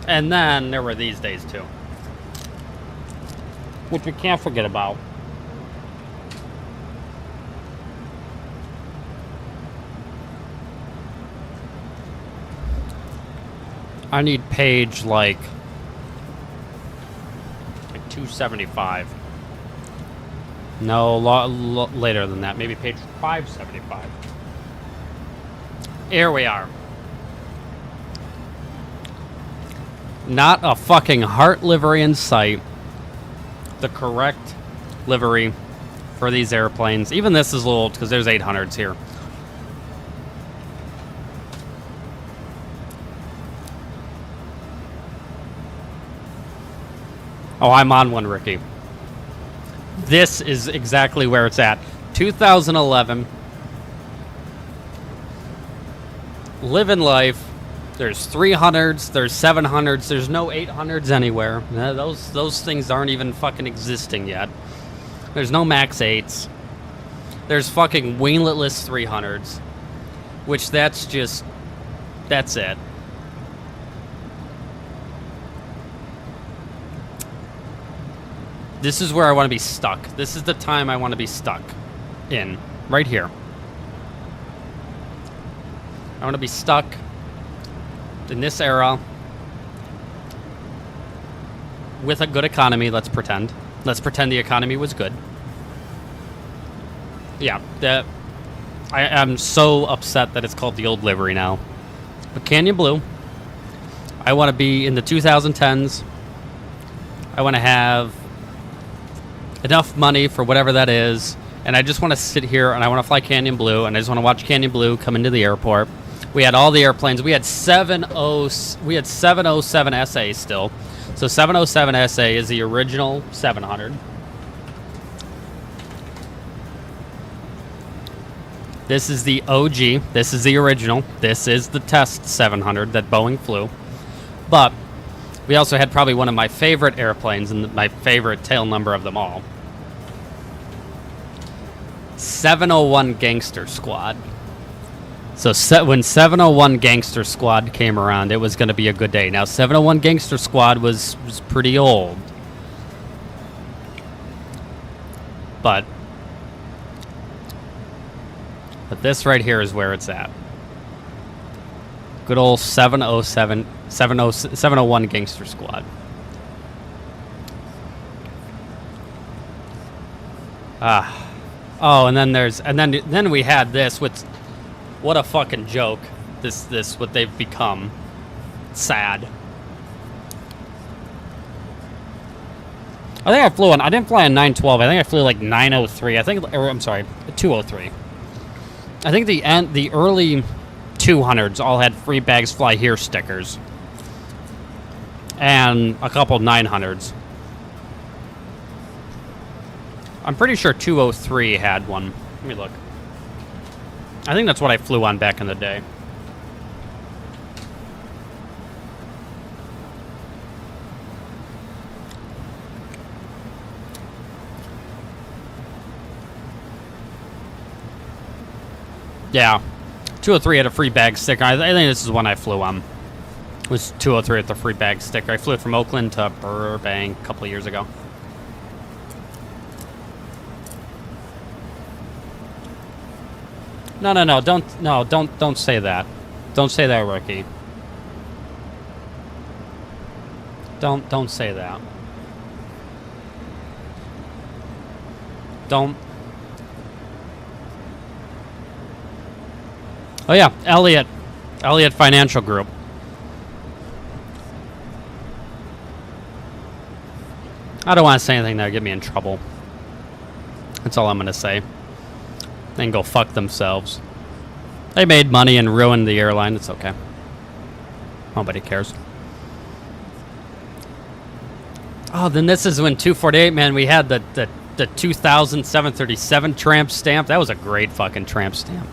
And then there were these days too, which we can't forget about. I need page like 275. No, later than that. Maybe page 575. Here we are. Not a fucking heart livery in sight. The correct livery for these airplanes. Even this is a little old because there's 800s here. Oh, I'm on one, Ricky. This is exactly where it's at. 2011. Living life. There's 300s, there's 700s, there's no 800s anywhere. Those things aren't even fucking existing yet. There's no Max 8s. There's fucking wingletless 300s. Which that's it. This is where I want to be stuck. This is the time I want to be stuck in. Right here. I want to be stuck in this era with a good economy, let's pretend. Let's pretend the economy was good. Yeah, I'm so upset that it's called the old livery now. But Canyon Blue, I want to be in the 2010s. I want to have enough money for whatever that is, and I just want to sit here and I want to fly Canyon Blue, and I just want to watch Canyon Blue come into the airport. We had all the airplanes. We had 707 SA still. So 707 SA is the original 700. This is the OG. This is the original. This is the test 700 that Boeing flew. But we also had probably one of my favorite airplanes and my favorite tail number of them all. 701 Gangster Squad. So when 701 Gangster Squad came around, it was going to be a good day. Now, 701 Gangster Squad was pretty old. But this right here is where it's at. Good old 701 Gangster Squad. Oh, and then we had this with, what a fucking joke. This what they've become. Sad. I think I flew on, I didn't fly on 912. I think I flew like 903. I'm sorry, 203. I think the early 200s all had free bags fly here stickers. And a couple 900s. I'm pretty sure 203 had one. Let me look. I think that's what I flew on back in the day. Yeah. 203 had a free bag sticker. I think this is one I flew on. It was 203 with the free bag sticker. I flew it from Oakland to Burbank a couple of years ago. No, don't say that. Don't say that, Ricky. Don't say that. Don't. Oh yeah, Elliott Financial Group. I don't want to say anything that would get me in trouble. That's all I'm going to say. They can go fuck themselves. They made money and ruined the airline. It's okay. Nobody cares. Oh, then this is when 248, man, we had the 2000 737 tramp stamp. That was a great fucking tramp stamp.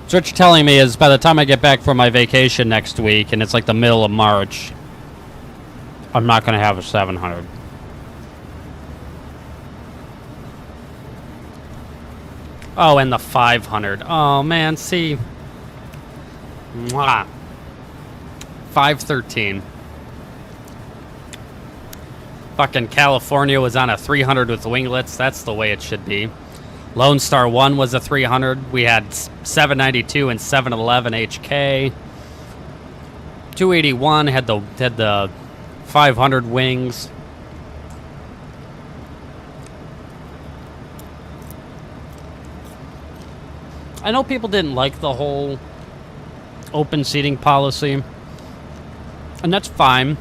So what you're telling me is by the time I get back from my vacation next week, and it's like the middle of March, I'm not going to have a 700. Oh, and the 500. Oh, man, see. Mwah. 513. Fucking California was on a 300 with winglets. That's the way it should be. Lone Star 1 was a 300. We had 792 and 711 HK. 281 had the 500 wings. I know people didn't like the whole open seating policy, and that's fine.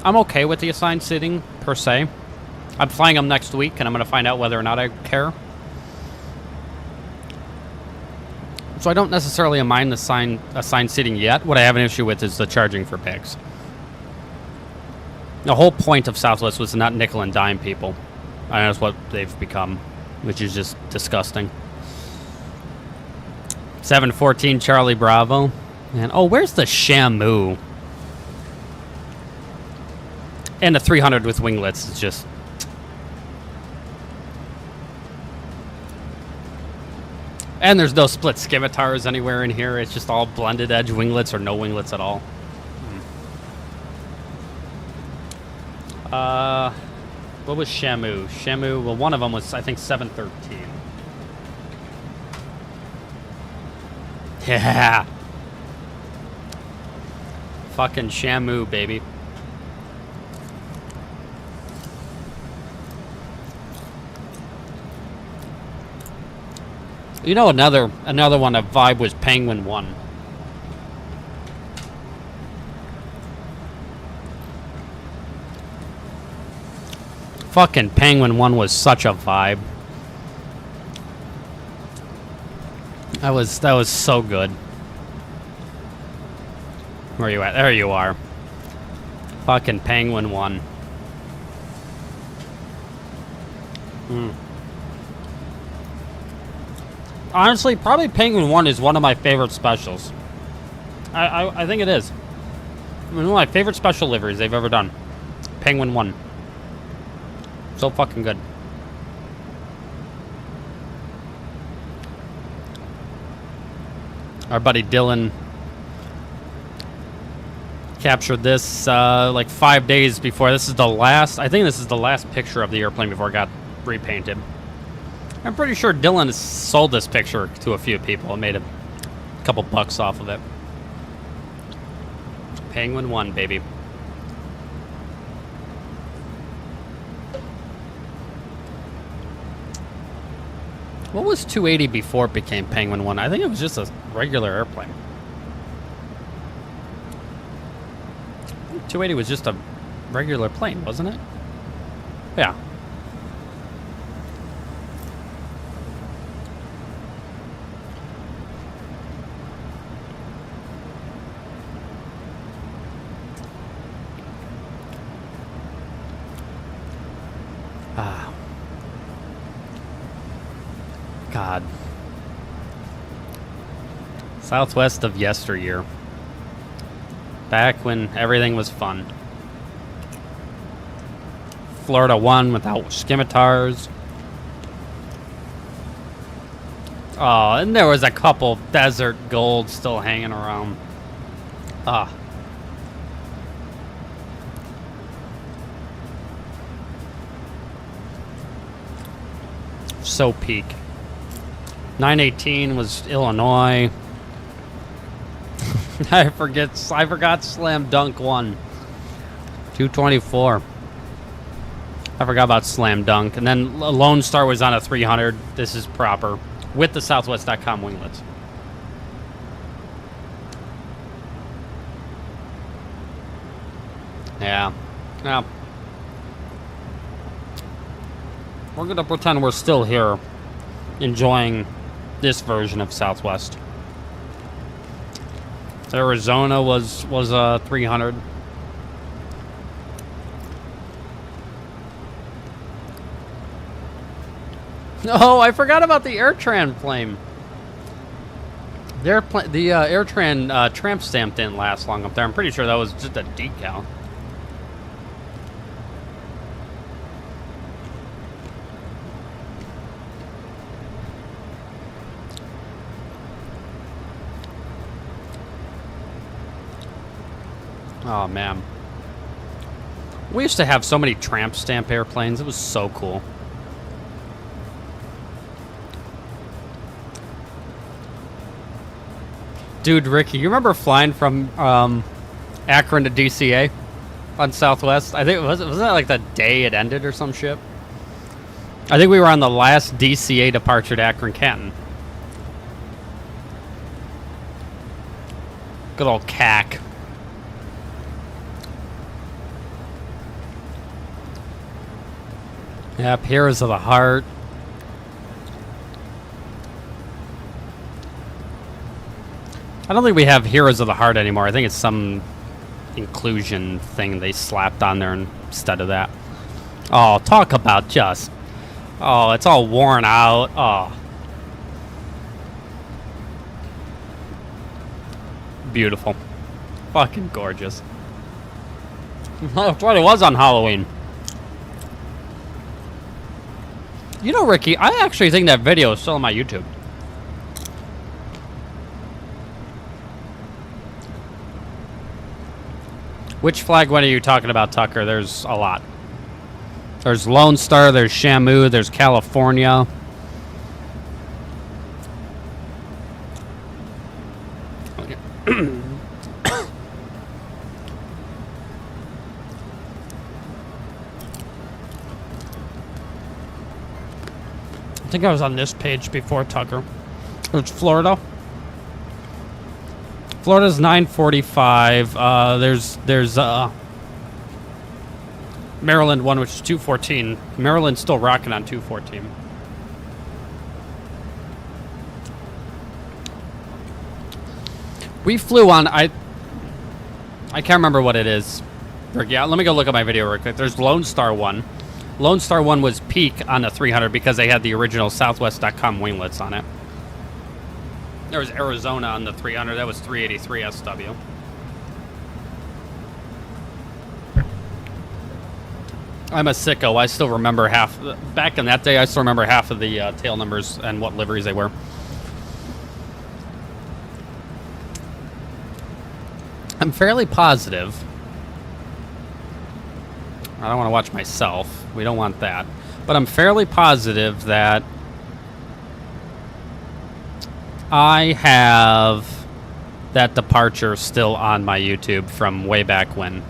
I'm okay with the assigned seating per se. I'm flying them next week, and I'm going to find out whether or not I care. So I don't necessarily mind the assigned seating yet. What I have an issue with is the charging for bags. The whole point of Southwest was to not nickel and dime people. And that's what they've become, which is just disgusting. 714 Charlie Bravo. And oh, where's the Shamu? And the 300 with winglets is just... And there's no split scimitars anywhere in here. It's just all blended edge winglets or no winglets at all. What was Shamu? Shamu, well, one of them was, I think, 713. Yeah. Fucking Shamu, baby. You know, another one of Vibe was Penguin 1. Fucking Penguin 1 was such a vibe. That was so good. Where are you at? There you are. Fucking Penguin 1. Honestly, probably Penguin 1 is one of my favorite specials. I think it is. One of my favorite special liveries they've ever done. Penguin 1. So fucking good. Our buddy Dylan captured this like 5 days before. This is the last, I think this is the last picture of the airplane before it got repainted. I'm pretty sure Dylan has sold this picture to a few people and made a couple bucks off of it. Penguin 1, baby. What was 280 before it became Penguin 1? I think it was just a regular airplane. 280 was just a regular plane, wasn't it? Yeah. God. Southwest of yesteryear. Back when everything was fun. Florida 1 without scimitars. Oh, and there was a couple desert gold still hanging around. Ah. So peak. 918 was Illinois. I forgot Slam Dunk 1. 224. I forgot about Slam Dunk. And then Lone Star was on a 300. This is proper. With the Southwest.com winglets. Yeah. Yeah. We're going to pretend we're still here enjoying this version of Southwest. Arizona was 300. Oh, I forgot about the AirTran flame. The AirTran tramp stamp didn't last long up there. I'm pretty sure that was just a decal. Oh, man. We used to have so many tramp stamp airplanes. It was so cool. Dude, Ricky, you remember flying from Akron to DCA on Southwest? I think wasn't that like the day it ended or some shit? I think we were on the last DCA departure to Akron-Canton. Good old CAC. Yep, Heroes of the Heart. I don't think we have Heroes of the Heart anymore. I think it's some inclusion thing they slapped on there instead of that. Oh, talk about just... Oh, it's all worn out. Oh. Beautiful. Fucking gorgeous. That's what it was on Halloween. You know, Ricky, I actually think that video is still on my YouTube. Which flag one are you talking about, Tucker? There's a lot. There's Lone Star, there's Shamu, there's California. I think I was on this page before, Tucker. It's Florida. Florida's 945. There's Maryland one, which is 214. Maryland's still rocking on 214. We flew on, I can't remember what it is. Yeah, let me go look at my video real quick. There's Lone Star one. Lone Star one was peak on the 300 because they had the original Southwest.com winglets on it. There was Arizona on the 300. That was 383 SW. I'm a sicko. I still remember half. Back in that day, I still remember half of the tail numbers and what liveries they were. I'm fairly positive. I don't want to watch myself. We don't want that. But I'm fairly positive that I have that departure still on my YouTube from way back when.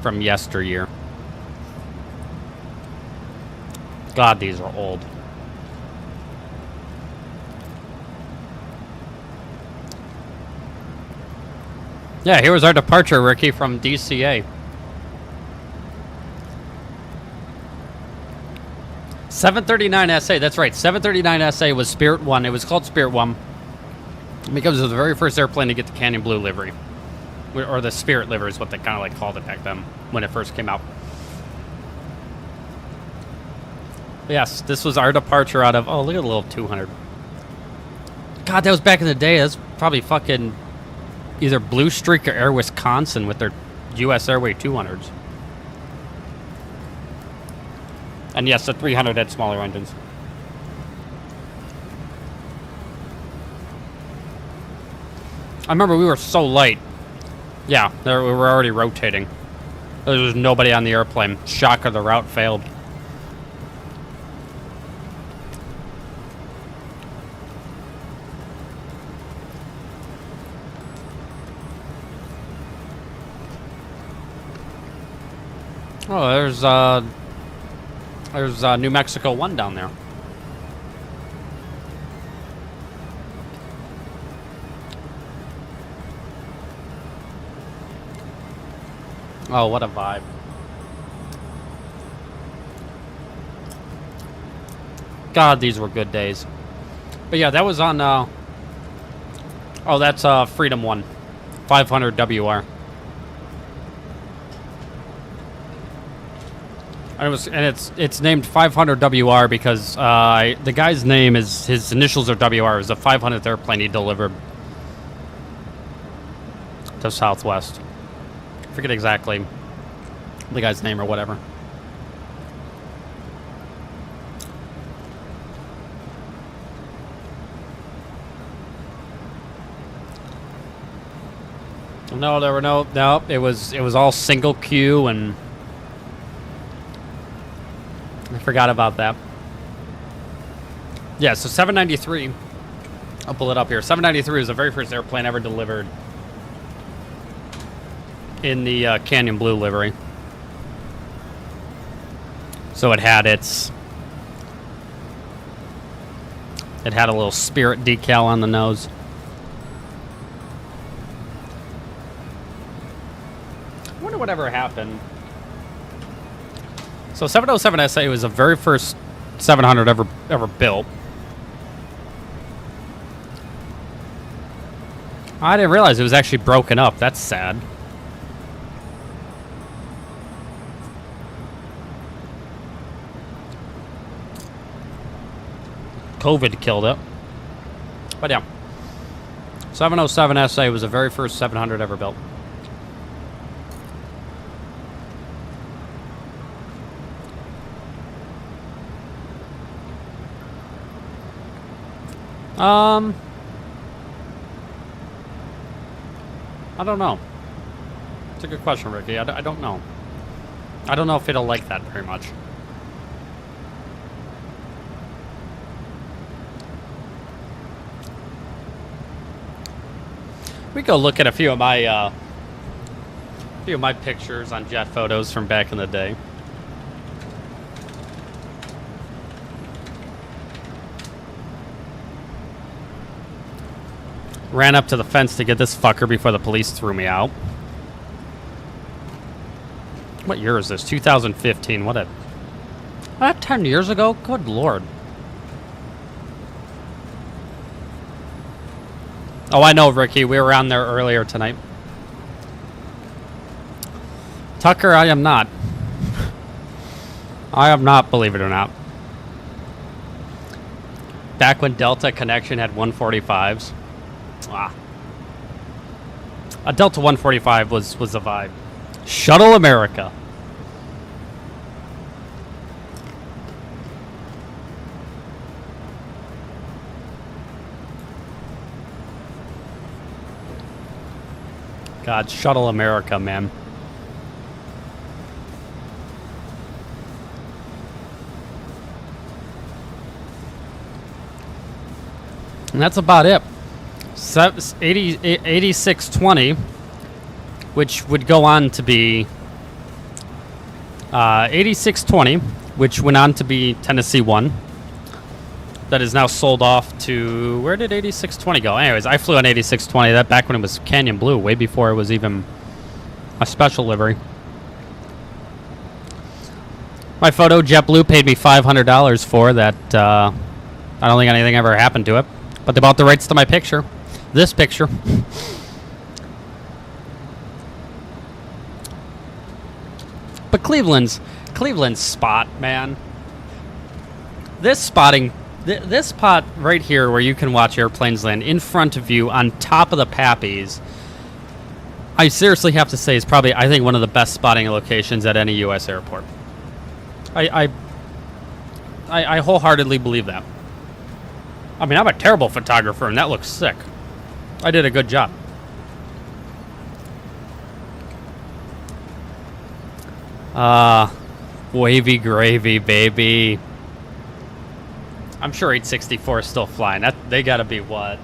From yesteryear. God, these are old. Yeah, here was our departure, Ricky, from DCA. 739 SA, that's right. 739 SA was Spirit 1. It was called Spirit 1 because it was the very first airplane to get the Canyon Blue livery. Or the Spirit livery is what they kind of like called it back then when it first came out. But yes, this was our departure out of... Oh, look at the little 200. God, that was back in the day. That's probably fucking either Blue Streak or Air Wisconsin with their US Airway 200s. And yes, the 300 had smaller engines. I remember we were so light. Yeah, we were already rotating. There was nobody on the airplane. Shocker, the route failed. Oh, there's New Mexico 1 down there. Oh, what a vibe. God, these were good days. But yeah, that was on, oh, that's Freedom 1. 500 WR. And it's named 500 WR because the guy's name is, his initials are WR. It was the 500th airplane he delivered to Southwest. I forget exactly the guy's name or whatever. No, there were no. It was all single queue, and I forgot about that. Yeah, so 793. I'll pull it up here. 793 was the very first airplane ever delivered in the Canyon Blue livery. So it had a little Spirit decal on the nose. I wonder whatever happened. So 707 SA was the very first 700 ever built. I didn't realize it was actually broken up. That's sad. COVID killed it. But yeah. 707 SA was the very first 700 ever built. I don't know. It's a good question, Ricky. I don't know. I don't know if it'll like that very much. We go look at a few of my pictures on jet photos from back in the day. Ran up to the fence to get this fucker before the police threw me out. What year is this? 2015. What 10 years ago? Good lord. Oh, I know, Ricky. We were on there earlier tonight. Tucker, I am not. I am not, believe it or not. Back when Delta Connection had 145s. Ah. A Delta 145 was a vibe. Shuttle America. God, Shuttle America, man. And that's about it. 8620, which would go on to be 8620, which went on to be Tennessee 1. That is now sold off to... Where did 8620 go? Anyways, I flew on 8620. That back when it was Canyon Blue, way before it was even a special livery. My photo, JetBlue paid me $500 for that. I don't think anything ever happened to it. But they bought the rights to my picture. This picture. But Cleveland's spot, man. This spotting... This spot right here where you can watch airplanes land in front of you on top of the Pappies, I seriously have to say is probably, I think, one of the best spotting locations at any U.S. airport. I wholeheartedly believe that. I mean, I'm a terrible photographer, and that looks sick. I did a good job. Wavy gravy, baby. I'm sure 864 is still flying. They gotta be what?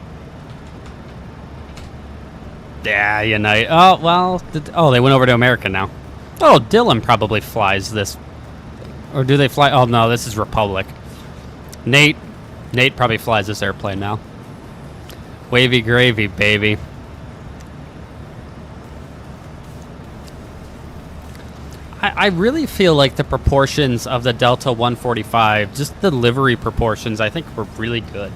Yeah, Unite. Oh, well. They went over to American now. Oh, Dylan probably flies this. Or do they fly? Oh, no, this is Republic. Nate probably flies this airplane now. Wavy gravy, baby. I really feel like the proportions of the Delta 145, just the livery proportions, I think were really good.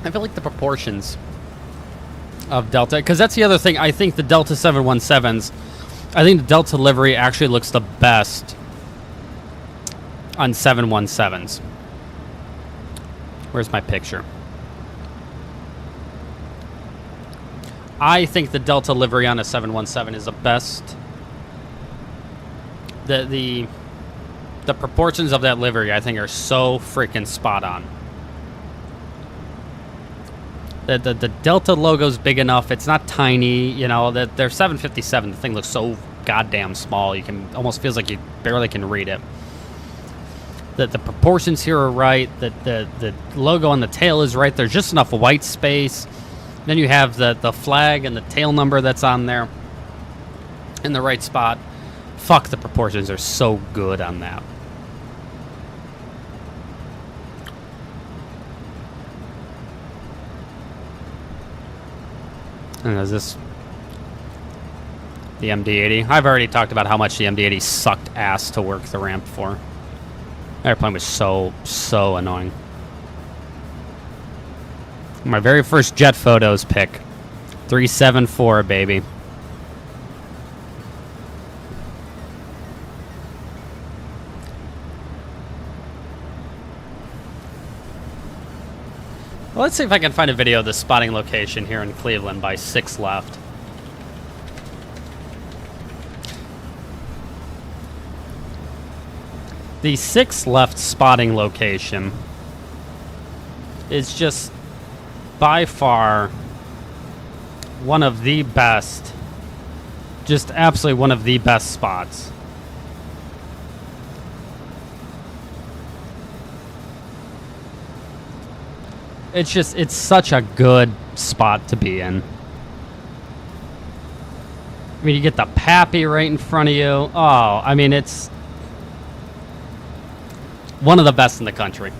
I feel like the proportions of Delta, because that's the other thing, I think the Delta 717s, I think the Delta livery actually looks the best on 717s. Where's my picture? I think the Delta livery on a 717 is the best. The proportions of that livery, I think, are so freaking spot on. The Delta logo's big enough. It's not tiny. You know, they're 757. The thing looks so goddamn small. You can almost feels like you barely can read it. The proportions here are right. The logo on the tail is right. There's just enough white space. Then you have the flag and the tail number that's on there in the right spot. Fuck, the proportions are so good on that. And is this the MD-80? I've already talked about how much the MD-80 sucked ass to work the ramp for. That airplane was so annoying. My very first jet photos pick. 374, baby. Well, let's see if I can find a video of the spotting location here in Cleveland by 6 left. The 6 left spotting location is just by far one of the best, just absolutely one of the best spots. It's such a good spot to be in. I mean, you get the Pappy right in front of you. Oh, I mean, it's one of the best in the country.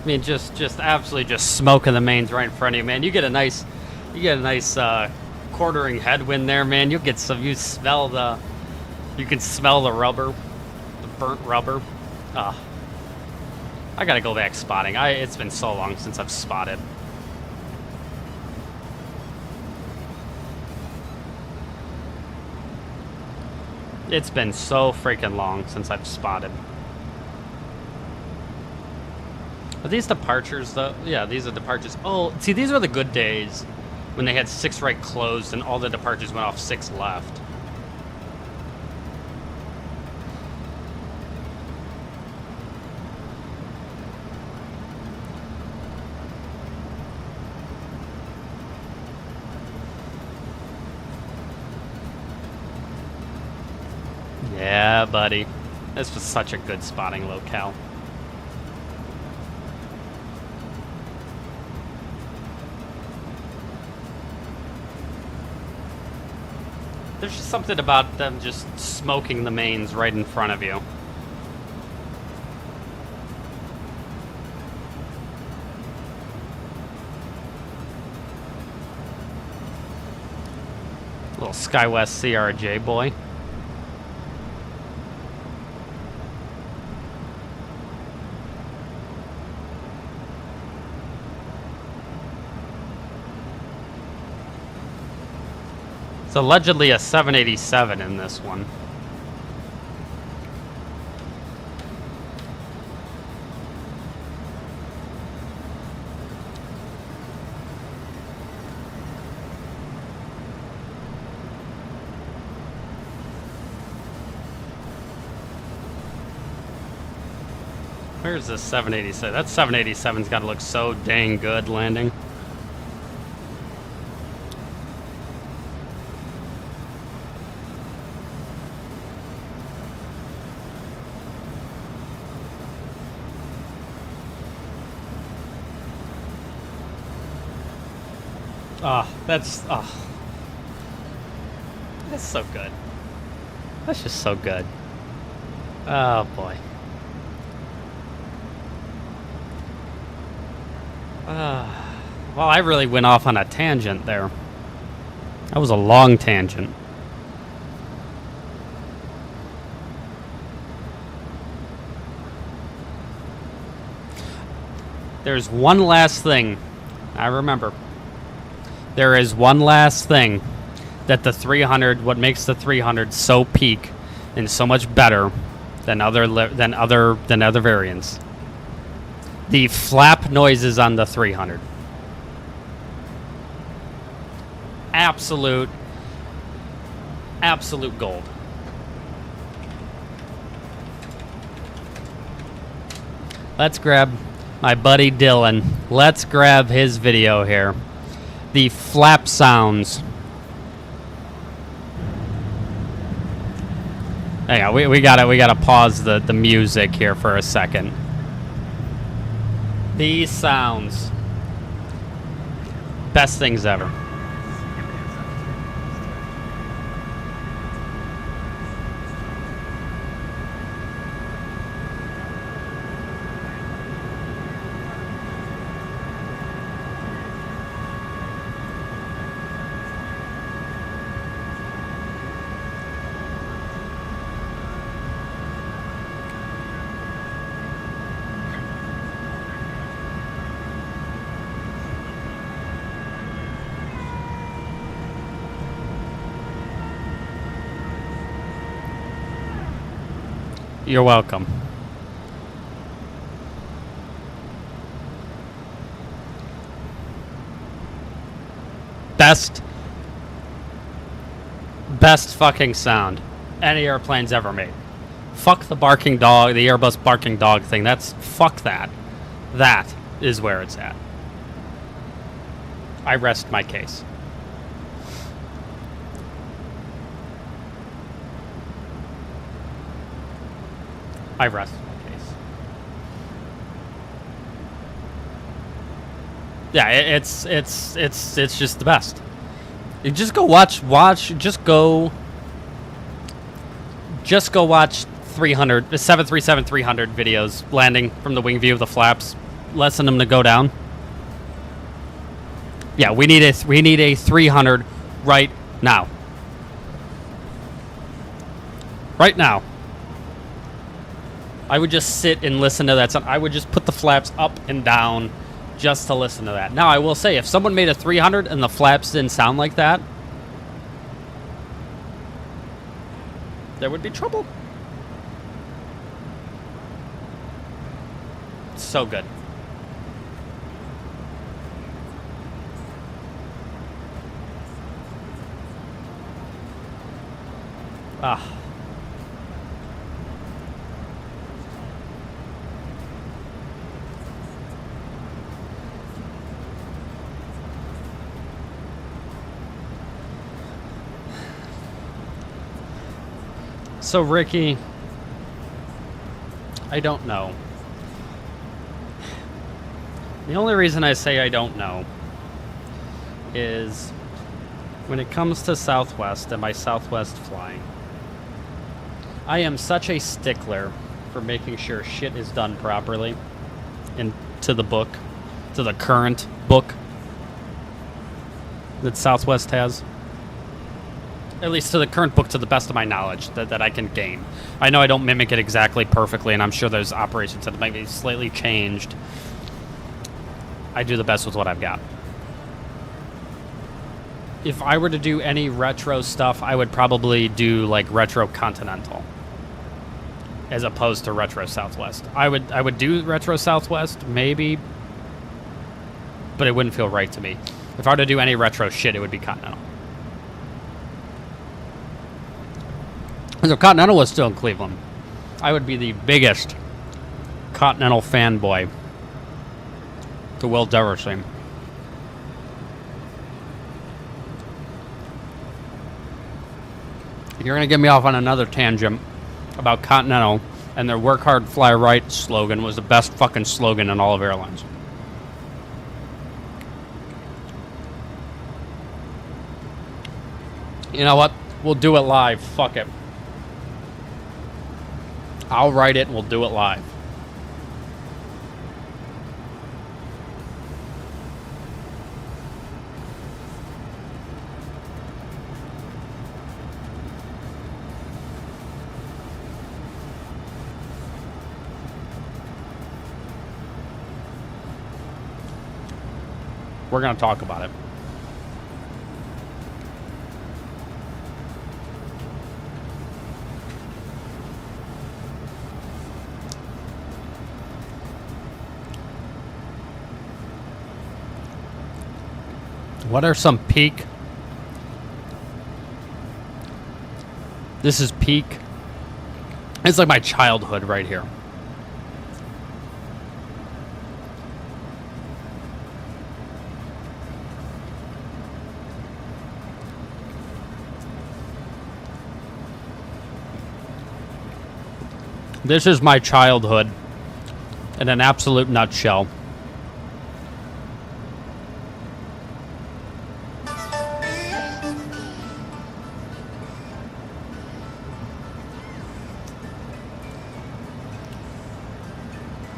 I mean, just absolutely just smoking the mains right in front of you, man. You get a nice quartering headwind there, man. You can smell the rubber, the burnt rubber. I gotta go back spotting. It's been so long since I've spotted. It's been so freaking long since I've spotted. Are these departures, though? Yeah, these are departures. Oh, see, these were the good days when they had 6 right closed and all the departures went off 6 left. Yeah, buddy. This was such a good spotting locale. There's just something about them just smoking the mains right in front of you. Little SkyWest CRJ boy. It's allegedly a 787 in this one. Where's this 787? That 787's got to look so dang good landing. That's so good. That's just so good. Oh boy. Well, I really went off on a tangent there. That was a long tangent. There's one last thing I remember. There is one last thing that the 300, what makes the 300 so peak and so much better than other variants. The flap noises on the 300. Absolute gold. Let's grab my buddy Dylan. Let's grab his video here. The flap sounds. Hang on, we gotta pause the music here for a second. These sounds. Best things ever. You're welcome. Best fucking sound any airplane's ever made. Fuck the barking dog, the Airbus barking dog thing. Fuck that. That is where it's at. I rest my case. I rest my case. Yeah, it's just the best. You just go watch, just go watch 737-300 videos landing from the wing view of the flaps. Lessen them to go down. Yeah, we need a 300 right now. Right now. I would just sit and listen to that sound. I would just put the flaps up and down just to listen to that. Now, I will say, if someone made a 300 and the flaps didn't sound like that, there would be trouble. So good. Ah. So, Ricky, I don't know. The only reason I say I don't know is when it comes to Southwest and my Southwest flying, I am such a stickler for making sure shit is done properly and to the book, to the current book that Southwest has. At least to the current book, to the best of my knowledge, that I can gain. I know I don't mimic it exactly perfectly, and I'm sure there's operations that might be slightly changed. I do the best with what I've got. If I were to do any retro stuff, I would probably do like retro Continental as opposed to retro Southwest. I would do retro Southwest, maybe, but it wouldn't feel right to me. If I were to do any retro shit, it would be Continental. And if Continental was still in Cleveland, I would be the biggest Continental fanboy the world's ever seen. You're going to get me off on another tangent about Continental and their work hard, fly right slogan was the best fucking slogan in all of airlines. You know what? We'll do it live. Fuck it. I'll write it and we'll do it live. We're going to talk about it. What are some peak? This is peak. It's like my childhood right here. This is my childhood in an absolute nutshell.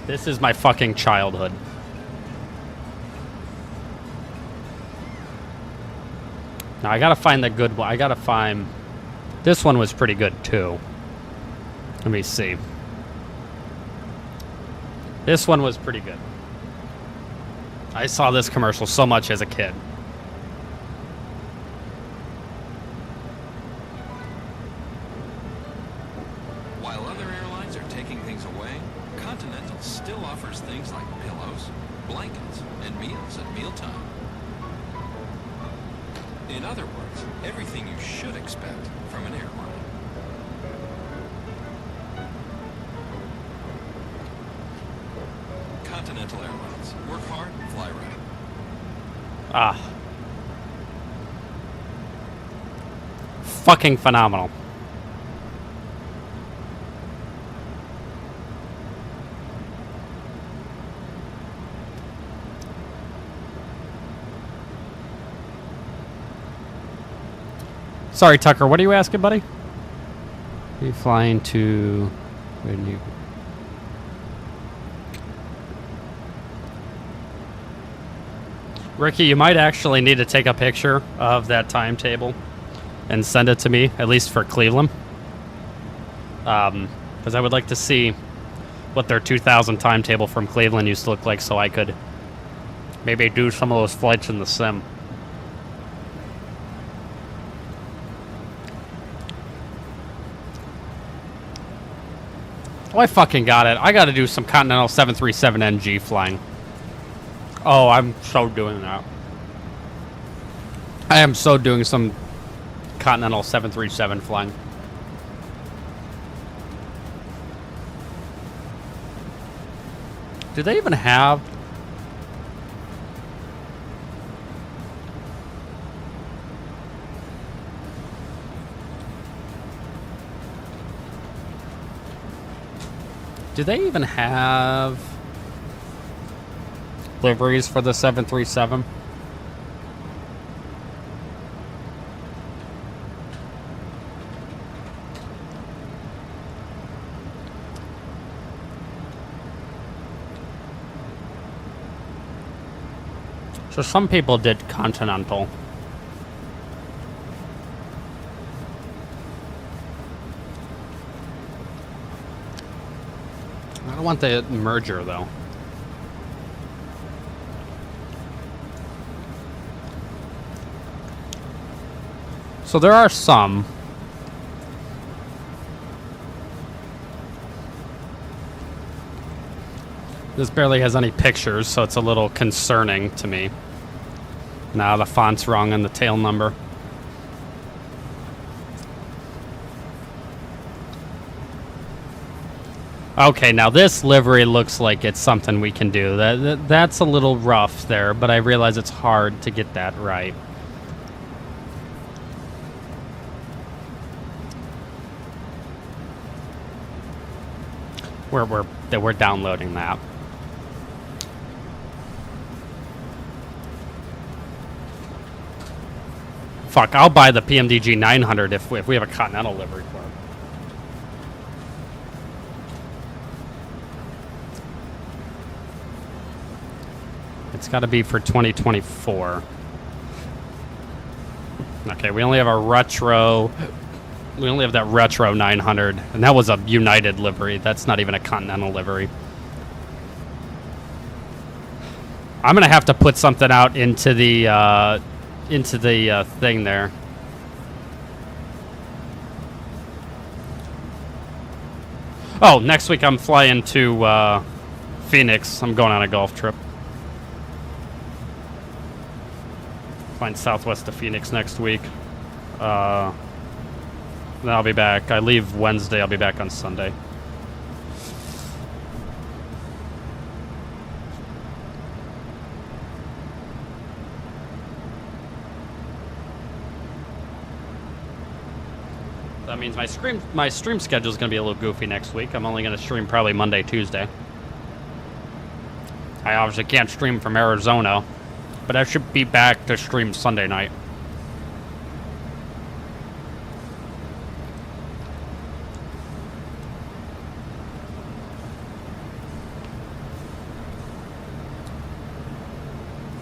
This is my fucking childhood. Now I gotta find the good one. I gotta find... This one was pretty good too. Let me see. This one was pretty good. I saw this commercial so much as a kid. While other airlines are taking things away, Continental still offers things like pillows, blankets, and meals at mealtime. In other words, everything you should expect from an airline. Continental Airlines. Work hard, fly right. Ah. Fucking phenomenal. Sorry, Tucker, what are you asking, buddy? Are you flying to... Where do you... Ricky, you might actually need to take a picture of that timetable and send it to me, at least for Cleveland. Because I would like to see what their 2000 timetable from Cleveland used to look like so I could maybe do some of those flights in the sim. Oh, I fucking got it. I gotta do some Continental 737NG flying. Oh, I'm so doing that. I am so doing some Continental 737 flying. Do they even have... Do they even have liveries for the 737? So some people did Continental. I don't want the merger, though. So there are some. This barely has any pictures, so it's a little concerning to me. Nah, the font's wrong on the tail number. Okay, now this livery looks like it's something we can do. That's a little rough there, but I realize it's hard to get that right. We're downloading that. Fuck, I'll buy the Pmdg 900 if we have a Continental livery for it. It's got to be for 2024. Okay, we only have a retro. We only have that retro 900, and that was a United livery. That's not even a Continental livery. I'm gonna have to put something out into the thing there. Oh, next week I'm flying to Phoenix. I'm going on a golf trip. Flying Southwest to Phoenix next week. Then I'll be back. I leave Wednesday. I'll be back on Sunday. That means my stream schedule is going to be a little goofy next week. I'm only going to stream probably Monday, Tuesday. I obviously can't stream from Arizona, but I should be back to stream Sunday night.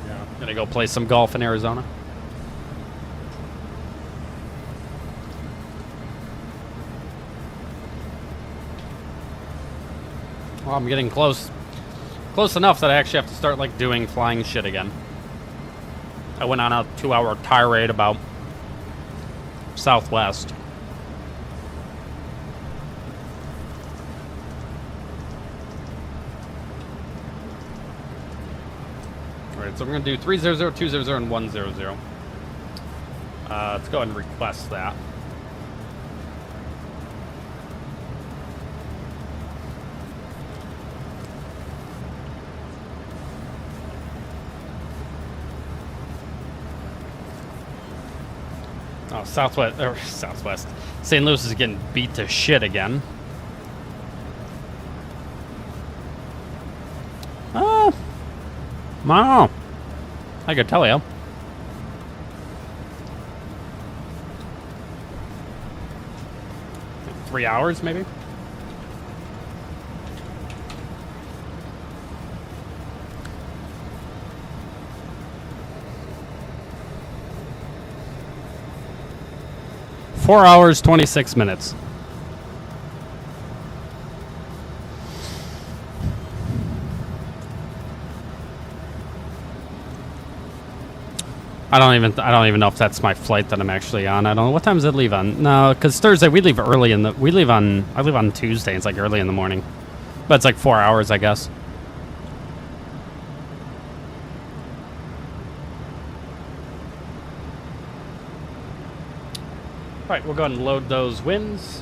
Yeah, gonna go play some golf in Arizona. Well, I'm getting close enough that I actually have to start like doing flying shit again. I went on a 2-hour tirade about Southwest. Alright, so we're going to do 300, 200, and 100. Let's go ahead and request that. Oh, Southwest. St. Louis is getting beat to shit again. I don't know. I could tell you. Like 3 hours, maybe? Four hours, 26 minutes. I don't even know if that's my flight that I'm actually on. I don't know what time does it leave on. No, because Thursday we leave early I leave on Tuesday. It's like early in the morning, but it's like 4 hours, I guess. All right, we'll go ahead and load those wins.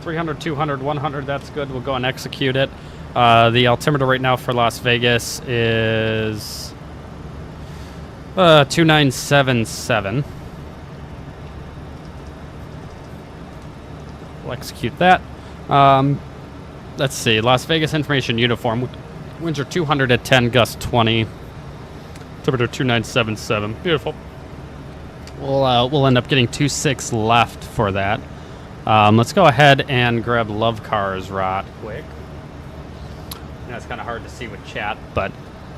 300, 200, 100. That's good. We'll go and execute it. The altimeter right now for Las Vegas is 2977. We'll execute that. Let's see. Las Vegas information uniform. Winds are 200 at 10, gust 20. Altimeter 2977. Beautiful. We'll end up getting 2.6 left for that. Let's go ahead and grab Love Cars right quick. You know, it's kind of hard to see with chat, but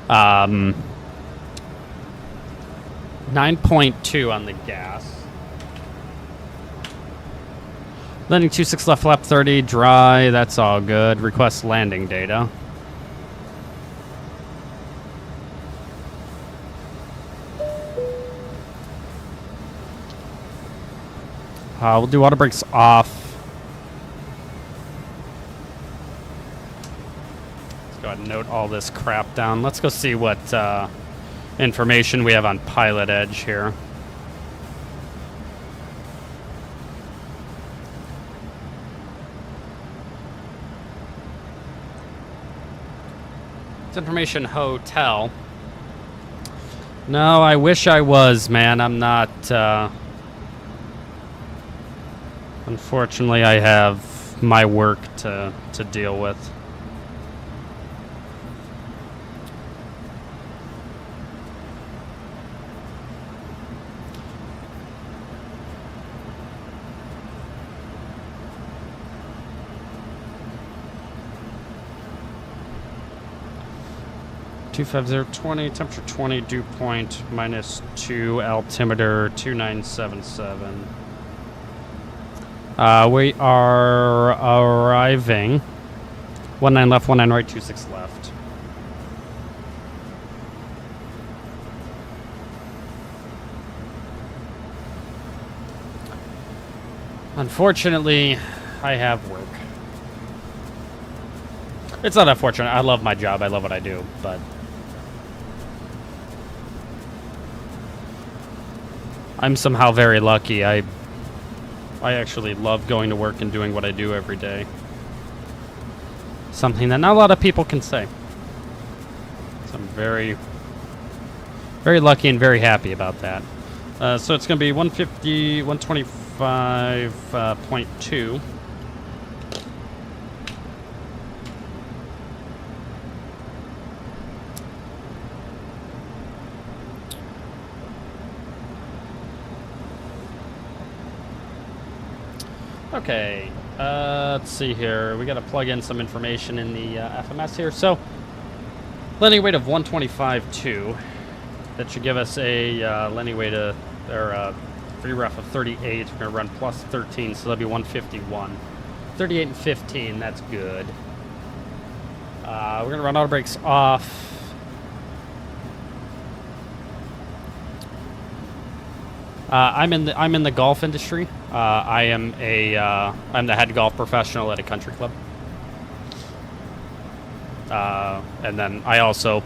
9.2 on the gas. Landing 2.6 left, lap 30, dry, that's all good. Request landing data. We'll do auto brakes off. Let's go ahead and note all this crap down. Let's go see what information we have on Pilotedge here. It's information hotel. No, I wish I was, man. I'm not. Unfortunately, I have my work to deal with. (25020) temperature 20, dew point -2, altimeter 2977. We are arriving. 19 left, 19 right, 26 left. Unfortunately, I have work. It's not unfortunate. I love my job. I love what I do, but I'm somehow very lucky. I actually love going to work and doing what I do every day. Something that not a lot of people can say. So I'm very, very lucky and very happy about that. So it's going to be 150, 125.2. Okay, let's see here. We got to plug in some information in the FMS here. So, landing weight of 125.2. That should give us a landing weight or free ref of 38. We're going to run plus 13, so that'll be 151. 38 and 15, that's good. We're going to run auto brakes off. I'm in the golf industry. I'm the head golf professional at a country club. And then I also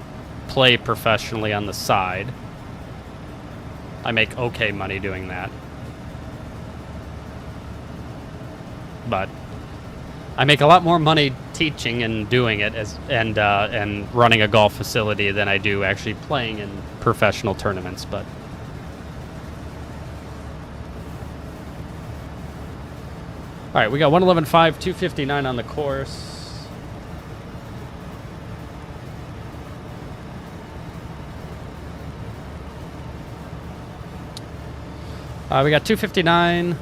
play professionally on the side. I make okay money doing that. But I make a lot more money teaching and doing it and running a golf facility than I do actually playing in professional tournaments. But all right, we got 111.5, 259 on the course. We got 259.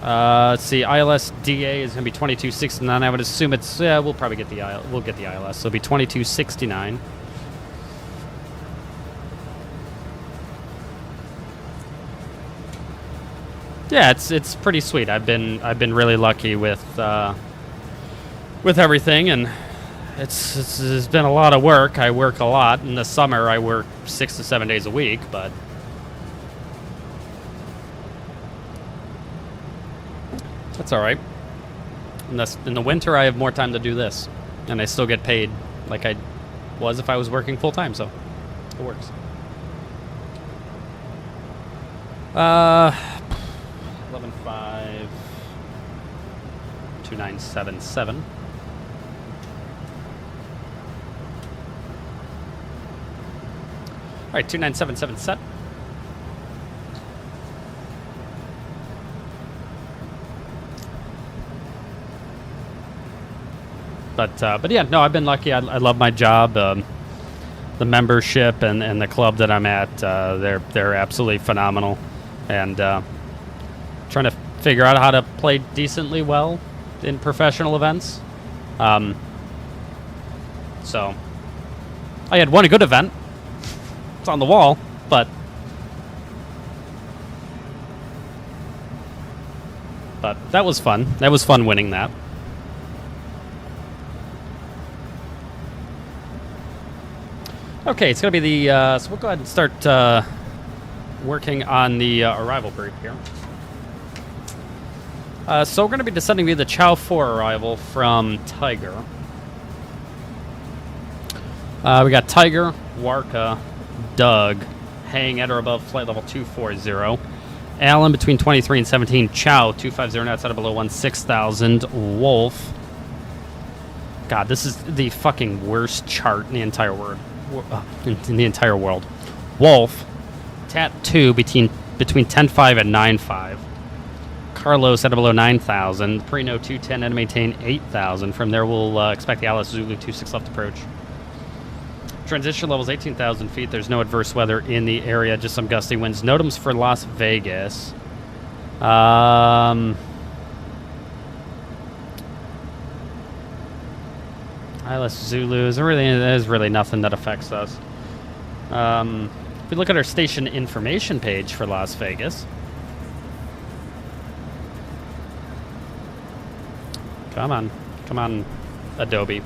Let's see. ILS-DA is going to be 2269. I would assume it's. Yeah, we'll probably get the we'll get the ILS. So it'll be 2269. Yeah, it's pretty sweet. I've been really lucky with everything, and it's been a lot of work. I work a lot. In the summer, I work 6 to 7 days a week, but. That's all right. In the winter, I have more time to do this, and I still get paid like I was if I was working full time. So it works. 11.5, 2977. All right, 2977 set. But yeah, no, I've been lucky. I love my job. The membership and the club that I'm at, they're absolutely phenomenal. And trying to figure out how to play decently well in professional events. So I had one good event. It's on the wall, but that was fun. That was fun winning that. Okay, it's going to be the, so we'll go ahead and start working on the arrival brief here. So we're going to be descending via the Chow 4 arrival from Tiger. We got Tiger, Warka, Doug, hang at or above flight level 240. Allen between 23 and 17. Chow, 250 knots out of below 16,000. Wolf. God, this is the fucking worst chart in the entire world. In the entire world. Wolf, Tat 2 between 10.5 and 9.5. Carlos at below 9,000. Prino 210 and maintain 8,000. From there, we'll expect the Alice Zulu 26 left approach. Transition levels 18,000 feet. There's no adverse weather in the area, just some gusty winds. NOTAMs for Las Vegas. ILS Zulu, there's really nothing that affects us. If we look at our station information page for Las Vegas. Come on, Adobe.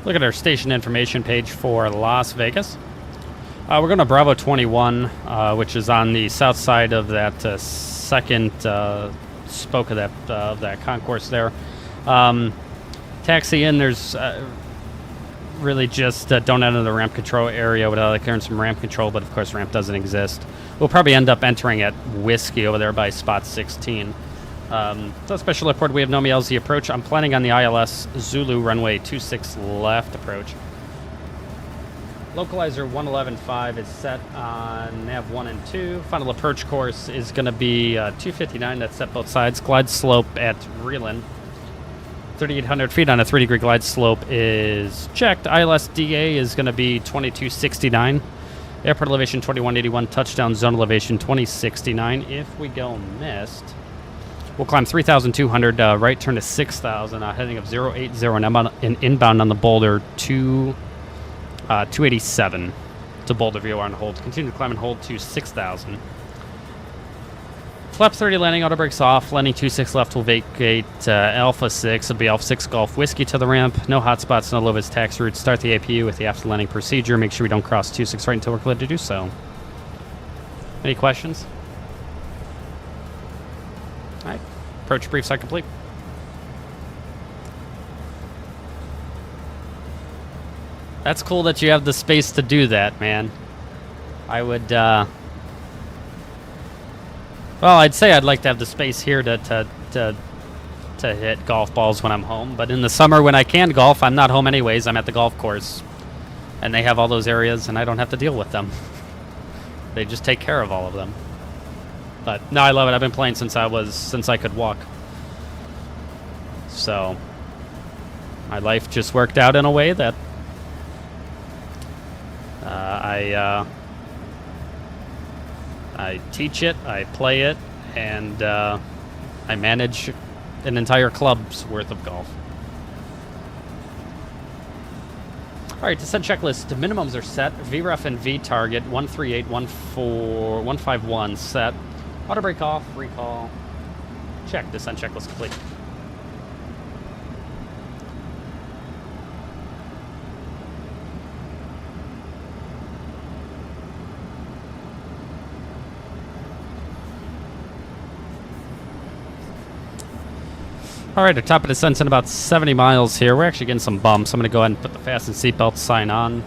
Look at our station information page for Las Vegas. We're going to Bravo 21, which is on the south side of that second spoke of that concourse there. Taxi in. There's really just don't enter the ramp control area without clearing some ramp control, but of course ramp doesn't exist. We'll probably end up entering at Whiskey over there by spot 16. So special airport, we have Nomi LZ approach. I'm planning on the ILS Zulu runway 26 left approach. Localizer 111.5 is set on nav 1 and 2. Final approach course is going to be 259. That's set both sides. Glide slope at Reelan, 3,800 feet on a 3-degree glide slope is checked. ILS DA is going to be 2269. Airport elevation 2181. Touchdown zone elevation 2069. If we go missed, we'll climb 3,200, right turn to 6,000, heading of 080 and inbound on the Boulder 287 to Boulder VOR and hold. Continue to climb and hold to 6,000. Flap 30 landing, auto brakes off. Landing 26 left will vacate Alpha 6. It'll be Alpha 6 Golf Whiskey to the ramp. No hot spots, no low vis taxi routes. Start the APU with the after landing procedure. Make sure we don't cross 26 right until we're cleared to do so. Any questions? All right. Approach briefs are complete. That's cool that you have the space to do that, man. I would, well, I'd say I'd like to have the space here to hit golf balls when I'm home. But in the summer when I can golf, I'm not home anyways. I'm at the golf course. And they have all those areas, and I don't have to deal with them. They just take care of all of them. But, no, I love it. I've been playing since I could walk. So, my life just worked out in a way that I teach it, I play it, and I manage an entire club's worth of golf. All right, descent checklist. The minimums are set. VREF and V target 138.151 set. Auto brake off. Recall. Check. Descent checklist complete. All right, our top of descent's in about 70 miles here. We're actually getting some bumps. I'm going to go ahead and put the fasten seatbelt sign on.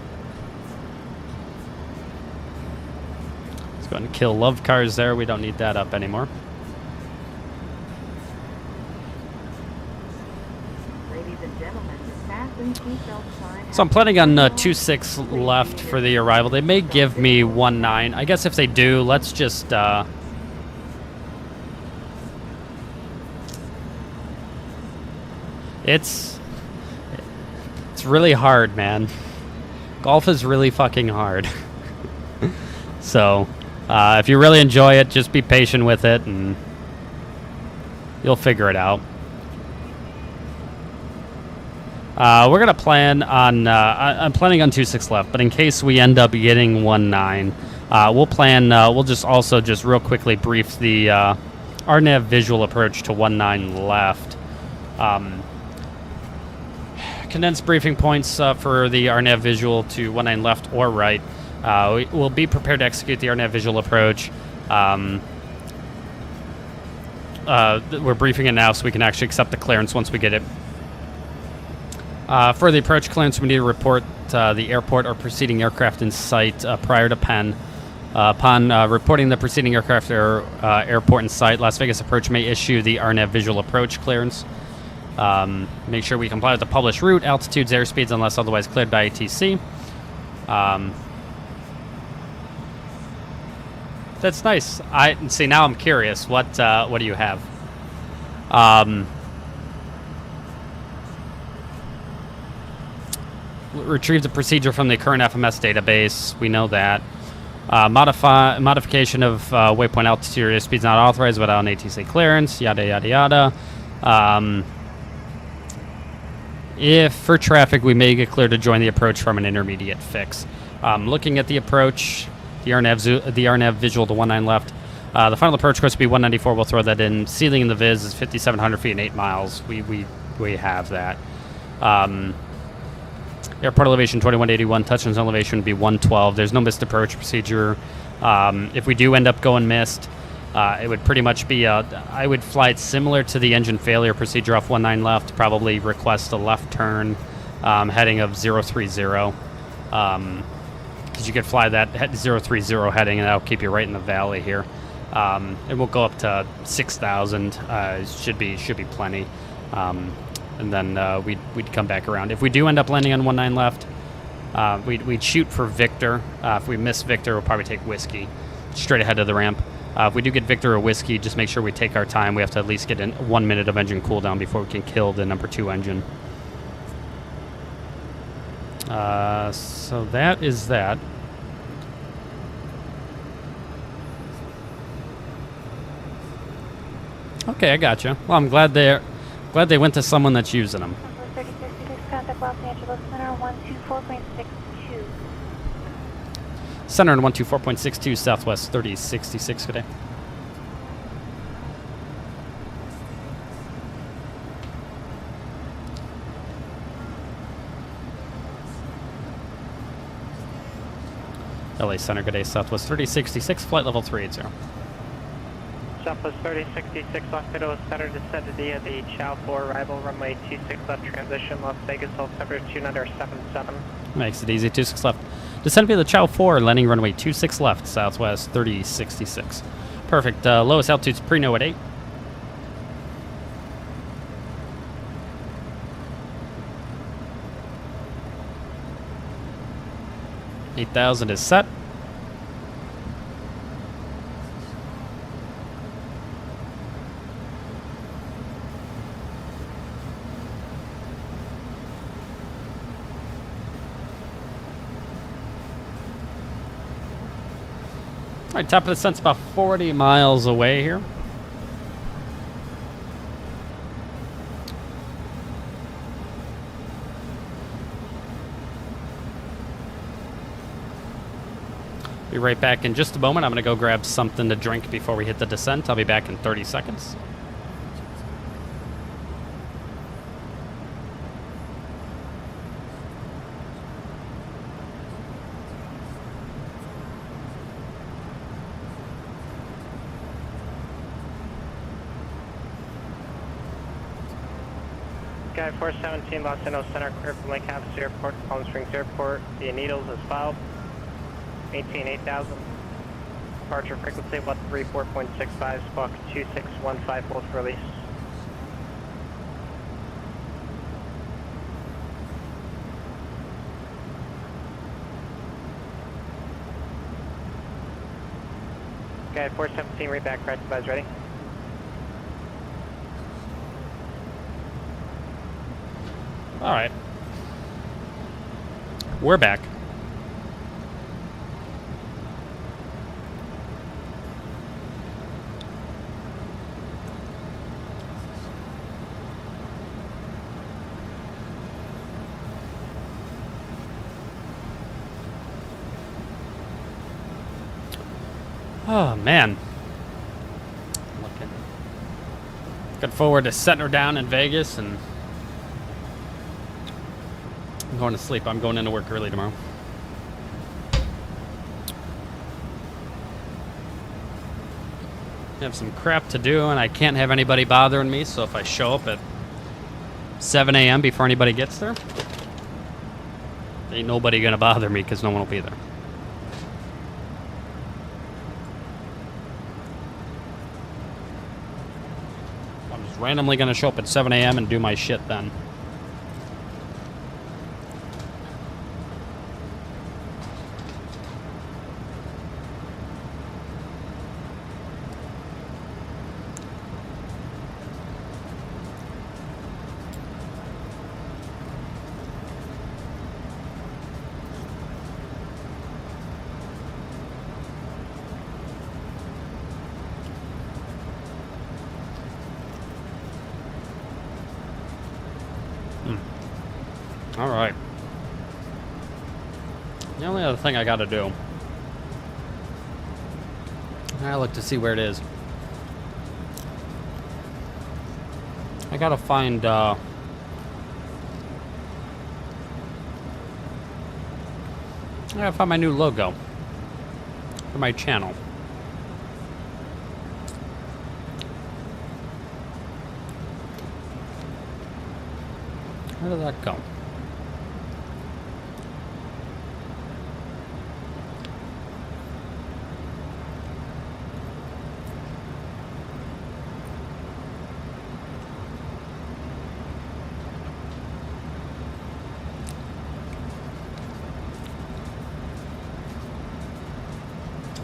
Let's go ahead and kill love cars there. We don't need that up anymore. Ladies and gentlemen, fasten seatbelt sign. So I'm planning on 2.6 left for the arrival. They may give me 1.9. I guess if they do, let's just... It's really hard, man. Golf is really fucking hard. So, if you really enjoy it, just be patient with it, and you'll figure it out. We're gonna plan on. I'm planning on 2.6 left, but in case we end up getting 1.9, we'll plan. We'll just also just real quickly brief the RNAV visual approach to 1.9 left. Condensed briefing points for the RNAV visual to 1.9 left or right. We'll be prepared to execute the RNAV visual approach. We're briefing it now so we can actually accept the clearance once we get it. For the approach clearance, we need to report the airport or preceding aircraft in sight prior to Penn. Upon reporting the preceding aircraft or airport in sight, Las Vegas approach may issue the RNAV visual approach clearance. Make sure we comply with the published route, altitudes, airspeeds, unless otherwise cleared by ATC. That's nice. See, now I'm curious. What do you have? Retrieve the procedure from the current FMS database. We know that. Modification of waypoint altitude or airspeeds not authorized without an ATC clearance. Yada yada yada. If for traffic, we may get cleared to join the approach from an intermediate fix. Looking at the approach, the RNAV visual to 1.9 left. The final approach course will be 194. We'll throw that in. Ceiling in the Viz is 5,700 feet and 8 miles. We have that. Airport elevation 2181. Touchdown elevation would be 112. There's no missed approach procedure. If we do end up going missed, it would pretty much be I would fly it similar to the engine failure procedure off 1.9 left, probably request a left turn heading of 030, because you could fly that 030 heading and that'll keep you right in the valley here. And we'll go up to 6,000, should be plenty. And then we'd come back around. If we do end up landing on 1.9 left, we'd shoot for Victor. If we miss Victor, we'll probably take Whiskey straight ahead of the ramp. If we do get Victor or Whiskey, just make sure we take our time. We have to at least get in 1 minute of engine cooldown before we can kill the number 2 engine. So that is that. Okay, I gotcha. Well, I'm glad they went to someone that's using them. Contact Los Angeles Center 124.62. Center on 124.62 Southwest 3066 today. LA Center, good day, Southwest 3066, flight level 380. Southwest 3066 Los Angeles Center, descended via the Chow 4 arrival, runway 26 left transition, Las Vegas, altimeter 2977. Makes it easy. 26 left. Descend via the Chow 4, landing runway 26 left, Southwest 3066. Perfect. Lowest altitude's pre-no at 8. $8,000 is set. All right, top of the descent's about 40 miles away here. Be right back in just a moment. I'm going to go grab something to drink before we hit the descent. I'll be back in 30 seconds. Sky 417 Los Angeles Center, clear from Lake Havasu Airport, Palm Springs Airport. The Needles is filed. 8000. Departure frequency 134.65, Squawk 2615, both release. Sky 417, read back, correct advise, ready? All right. We're back. Oh, man. Looking forward to setting her down in Vegas and I'm going to sleep. I'm going into work early tomorrow. I have some crap to do and I can't have anybody bothering me, so if I show up at 7 a.m. before anybody gets there, ain't nobody gonna bother me because no one will be there. I'm just randomly gonna show up at 7 a.m. and do my shit then. All right. The only other thing I got to do, I look to see where it is. I got to find. I got to find my new logo for my channel. Where did that go?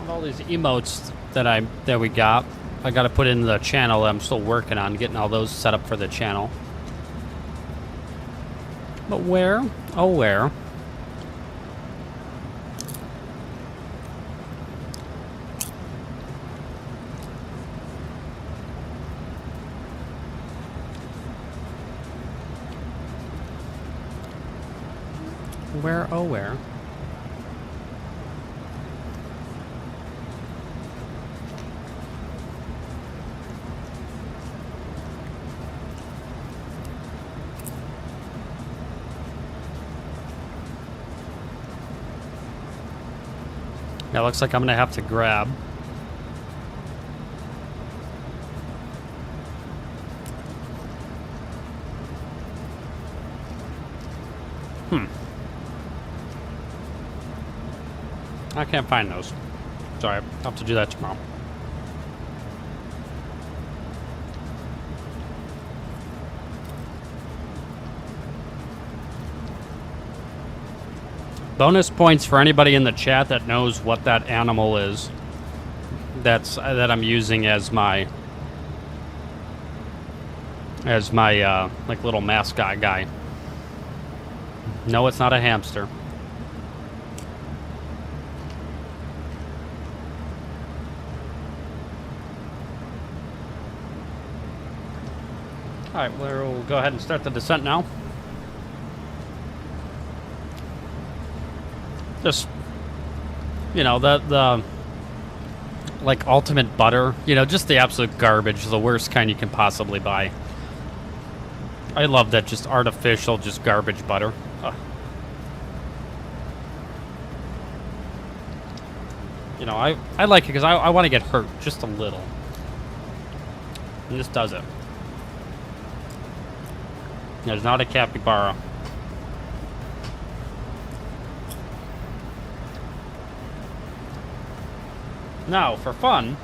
All these emotes that we got, I got to put in the channel. I'm still working on getting all those set up for the channel. But where? Oh, where? Where? Oh, where? Yeah, looks like I'm gonna have to grab I can't find those. Sorry, I'll have to do that tomorrow. Bonus points for anybody in the chat that knows what that animal is. That I'm using as my like little mascot guy. No, it's not a hamster. All right, we'll go ahead and start the descent now. Just, you know, the like ultimate butter, you know, just the absolute garbage, the worst kind you can possibly buy. I love that, just artificial, just garbage butter. Ugh. You know, I like it because I want to get hurt just a little. And this does it. There's not a capybara. Now, for fun,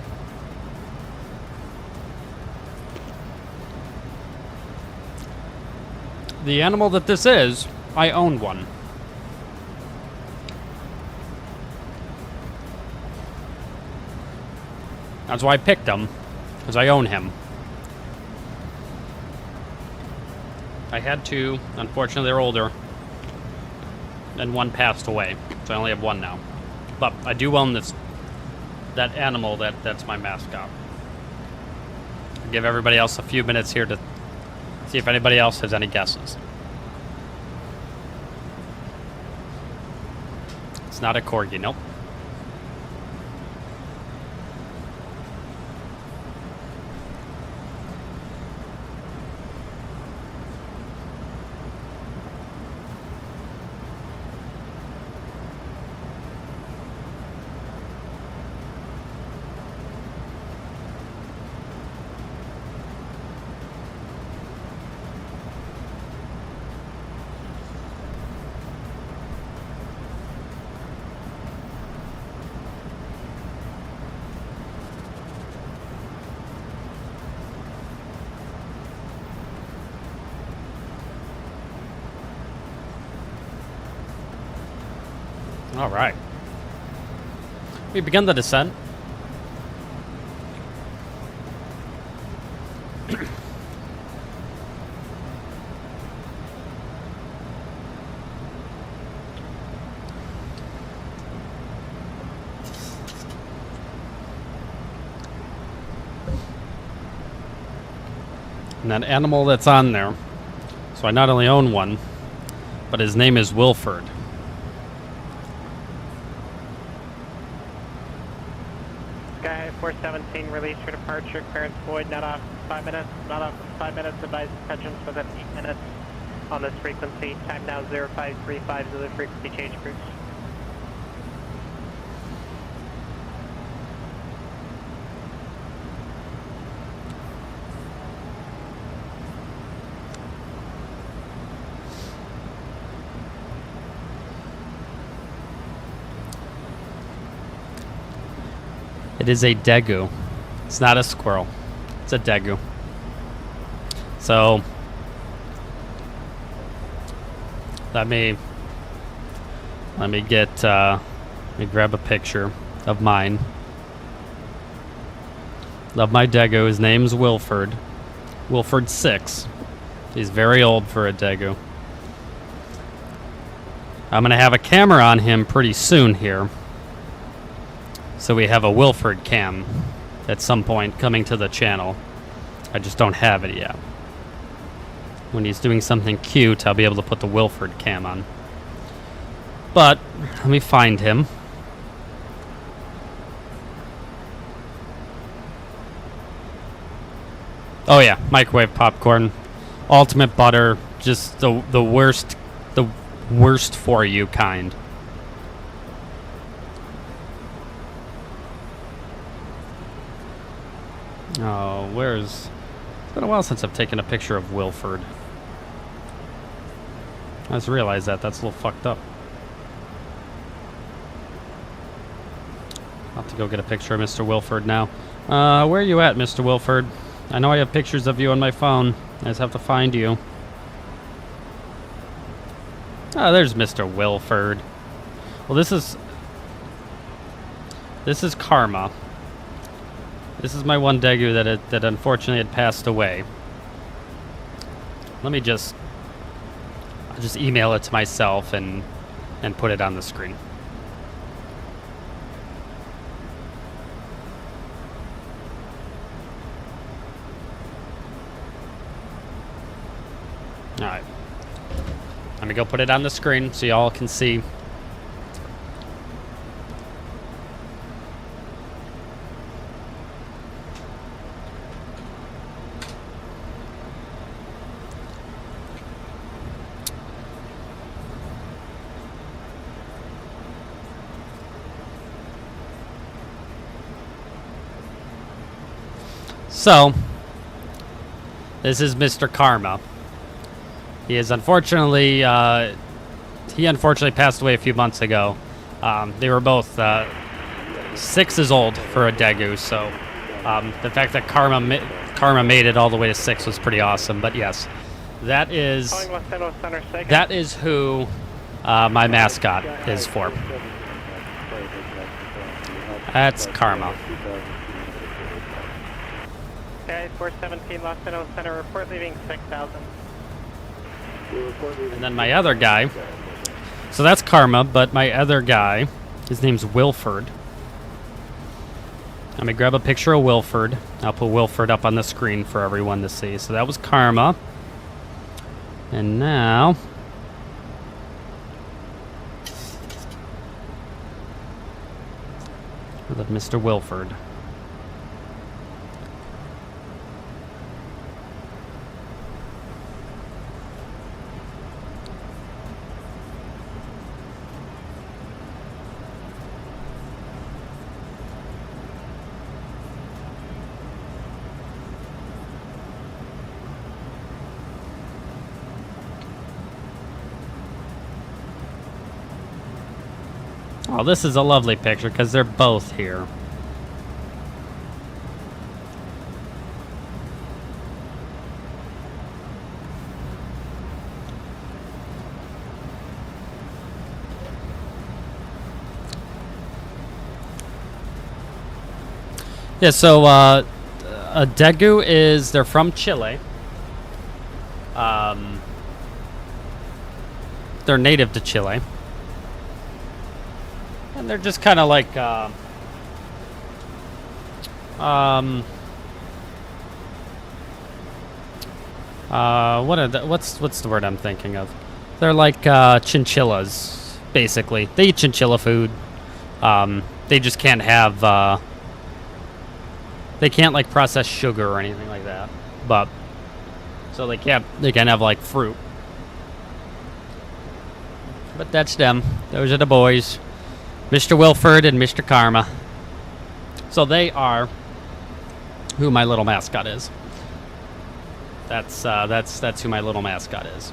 the animal that this is, I own one. That's why I picked him, because I own him. I had two, unfortunately they're older, and one passed away, so I only have one now. But I do own that animal that's my mascot. I'll give everybody else a few minutes here to see if anybody else has any guesses. It's not a corgi, nope. All right. We begin the descent. And that animal that's on there, so I not only own one, but his name is Wilford. Sky 417, release for departure, clearance void, not off 5 minutes, not off 5 minutes, advise departures within 8 minutes on this frequency. Time now 0535 to the frequency change cruise. It is a degu. It's not a squirrel. It's a degu. So let me grab a picture of mine. Of my degu. His name's Wilford. Wilford 6. He's very old for a degu. I'm gonna have a camera on him pretty soon here. So we have a Wilford cam at some point coming to the channel. I just don't have it yet. When he's doing something cute, I'll be able to put the Wilford cam on. But let me find him. Oh yeah, microwave popcorn, ultimate butter, just the worst for you kind. Oh, where's... It's been a while since I've taken a picture of Wilford. I just realized that. That's a little fucked up. I'll have to go get a picture of Mr. Wilford now. Where are you at, Mr. Wilford? I know I have pictures of you on my phone. I just have to find you. Oh, there's Mr. Wilford. Well, this is Karma. This is my one Daegu that unfortunately had passed away. Let me I'll just email it to myself and put it on the screen. All right. Let me go put it on the screen so y'all can see. So, this is Mr. Karma. He is unfortunately, he unfortunately passed away a few months ago. They were both 6 is old for a Daegu, so the fact that Karma made it all the way to 6 was pretty awesome. But yes, that is who my mascot is for. That's Karma. Okay, 417 Los Angeles Center, report leaving 6,000. And then my other guy, so that's Karma, but my other guy, his name's Wilford. Let me grab a picture of Wilford. I'll put Wilford up on the screen for everyone to see. So that was Karma. And now, we have Mr. Wilford. Oh, this is a lovely picture because they're both here. Yeah, so a Daegu is, they're from Chile. They're native to Chile. And they're just kind of like, what's the word I'm thinking of? They're like chinchillas, basically. They eat chinchilla food. They just can't have, they can't like process sugar or anything like that. But so they can have like fruit. But that's them. Those are the boys. Mr. Wilford and Mr. Karma. So they are who my little mascot is. That's who my little mascot is.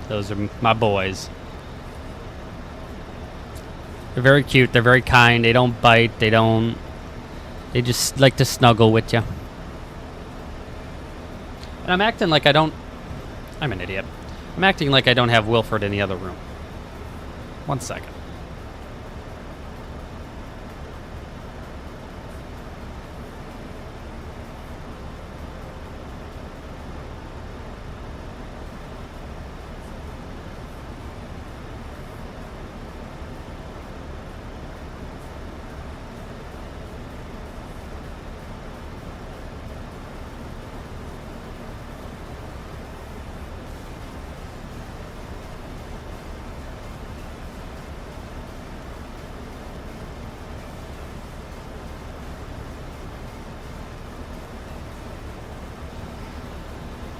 Those are my boys. They're very cute. They're very kind. They don't bite. They just like to snuggle with you. And I'm acting like I'm an idiot. I'm acting like I don't have Wilford in the other room. 1 second.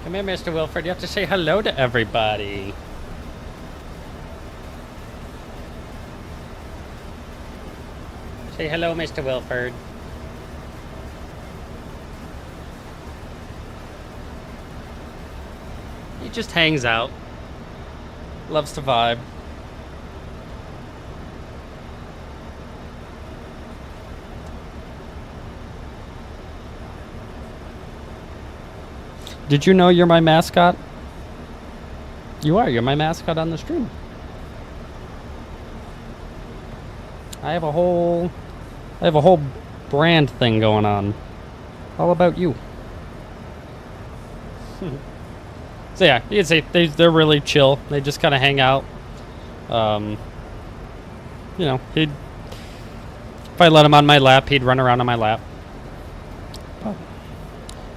Come here, Mr. Wilford. You have to say hello to everybody. Say hello, Mr. Wilford. He just hangs out. Loves to vibe. Did you know you're my mascot? You are. You're my mascot on the stream. I have a whole brand thing going on. All about you. So yeah, you can see they're really chill. They just kind of hang out. You know, if I let him on my lap, he'd run around on my lap.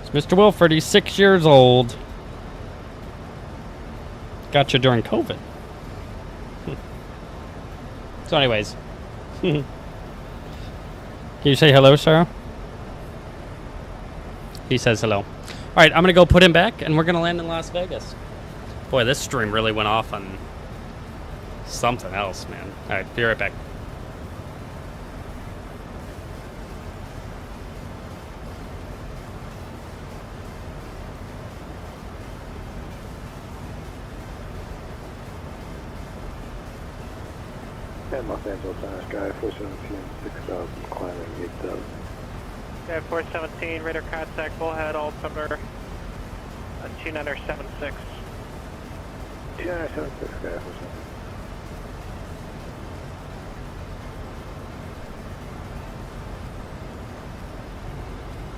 It's Mr. Wilford. He's 6 years old. Got you during COVID. So anyways. Can you say hello, Sarah? He says hello. All right, I'm going to go put him back, and we're going to land in Las Vegas. Boy, this stream really went off on something else, man. All right, be right back. And Los Angeles Center Sky 417, 6000, climbing 8000. Sky 417, radar contact, bullhead, altimeter 2976. 2976, Sky 417.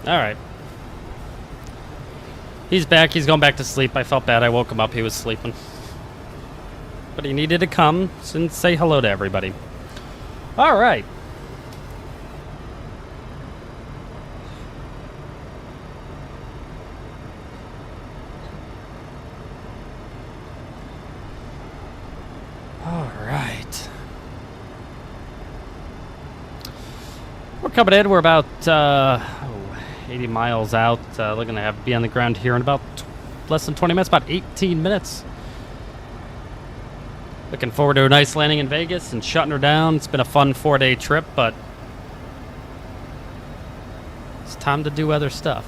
All right. He's back. He's going back to sleep. I felt bad. I woke him up. He was sleeping. But he needed to come and say hello to everybody. All right. All right. We're coming in. We're about 80 miles out. Looking to be on the ground here in about less than 20 minutes, about 18 minutes. Looking forward to a nice landing in Vegas and shutting her down. It's been a fun 4-day trip, but it's time to do other stuff.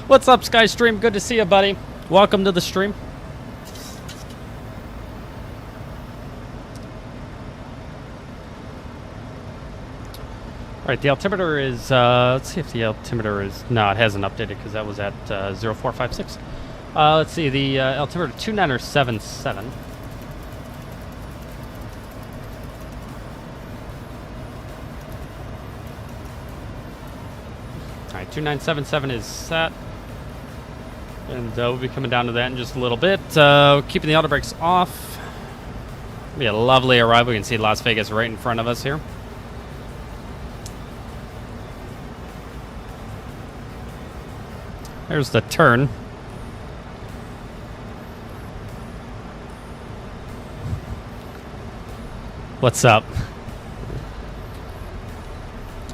What's up, Skystream? Good to see you, buddy. Welcome to the stream. All right, the altimeter is, let's see if the altimeter is, no, it hasn't updated because that was at 0456. Let's see, the altimeter 2977. All right, 2977 is set. And we'll be coming down to that in just a little bit. Keeping the auto brakes off. Be a lovely arrival. We can see Las Vegas right in front of us here. There's the turn. What's up?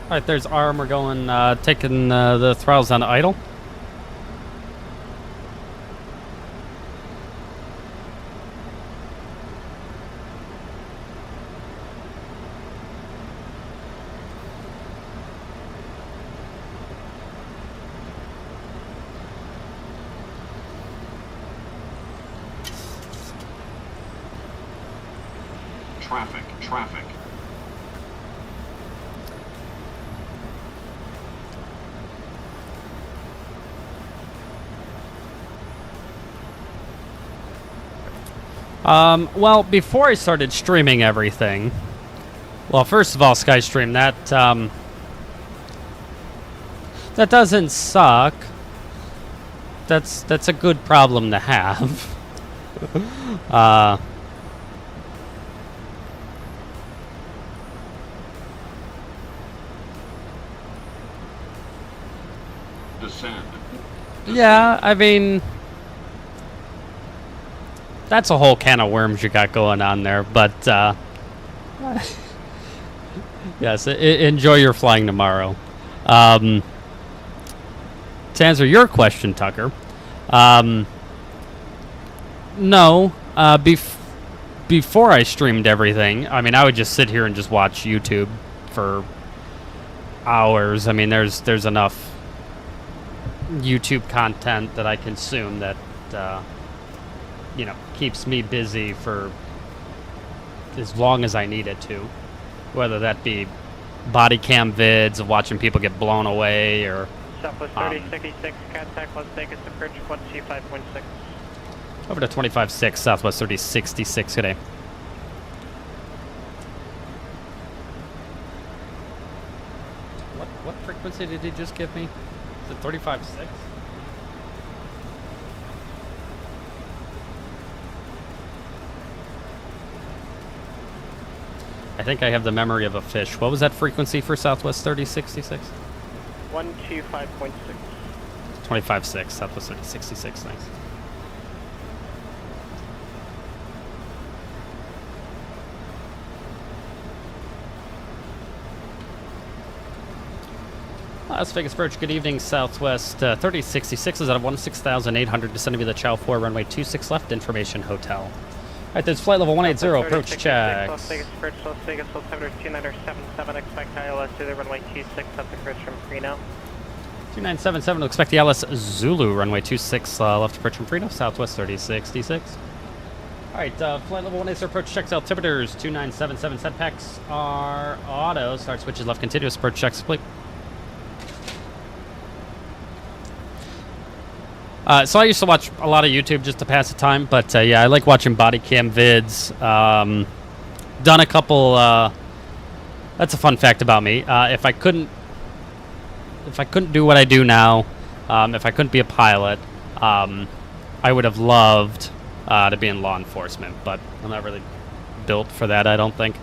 All right, there's arm. We're going, taking the throttles down to idle. Traffic. Well, before I started streaming everything, well, first of all, Skystream, that doesn't suck. That's a good problem to have. Descend. Yeah, I mean, that's a whole can of worms you got going on there, but yes, enjoy your flying tomorrow. To answer your question, Tucker, No. Before I streamed everything, I mean, I would just sit here and just watch YouTube for hours. I mean, there's enough YouTube content that I consume that, you know, keeps me busy for as long as I need it to. Whether that be body cam vids of watching people get blown away or... Southwest 3066, contact Las Vegas approach 125.6. Over to 25.6, Southwest 3066 today. What frequency did he just give me? Is it 35.6? I think I have the memory of a fish. What was that frequency for Southwest 3066? 125.6. 25.6, Southwest 3066, nice. Las Vegas approach, good evening, Southwest 3066 is out of 16,800, descending to the Chow 4, runway 26 left, information hotel. All right, there's flight level 180, approach check. Las Vegas approach, Las Vegas, altimeter 2977, expect ILS to the runway 26 left approach from Reno. 2977, expect the ILS Zulu, runway 26 left approach from Reno, Southwest 3066. All right, flight level 180, approach checks, altimeters 2977, set packs are auto, start switches left continuous, approach checks complete. So I used to watch a lot of YouTube just to pass the time, but yeah, I like watching body cam vids. Done a couple. That's a fun fact about me. If I couldn't do what I do now, if I couldn't be a pilot, I would have loved to be in law enforcement, but I'm not really built for that, I don't think.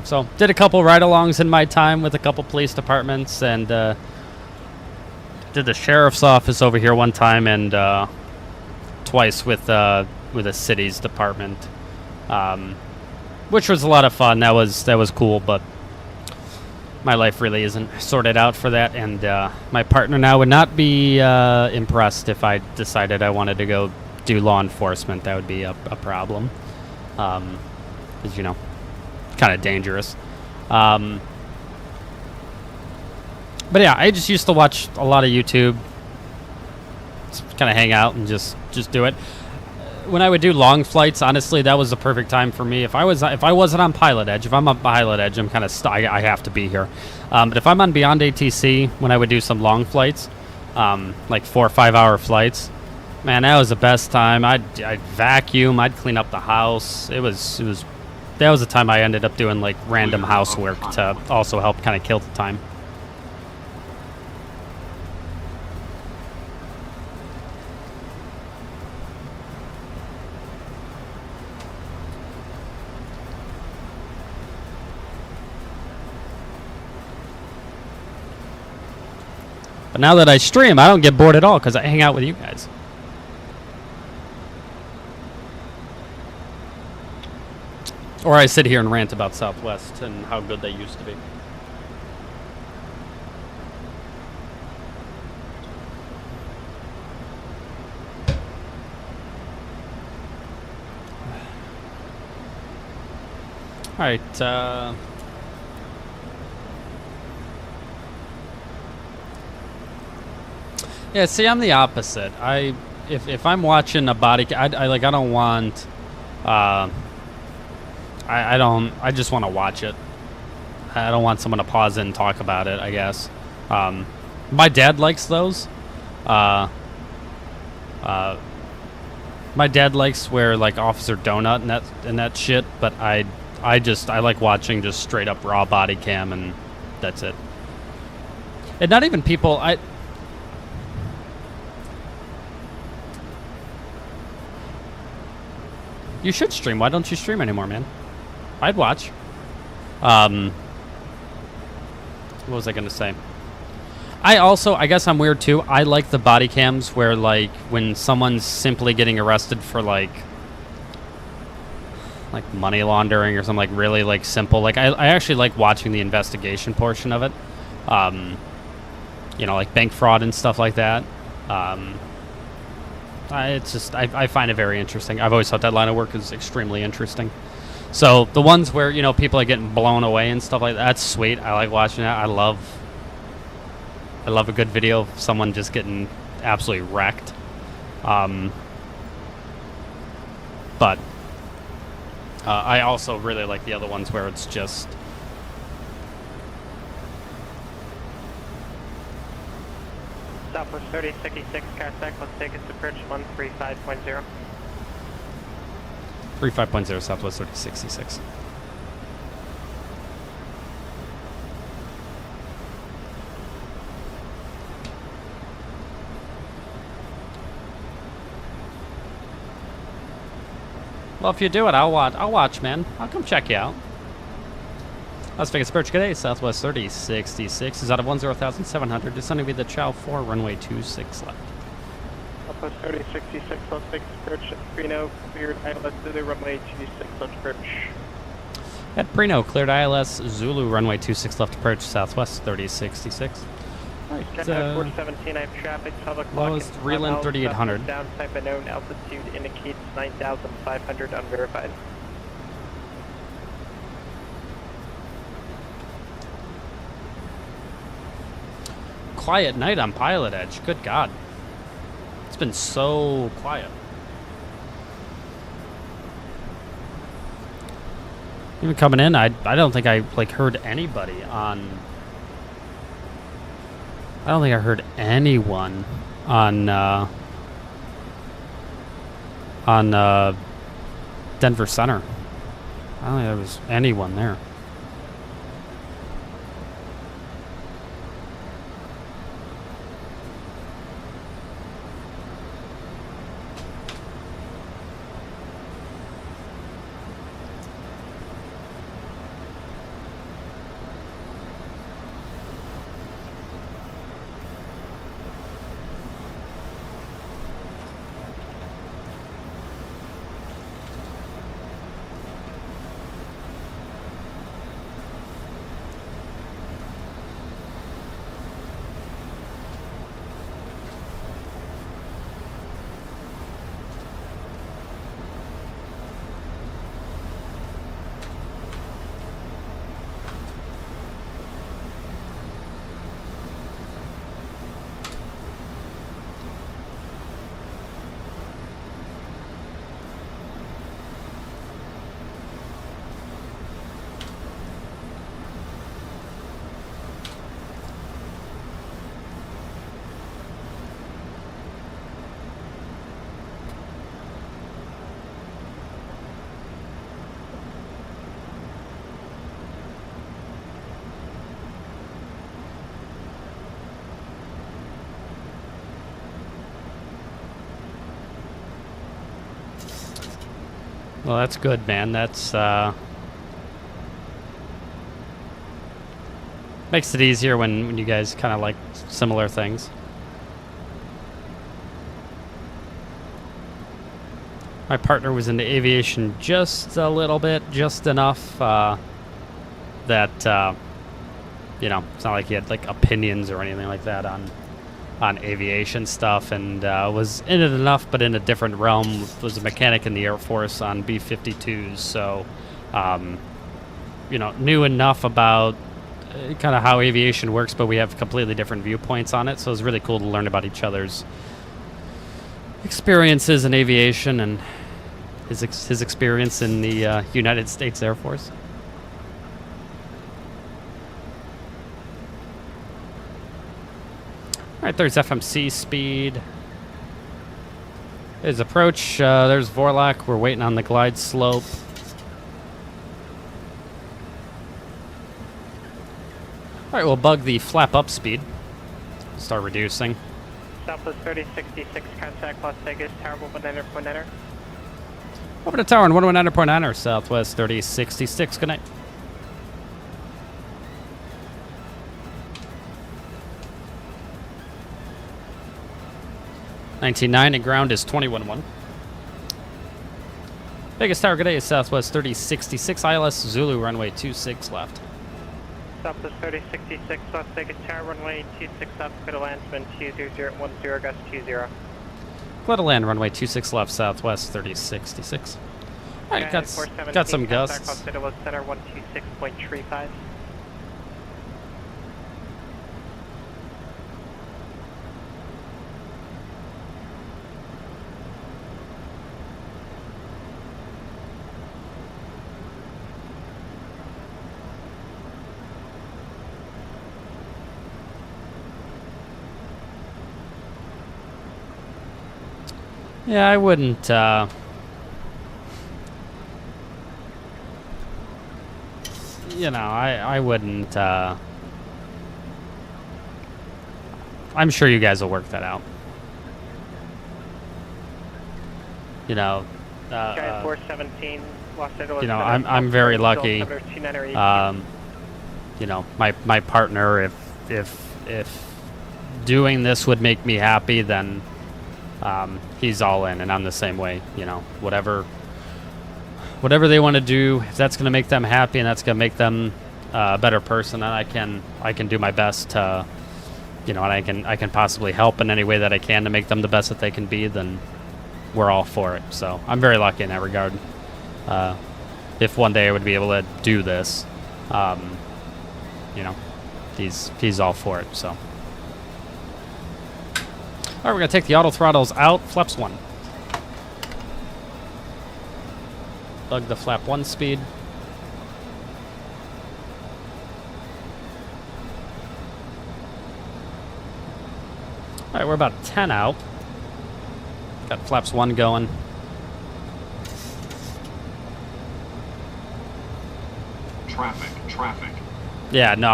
So did a couple ride-alongs in my time with a couple police departments, and did the sheriff's office over here one time, and twice with a city's department, which was a lot of fun. That was cool, but my life really isn't sorted out for that, and my partner now would not be impressed if I decided I wanted to go do law enforcement. That would be a problem, because, you know, kind of dangerous. But yeah, I just used to watch a lot of YouTube, kind of hang out and just do it. When I would do long flights, honestly, that was the perfect time for me. If I wasn't on Pilotedge, if I'm on Pilotedge, I'm kind of I have to be here. But if I'm on Beyond ATC, when I would do some long flights, like 4 or 5 hour flights, man, that was the best time. I'd vacuum, I'd clean up the house. That was the time I ended up doing like random housework to also help kind of kill the time. But now that I stream, I don't get bored at all because I hang out with you guys. Or I sit here and rant about Southwest and how good they used to be. All right, yeah, see, I'm the opposite. If I'm watching a body, I don't want, I just want to watch it. I don't want someone to pause it and talk about it, I guess. My dad likes those. My dad likes where like Officer Donut and that shit, but I like watching just straight up raw body cam, and that's it. And not even people, you should stream. Why don't you stream anymore, man? I'd watch. What was I gonna say? I guess I'm weird too. I like the body cams where like when someone's simply getting arrested for like money laundering or something like really like simple. Like I actually like watching the investigation portion of it. you know, like bank fraud and stuff like that. It's just, I find it very interesting. I've always thought that line of work is extremely interesting. So the ones where, you know, people are getting blown away and stuff like that, that's sweet. I like watching that. I love a good video of someone just getting absolutely wrecked. But I also really like the other ones where it's just Southwest 3066, contact, let's take us to bridge 135.0. 35.0 Southwest 3066. Well, if you do it, I'll watch, man. I'll come check you out. Las Vegas approach today, Southwest 3066 is out of 10,700. Descending via the Chow 4, runway 26 left. Southwest 3066, Las Vegas approach, Prino, cleared ILS Zulu, runway 26 left approach. At Prino, cleared ILS Zulu, runway 26 left approach, Southwest 3066. Right, 417, I have traffic, public lowest Reland 3800. Downside by known altitude indicates 9,500 unverified. Quiet night on Pilotedge. Good God. It's been so quiet. Even coming in, I don't think I like heard anybody on. I don't think I heard anyone on Denver Center. I don't think there was anyone there. Well, that's good, man. That's makes it easier when you guys kind of like similar things. My partner was into aviation just a little bit, just enough that you know, it's not like he had like opinions or anything like that on aviation stuff, and was in it enough, but in a different realm. Was a mechanic in the Air Force on B-52s, so you know, knew enough about kind of how aviation works, but we have completely different viewpoints on it, so it was really cool to learn about each other's experiences in aviation and his experience in the United States Air Force. All right, there's FMC speed. There's approach. There's Vorlak. We're waiting on the glide slope. All right, we'll bug the flap up speed. Start reducing. Southwest 3066, contact Las Vegas, Tower 119.9. Over to tower on 119.9, Southwest 3066. Good night. $19.9 and ground is 21.1. Biggest tower today is Southwest 3066 ILS Zulu, runway 26 left. Southwest 3066, Las Vegas Tower, runway 26 left, clear to land, wind 20010, gust 20. Clear to land, runway 26 left, Southwest 3066. All right, got some gusts. Center 126.35. Yeah, I wouldn't, you know, I wouldn't, I'm sure you guys will work that out. You know, 417, Los Angeles. You know, I'm very lucky. You know, my partner, if doing this would make me happy, then he's all in, and I'm the same way. You know, whatever they want to do, if that's going to make them happy and that's going to make them a better person, and I can do my best to, you know, and I can possibly help in any way that I can to make them the best that they can be, then we're all for it. So I'm very lucky in that regard. If one day I would be able to do this, you know, he's all for it. So. All right, we're going to take the auto throttles out. Flaps 1. Plug the flap 1 speed. All right, we're about 10 out. Got flaps 1 going. Traffic. Yeah, no,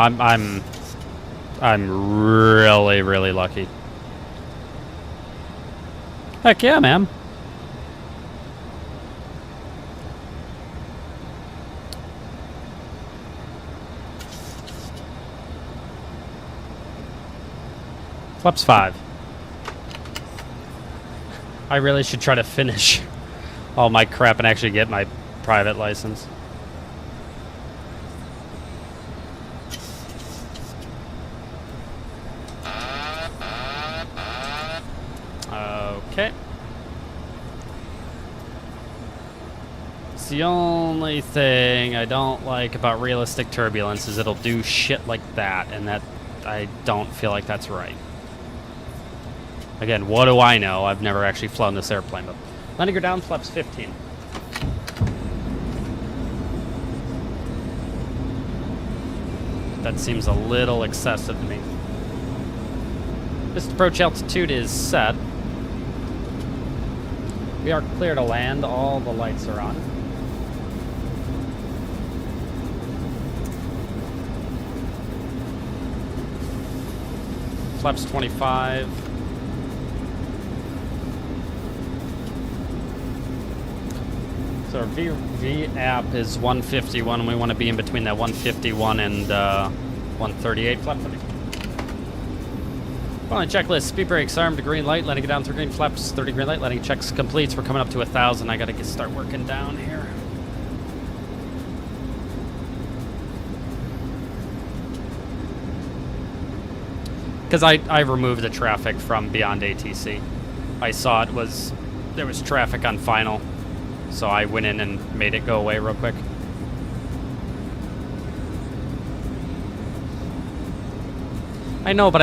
I'm really, really lucky. Heck yeah, man. Flaps 5. I really should try to finish all my crap and actually get my private license. Okay. It's the only thing I don't like about realistic turbulence is it'll do shit like that, and that I don't feel like that's right. Again, what do I know? I've never actually flown this airplane, but landing her down, flaps 15. That seems a little excessive to me. This approach altitude is set. We are clear to land. All the lights are on. Flaps 25. So our V app is 151, and we want to be in between that 151 and 138. Flap 30. Following checklist, speed brakes armed to green light, letting it down through green, flaps 30 green light, letting checks completes. We're coming up to 1,000. I gotta start working down here. Because I removed the traffic from beyond ATC. I saw there was traffic on final, so I went in and made it go away real quick. I know, but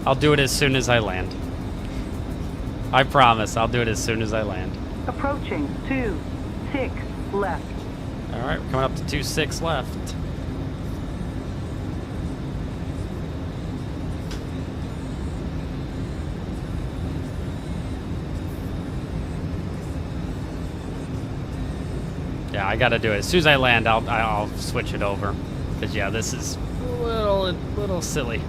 I'll do it as soon as I land. I promise, I'll do it as soon as I land. Approaching 26 left. All right, we're coming up to 26 left. Yeah, I gotta do it. As soon as I land, I'll switch it over. Because yeah, this is a little silly.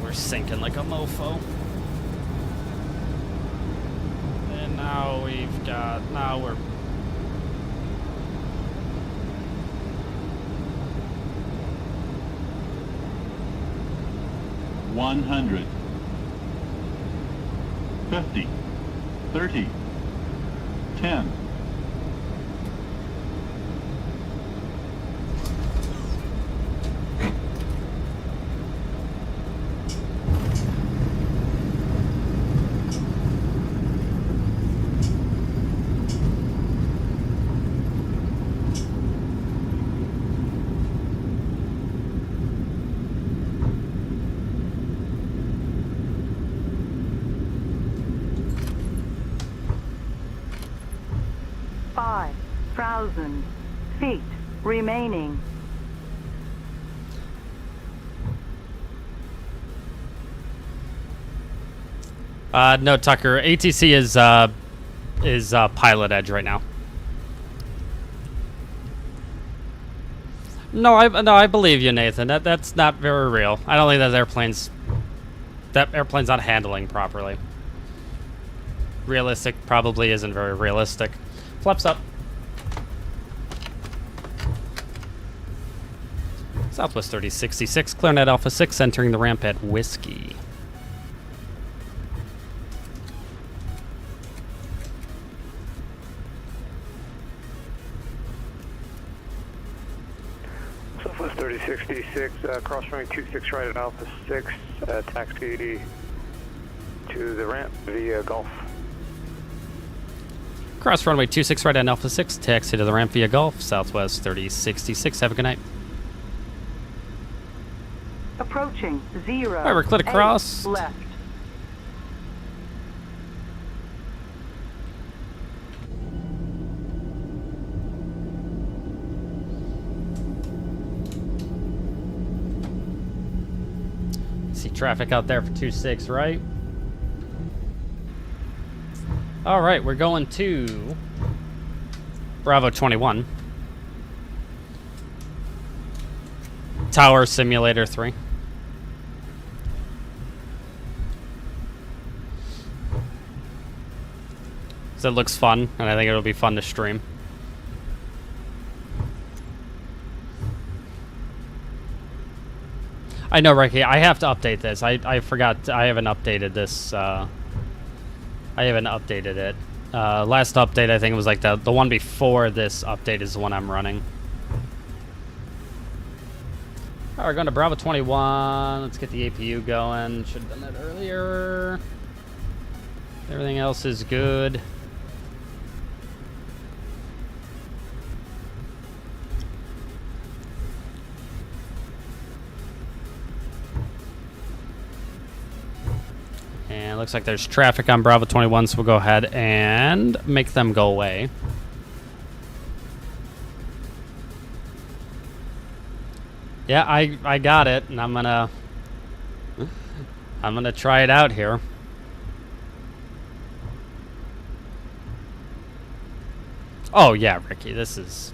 We're sinking like a mofo. And now we've God. Now we're... One 100. 50. 30. 10. Feet remaining. No, Tucker. ATC is Pilotedge right now. No, I believe you, Nathan. That's not very real. I don't think that airplane's not handling properly. Realistic probably isn't very realistic. Flaps up. Southwest 3066, Clarinet Alpha 6, entering the ramp at Whiskey. Southwest 3066, cross runway 26 right at Alpha 6, taxi to the ramp via Gulf. Cross runway 26 right at Alpha 6, taxi to the ramp via Gulf, Southwest 3066. Have a good night. Approaching 0. All right, we're clear to cross. Left. See traffic out there for 26, right? All right, we're going to Bravo 21. Tower Simulator 3. So it looks fun, and I think it'll be fun to stream. I know, Ricky, I have to update this. I forgot, I haven't updated this. I haven't updated it. Last update, I think it was like the one before this update is the one I'm running. All right, we're going to Bravo 21. Let's get the APU going. Should have done that earlier. Everything else is good. And it looks like there's traffic on Bravo 21, so we'll go ahead and make them go away. Yeah, I got it, and I'm gonna try it out here. Oh yeah, Ricky, this is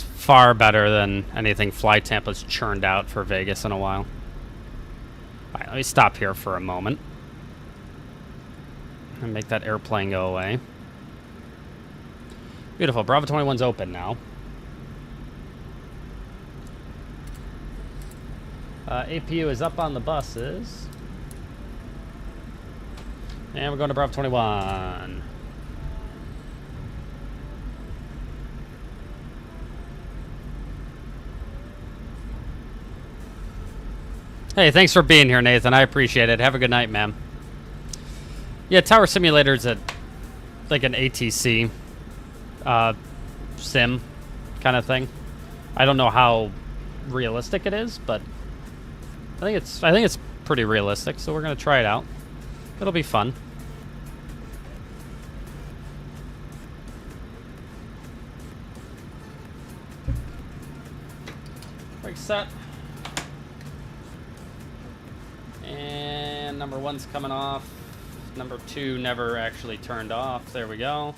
far better than anything Flytampa's churned out for Vegas in a while. Alright, let me stop here for a moment. And make that airplane go away. Beautiful, Bravo 21's open now. APU is up on the buses. And we're going to Bravo 21. Hey, thanks for being here, Nathan. I appreciate it. Have a good night, man. Yeah, Tower Simulator's like an ATC sim kind of thing. I don't know how realistic it is, but I think it's pretty realistic, so we're gonna try it out. It'll be fun. Brake set. And number 1's coming off. Number 2 never actually turned off. There we go.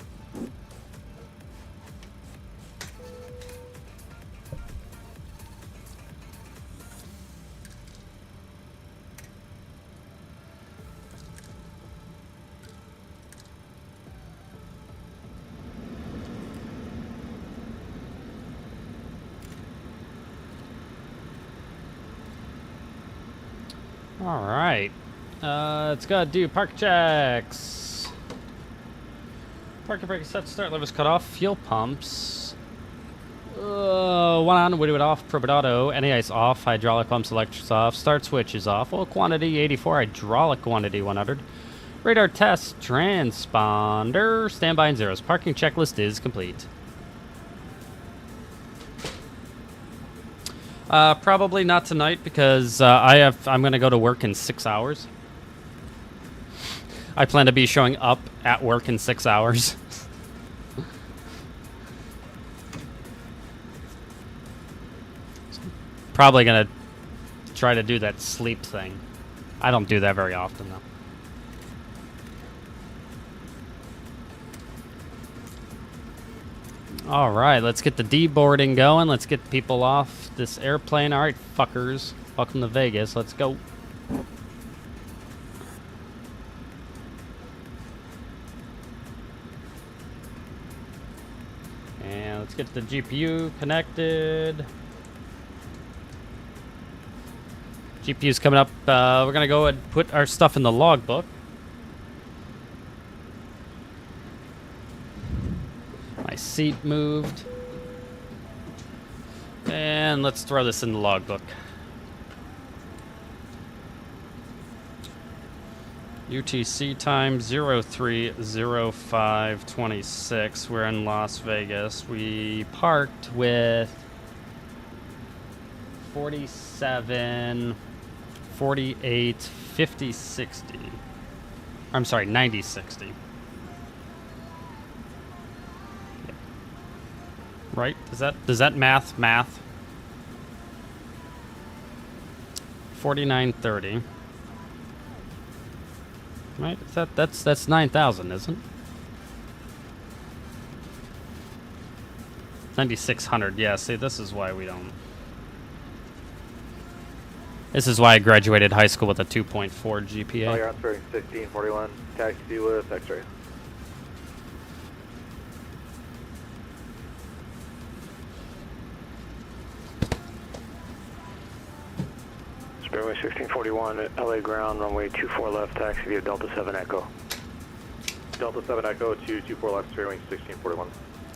All right. Let's go do park checks. Parking brake is set to start. Levers cut off. Fuel pumps. One on. We do it off. Probit auto. Any ice off. Hydraulic pumps. Electrics off. Start switch is off. Oil quantity 84. Hydraulic quantity 100. Radar test. Transponder. Standby in zeros. Parking checklist is complete. Probably not tonight because I'm gonna go to work in 6 hours. I plan to be showing up at work in 6 hours. Probably gonna try to do that sleep thing. I don't do that very often though. All right, let's get the deboarding going. Let's get people off this airplane. All right, fuckers. Welcome to Vegas. Let's go. And let's get the GPU connected. GPU's coming up. We're going to go and put our stuff in the logbook. My seat moved. And let's throw this in the logbook. UTC time 03:05:26. We're in Las Vegas. We parked with 47, 48, 50, 60. I'm sorry, 90, 60. Right? Does that math? 4930. Right? That's 9,000, isn't it? 9,600. Yeah, see, this is why we don't. This is why I graduated high school with a 2.4 GPA. Oh, you're on 1641. Taxi with X-ray. Runway 1641 at LA ground, runway 24 left, taxi via Delta 7 Echo. Delta 7 Echo to 24 left, runway 1641.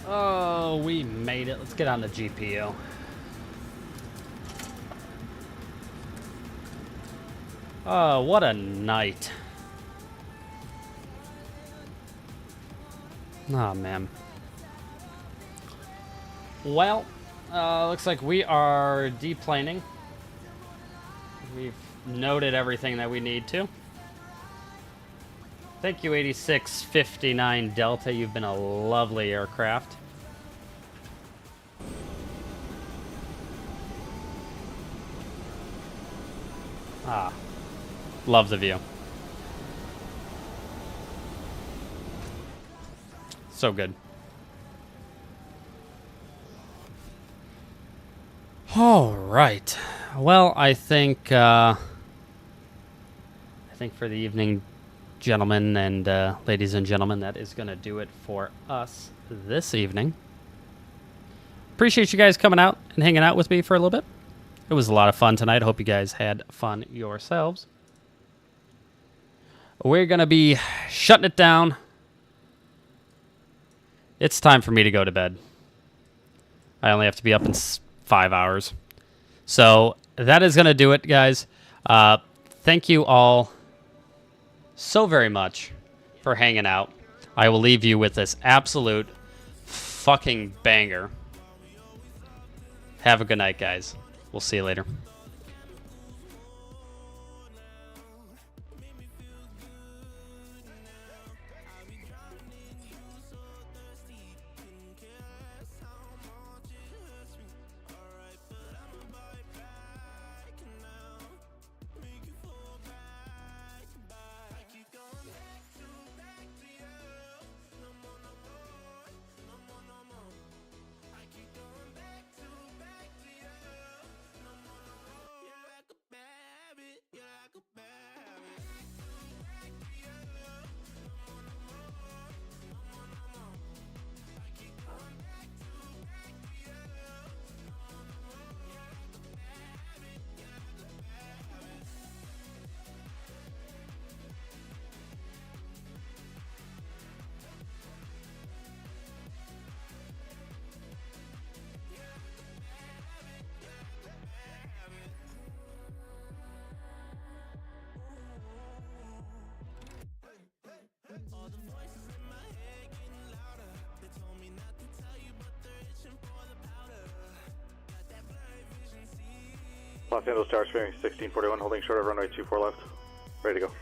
Oh, we made it. Let's get on the GPU. Oh, what a night. Oh, man. Well, looks like we are deplaning. We've noted everything that we need to. Thank you, 8659 Delta. You've been a lovely aircraft. Ah, love the view. So good. All right. Well, I think for the evening, gentlemen and ladies and gentlemen, that is going to do it for us this evening. Appreciate you guys coming out and hanging out with me for a little bit. It was a lot of fun tonight. Hope you guys had fun yourselves. We're going to be shutting it down. It's time for me to go to bed. I only have to be up in 5 hours. So that is going to do it, guys. Thank you all so very much for hanging out. I will leave you with this absolute fucking banger. Have a good night, guys. We'll see you later. Los Angeles Tower, steering 1641, holding short of runway 24 left. Ready to go.